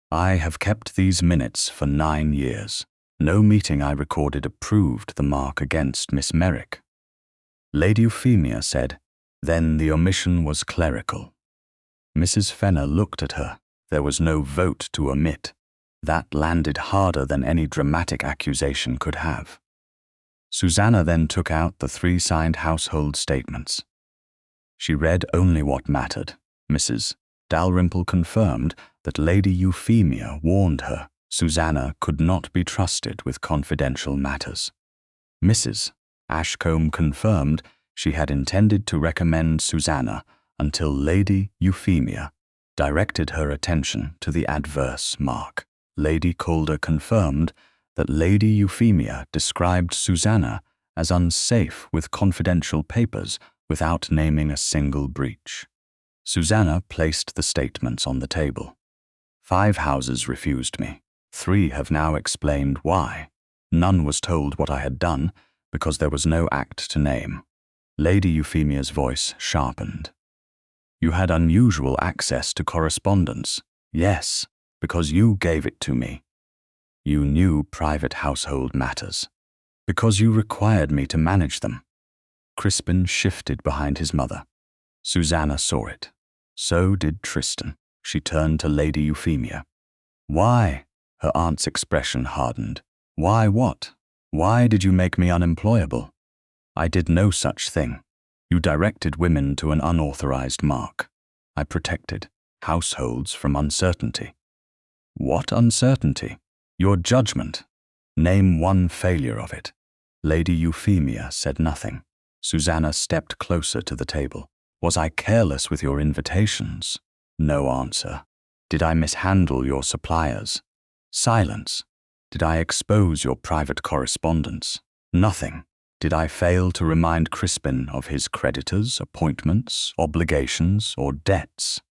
I have kept these minutes for 9 years. No meeting I recorded approved the mark against Miss Merrick. Lady Euphemia said, then the omission was clerical. Mrs. Fenner looked at her. There was no vote to omit. That landed harder than any dramatic accusation could have. Susannah then took out the 3 signed household statements. She read only what mattered. Mrs. Dalrymple confirmed that Lady Euphemia warned her Susannah could not be trusted with confidential matters. Mrs. Ashcombe confirmed she had intended to recommend Susannah until Lady Euphemia directed her attention to the adverse mark. Lady Calder confirmed that Lady Euphemia described Susannah as unsafe with confidential papers without naming a single breach. Susannah placed the statements on the table. 5 houses refused me. 3 have now explained why. None was told what I had done because there was no act to name. Lady Euphemia's voice sharpened. You had unusual access to correspondence. Yes, because you gave it to me. You knew private household matters. Because you required me to manage them. Crispin shifted behind his mother. Susannah saw it. So did Tristan. She turned to Lady Euphemia. Why? Her aunt's expression hardened. Why what? Why did you make me unemployable? I did no such thing. You directed women to an unauthorized mark. I protected households from uncertainty. What uncertainty? Your judgment. Name one failure of it. Lady Euphemia said nothing. Susannah stepped closer to the table. Was I careless with your invitations? No answer. Did I mishandle your suppliers? Silence. Did I expose your private correspondence? Nothing. Did I fail to remind Crispin of his creditors, appointments, obligations, or debts?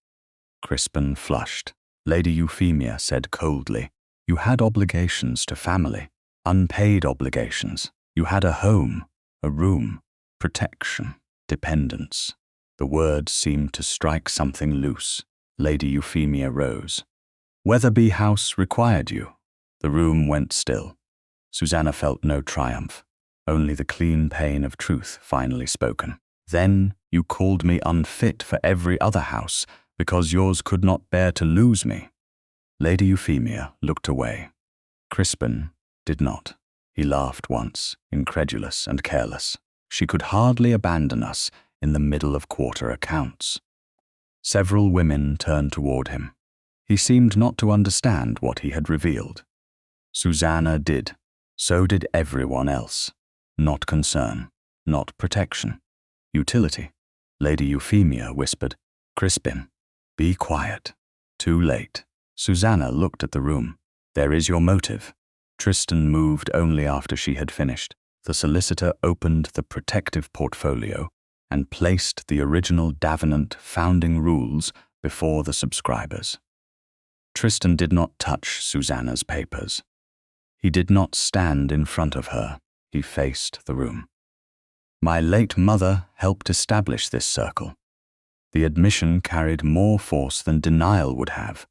Crispin flushed. Lady Euphemia said coldly, you had obligations to family, unpaid obligations. You had a home, a room, protection, dependence. The words seemed to strike something loose. Lady Euphemia rose. Wetherby House required you. The room went still. Susannah felt no triumph. only the clean pain of truth finally spoken. Then you called me unfit for every other house, because yours could not bear to lose me. Lady Euphemia looked away. Crispin did not. He laughed once, incredulous and careless. She could hardly abandon us in the middle of quarter accounts. Several women turned toward him. He seemed not to understand what he had revealed. Susannah did. So did everyone else. Not concern, not protection. Utility. Lady Euphemia whispered, "Crispin, be quiet." Too late. Susannah looked at the room. "There is your motive." Tristan moved only after she had finished. The solicitor opened the protective portfolio and placed the original Davenant founding rules before the subscribers. Tristan did not touch Susannah's papers. He did not stand in front of her. He faced the room. "My late mother helped establish this circle." The admission carried more force than denial would have.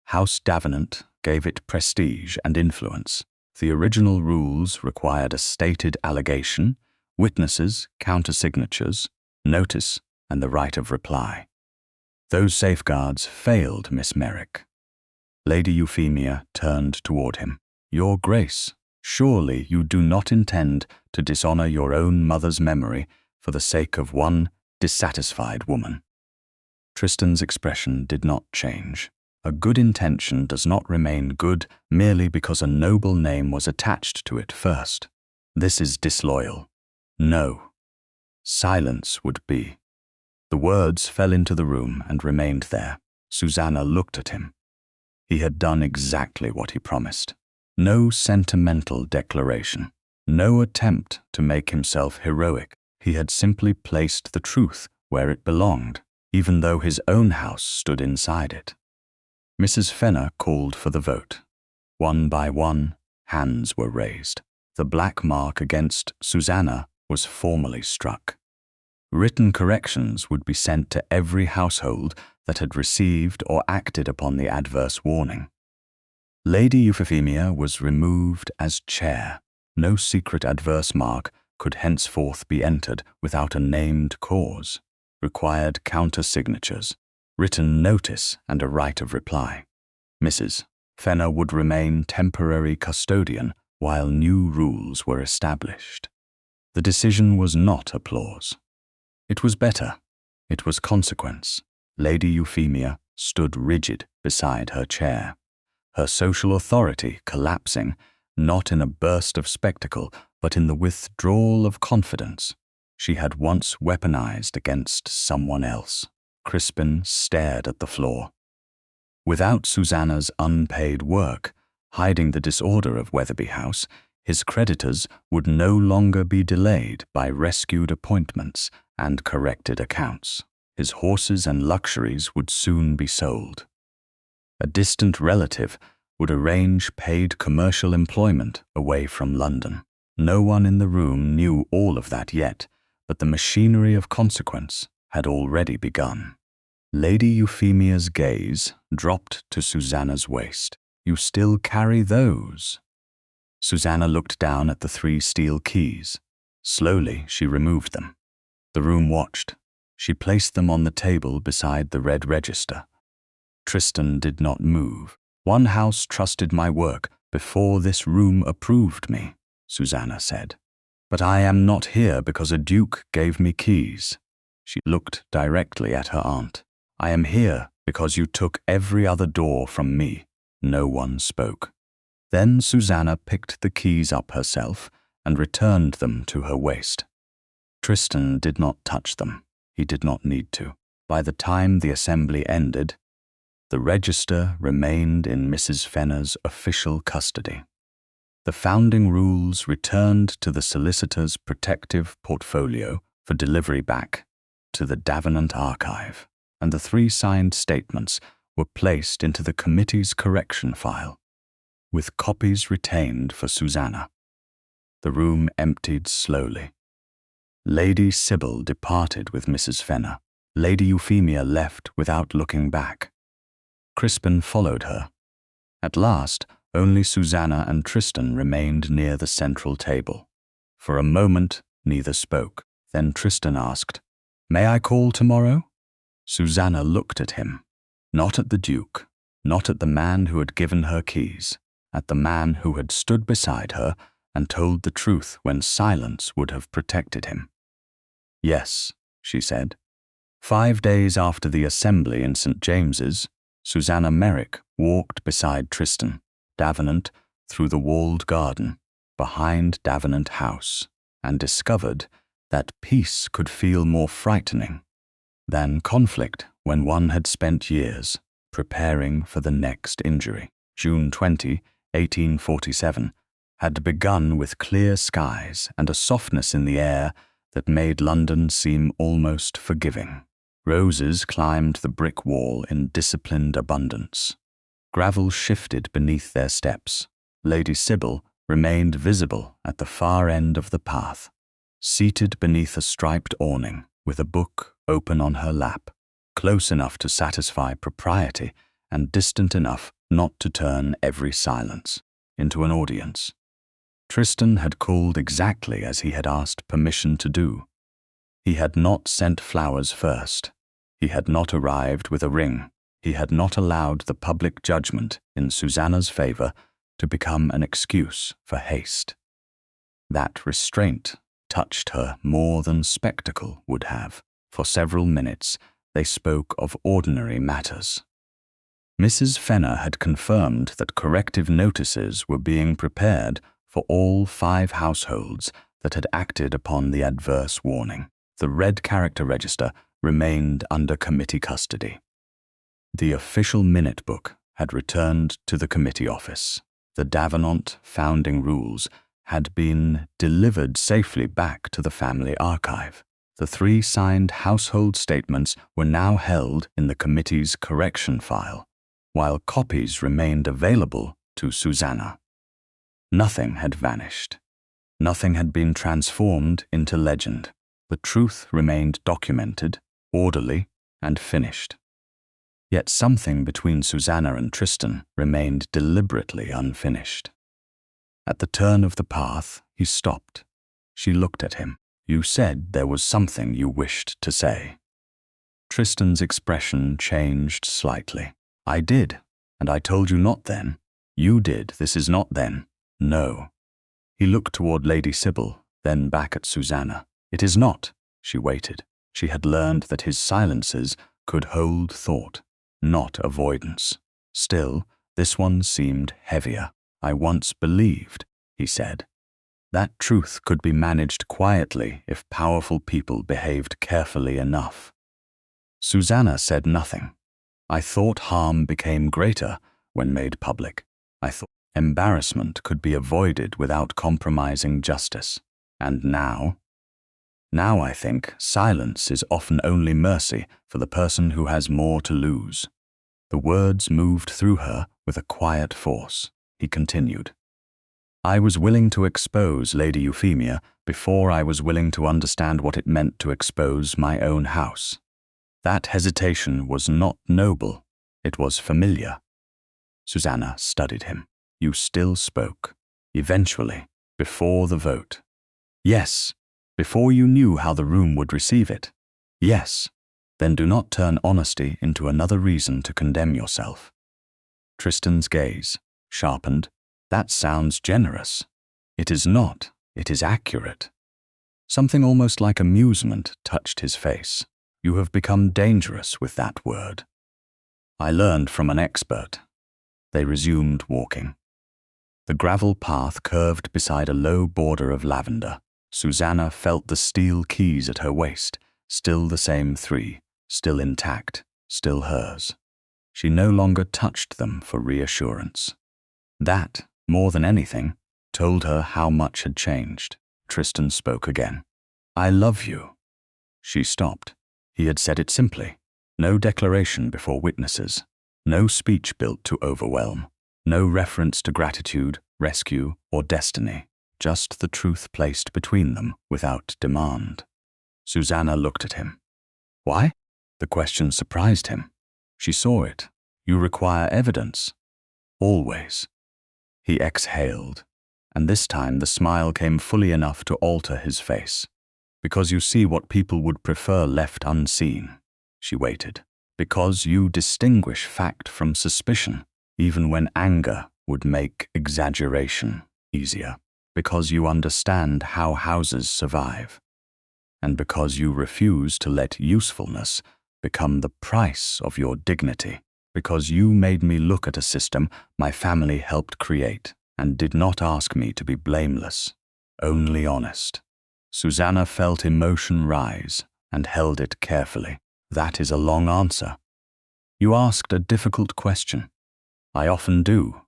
House Davenant gave it prestige and influence. The original rules required a stated allegation, witnesses, countersignatures, notice, and the right of reply. Those safeguards failed Miss Merrick. Lady Euphemia turned toward him. "Your Grace, surely you do not intend to dishonor your own mother's memory for the sake of one dissatisfied woman." Tristan's expression did not change. A good intention does not remain good merely because a noble name was attached to it first. This is disloyal. No. Silence would be. The words fell into the room and remained there. Susannah looked at him. He had done exactly what he promised. No sentimental declaration. No attempt to make himself heroic. He had simply placed the truth where it belonged, even though his own house stood inside it. Mrs. Fenner called for the vote. One by one, hands were raised. The black mark against Susannah was formally struck. Written corrections would be sent to every household that had received or acted upon the adverse warning. Lady Euphemia was removed as chair. No secret adverse mark could henceforth be entered without a named cause. Required counter-signatures, written notice, and a right of reply. Mrs. Fenner would remain temporary custodian while new rules were established. The decision was not applause. It was better. It was consequence. Lady Euphemia stood rigid beside her chair, her social authority collapsing, not in a burst of spectacle, but in the withdrawal of confidence she had once weaponized against someone else. Crispin stared at the floor. Without Susannah's unpaid work, hiding the disorder of Wetherby House, his creditors would no longer be delayed by rescued appointments and corrected accounts. His horses and luxuries would soon be sold. A distant relative would arrange paid commercial employment away from London. No one in the room knew all of that yet, but the machinery of consequence had already begun. Lady Euphemia's gaze dropped to Susannah's waist. "You still carry those?" Susannah looked down at the 3 steel keys. Slowly, she removed them. The room watched. She placed them on the table beside the red register. Tristan did not move. "One house trusted my work before this room approved me," Susannah said. "But I am not here because a duke gave me keys." She looked directly at her aunt. "I am here because you took every other door from me." No one spoke. Then Susannah picked the keys up herself and returned them to her waist. Tristan did not touch them. He did not need to. By the time the assembly ended, the register remained in Mrs. Fenner's official custody. The founding rules returned to the solicitor's protective portfolio for delivery back to the Davenant archive, and the 3 signed statements were placed into the committee's correction file, with copies retained for Susannah. The room emptied slowly. Lady Sybil departed with Mrs. Fenner. Lady Euphemia left without looking back. Crispin followed her. At last, only Susannah and Tristan remained near the central table. For a moment, neither spoke. Then Tristan asked, "May I call tomorrow?" Susannah looked at him, not at the Duke, not at the man who had given her keys, at the man who had stood beside her and told the truth when silence would have protected him. "Yes," she said. 5 days after the assembly in St. James's, Susannah Merrick walked beside Tristan, Davenant, through the walled garden, behind Davenant House, and discovered that peace could feel more frightening than conflict when one had spent years preparing for the next injury. June 20, 1847, had begun with clear skies and a softness in the air that made London seem almost forgiving. Roses climbed the brick wall in disciplined abundance. Gravel shifted beneath their steps. Lady Sybil remained visible at the far end of the path, seated beneath a striped awning with a book open on her lap, close enough to satisfy propriety and distant enough not to turn every silence into an audience. Tristan had called exactly as he had asked permission to do. He had not sent flowers first. He had not arrived with a ring. He had not allowed the public judgment in Susannah's favor to become an excuse for haste. That restraint touched her more than spectacle would have. For several minutes, they spoke of ordinary matters. Mrs. Fenner had confirmed that corrective notices were being prepared for all 5 households that had acted upon the adverse warning. The red character register remained under committee custody. The official minute book had returned to the committee office. The Davenant founding rules had been delivered safely back to the family archive. The 3 signed household statements were now held in the committee's correction file, while copies remained available to Susannah. Nothing had vanished. Nothing had been transformed into legend. The truth remained documented, orderly, and finished. Yet something between Susannah and Tristan remained deliberately unfinished. At the turn of the path, he stopped. She looked at him. "You said there was something you wished to say." Tristan's expression changed slightly. "I did, and I told you not then. You did, this is not then. No." He looked toward Lady Sybil, then back at Susannah. "It is not." She waited. She had learned that his silences could hold thought, not avoidance. Still, this one seemed heavier. "I once believed," he said, "that truth could be managed quietly if powerful people behaved carefully enough." Susannah said nothing. "I thought harm became greater when made public. I thought embarrassment could be avoided without compromising justice. And now I think silence is often only mercy for the person who has more to lose." The words moved through her with a quiet force. He continued, "I was willing to expose Lady Euphemia before I was willing to understand what it meant to expose my own house. That hesitation was not noble, it was familiar." Susannah studied him. "You still spoke. Eventually, before the vote." "Yes, before you knew how the room would receive it." "Yes, then do not turn honesty into another reason to condemn yourself." Tristan's gaze sharpened. "That sounds generous." "It is not, it is accurate." Something almost like amusement touched his face. "You have become dangerous with that word." "I learned from an expert." They resumed walking. The gravel path curved beside a low border of lavender. Susannah felt the steel keys at her waist, still the same 3, still intact, still hers. She no longer touched them for reassurance. That, more than anything, told her how much had changed. Tristan spoke again. "I love you." She stopped. He had said it simply. No declaration before witnesses. No speech built to overwhelm. No reference to gratitude, rescue, or destiny. Just the truth placed between them without demand. Susannah looked at him. "Why?" The question surprised him. She saw it. "You require evidence." "Always." He exhaled, and this time the smile came fully enough to alter his face. Because you see what people would prefer left unseen. She waited. Because you distinguish fact from suspicion, even when anger would make exaggeration easier. Because you understand how houses survive. And because you refuse to let usefulness become the price of your dignity. Because you made me look at a system my family helped create and did not ask me to be blameless, only honest. Susannah felt emotion rise and held it carefully. That is a long answer. You asked a difficult question. I often do.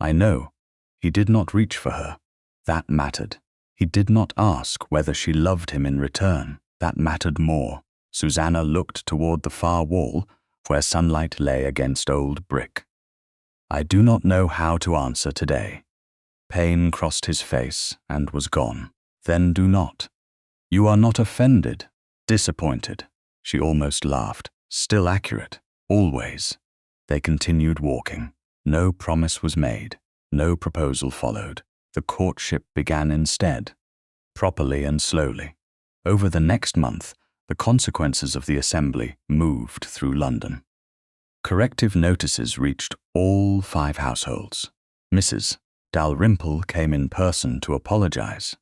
I know. He did not reach for her. That mattered. He did not ask whether she loved him in return. That mattered more. Susannah looked toward the far wall, where sunlight lay against old brick. I do not know how to answer today. Pain crossed his face and was gone. Then do not. You are not offended, disappointed. She almost laughed. Still accurate, always. They continued walking. No promise was made. No proposal followed. The courtship began instead, properly and slowly. Over the next month, the consequences of the assembly moved through London. Corrective notices reached all 5 households. Mrs. Dalrymple came in person to apologize.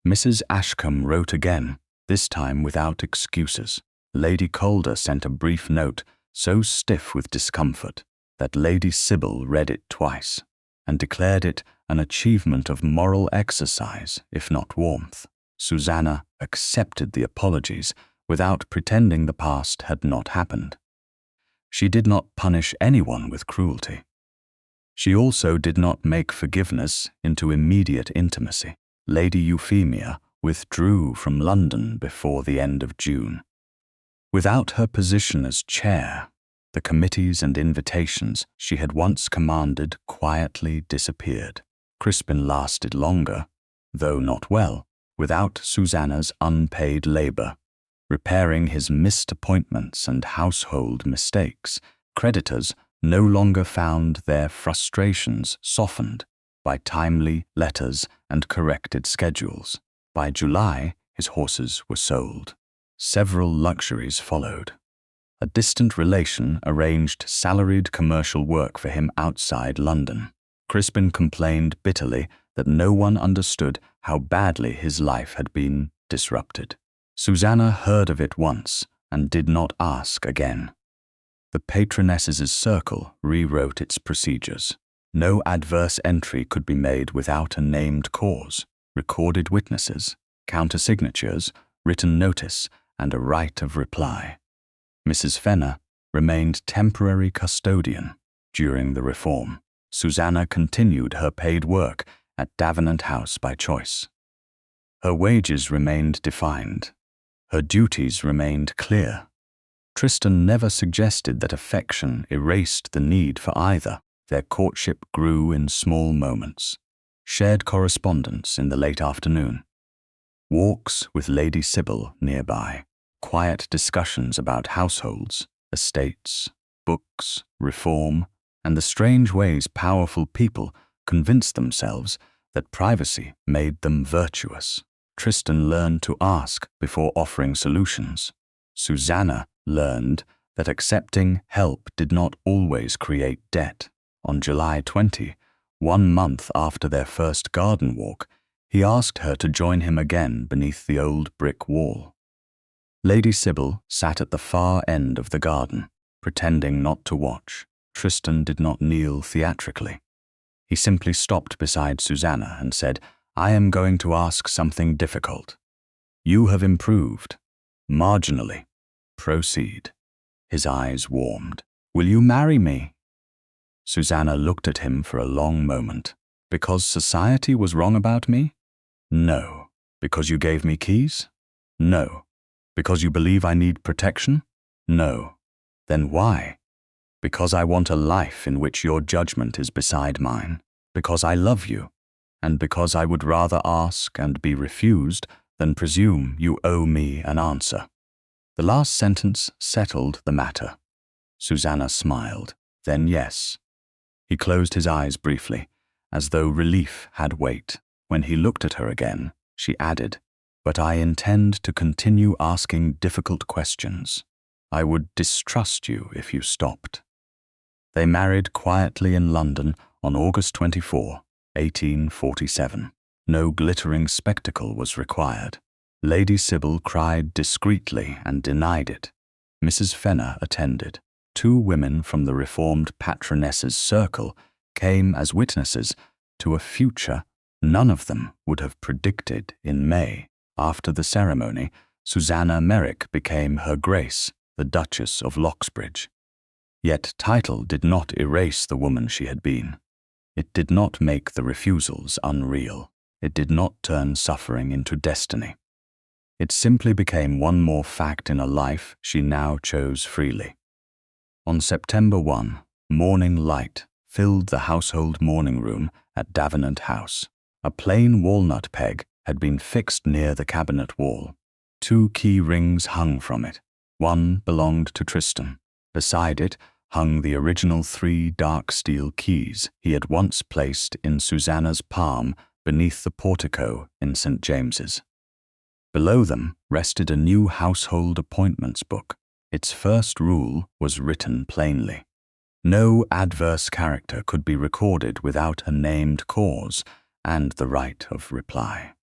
Mrs. Ashcombe wrote again, this time without excuses. Lady Calder sent a brief note so stiff with discomfort that Lady Sybil read it twice and declared it an achievement of moral exercise, if not warmth. Susannah accepted the apologies without pretending the past had not happened. She did not punish anyone with cruelty. She also did not make forgiveness into immediate intimacy. Lady Euphemia withdrew from London before the end of June. Without her position as chair, the committees and invitations she had once commanded quietly disappeared. Crispin lasted longer, though not well, without Susannah's unpaid labor. Repairing his missed appointments and household mistakes, creditors no longer found their frustrations softened by timely letters and corrected schedules. By July, his horses were sold. Several luxuries followed. A distant relation arranged salaried commercial work for him outside London. Crispin complained bitterly that no one understood how badly his life had been disrupted. Susannah heard of it once and did not ask again. The patroness's circle rewrote its procedures. No adverse entry could be made without a named cause, recorded witnesses, countersignatures, written notice, and a right of reply. Mrs. Fenner remained temporary custodian during the reform. Susannah continued her paid work at Davenant House by choice. Her wages remained defined. Her duties remained clear. Tristan never suggested that affection erased the need for either. Their courtship grew in small moments. Shared correspondence in the late afternoon. Walks with Lady Sybil nearby. Quiet discussions about households, estates, books, reform, and the strange ways powerful people convinced themselves that privacy made them virtuous. Tristan learned to ask before offering solutions. Susannah learned that accepting help did not always create debt. On July 20, 1 month after their first garden walk, he asked her to join him again beneath the old brick wall. Lady Sybil sat at the far end of the garden, pretending not to watch. Tristan did not kneel theatrically. He simply stopped beside Susannah and said, "I am going to ask something difficult. You have improved. Marginally. Proceed." His eyes warmed. "Will you marry me?" Susannah looked at him for a long moment. "Because society was wrong about me?" "No." "Because you gave me keys?" "No." "Because you believe I need protection?" "No." "Then why?" "Because I want a life in which your judgment is beside mine. Because I love you. And because I would rather ask and be refused than presume you owe me an answer." The last sentence settled the matter. Susannah smiled. Then yes. He closed his eyes briefly, as though relief had weight. When he looked at her again, she added, "But I intend to continue asking difficult questions. I would distrust you if you stopped." They married quietly in London on August 24, 1847. No glittering spectacle was required. Lady Sybil cried discreetly and denied it. Mrs. Fenner attended. 2 women from the Reformed patroness's circle came as witnesses to a future none of them would have predicted in May. After the ceremony, Susannah Merrick became Her Grace, the Duchess of Loxbridge. Yet title did not erase the woman she had been. It did not make the refusals unreal. It did not turn suffering into destiny. It simply became one more fact in a life she now chose freely. On September 1, morning light filled the household morning room at Davenant House. A plain walnut peg had been fixed near the cabinet wall. 2 key rings hung from it. One belonged to Tristan. Beside it hung the original 3 dark steel keys he had once placed in Susannah's palm beneath the portico in St. James's. Below them rested a new household appointments book. Its first rule was written plainly. No adverse character could be recorded without a named cause and the right of reply.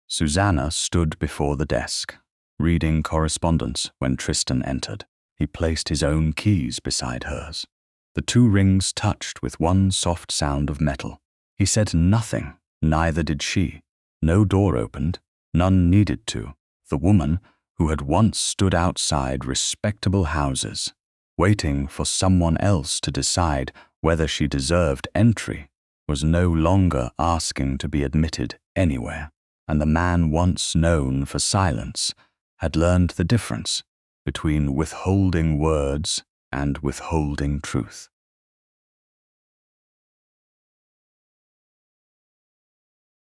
Susannah stood before the desk, reading correspondence when Tristan entered. He placed his own keys beside hers. The 2 rings touched with one soft sound of metal. He said nothing, neither did she. No door opened, none needed to. The woman, who had once stood outside respectable houses, waiting for someone else to decide whether she deserved entry, was no longer asking to be admitted anywhere, and the man once known for silence had learned the difference between withholding words and withholding truth.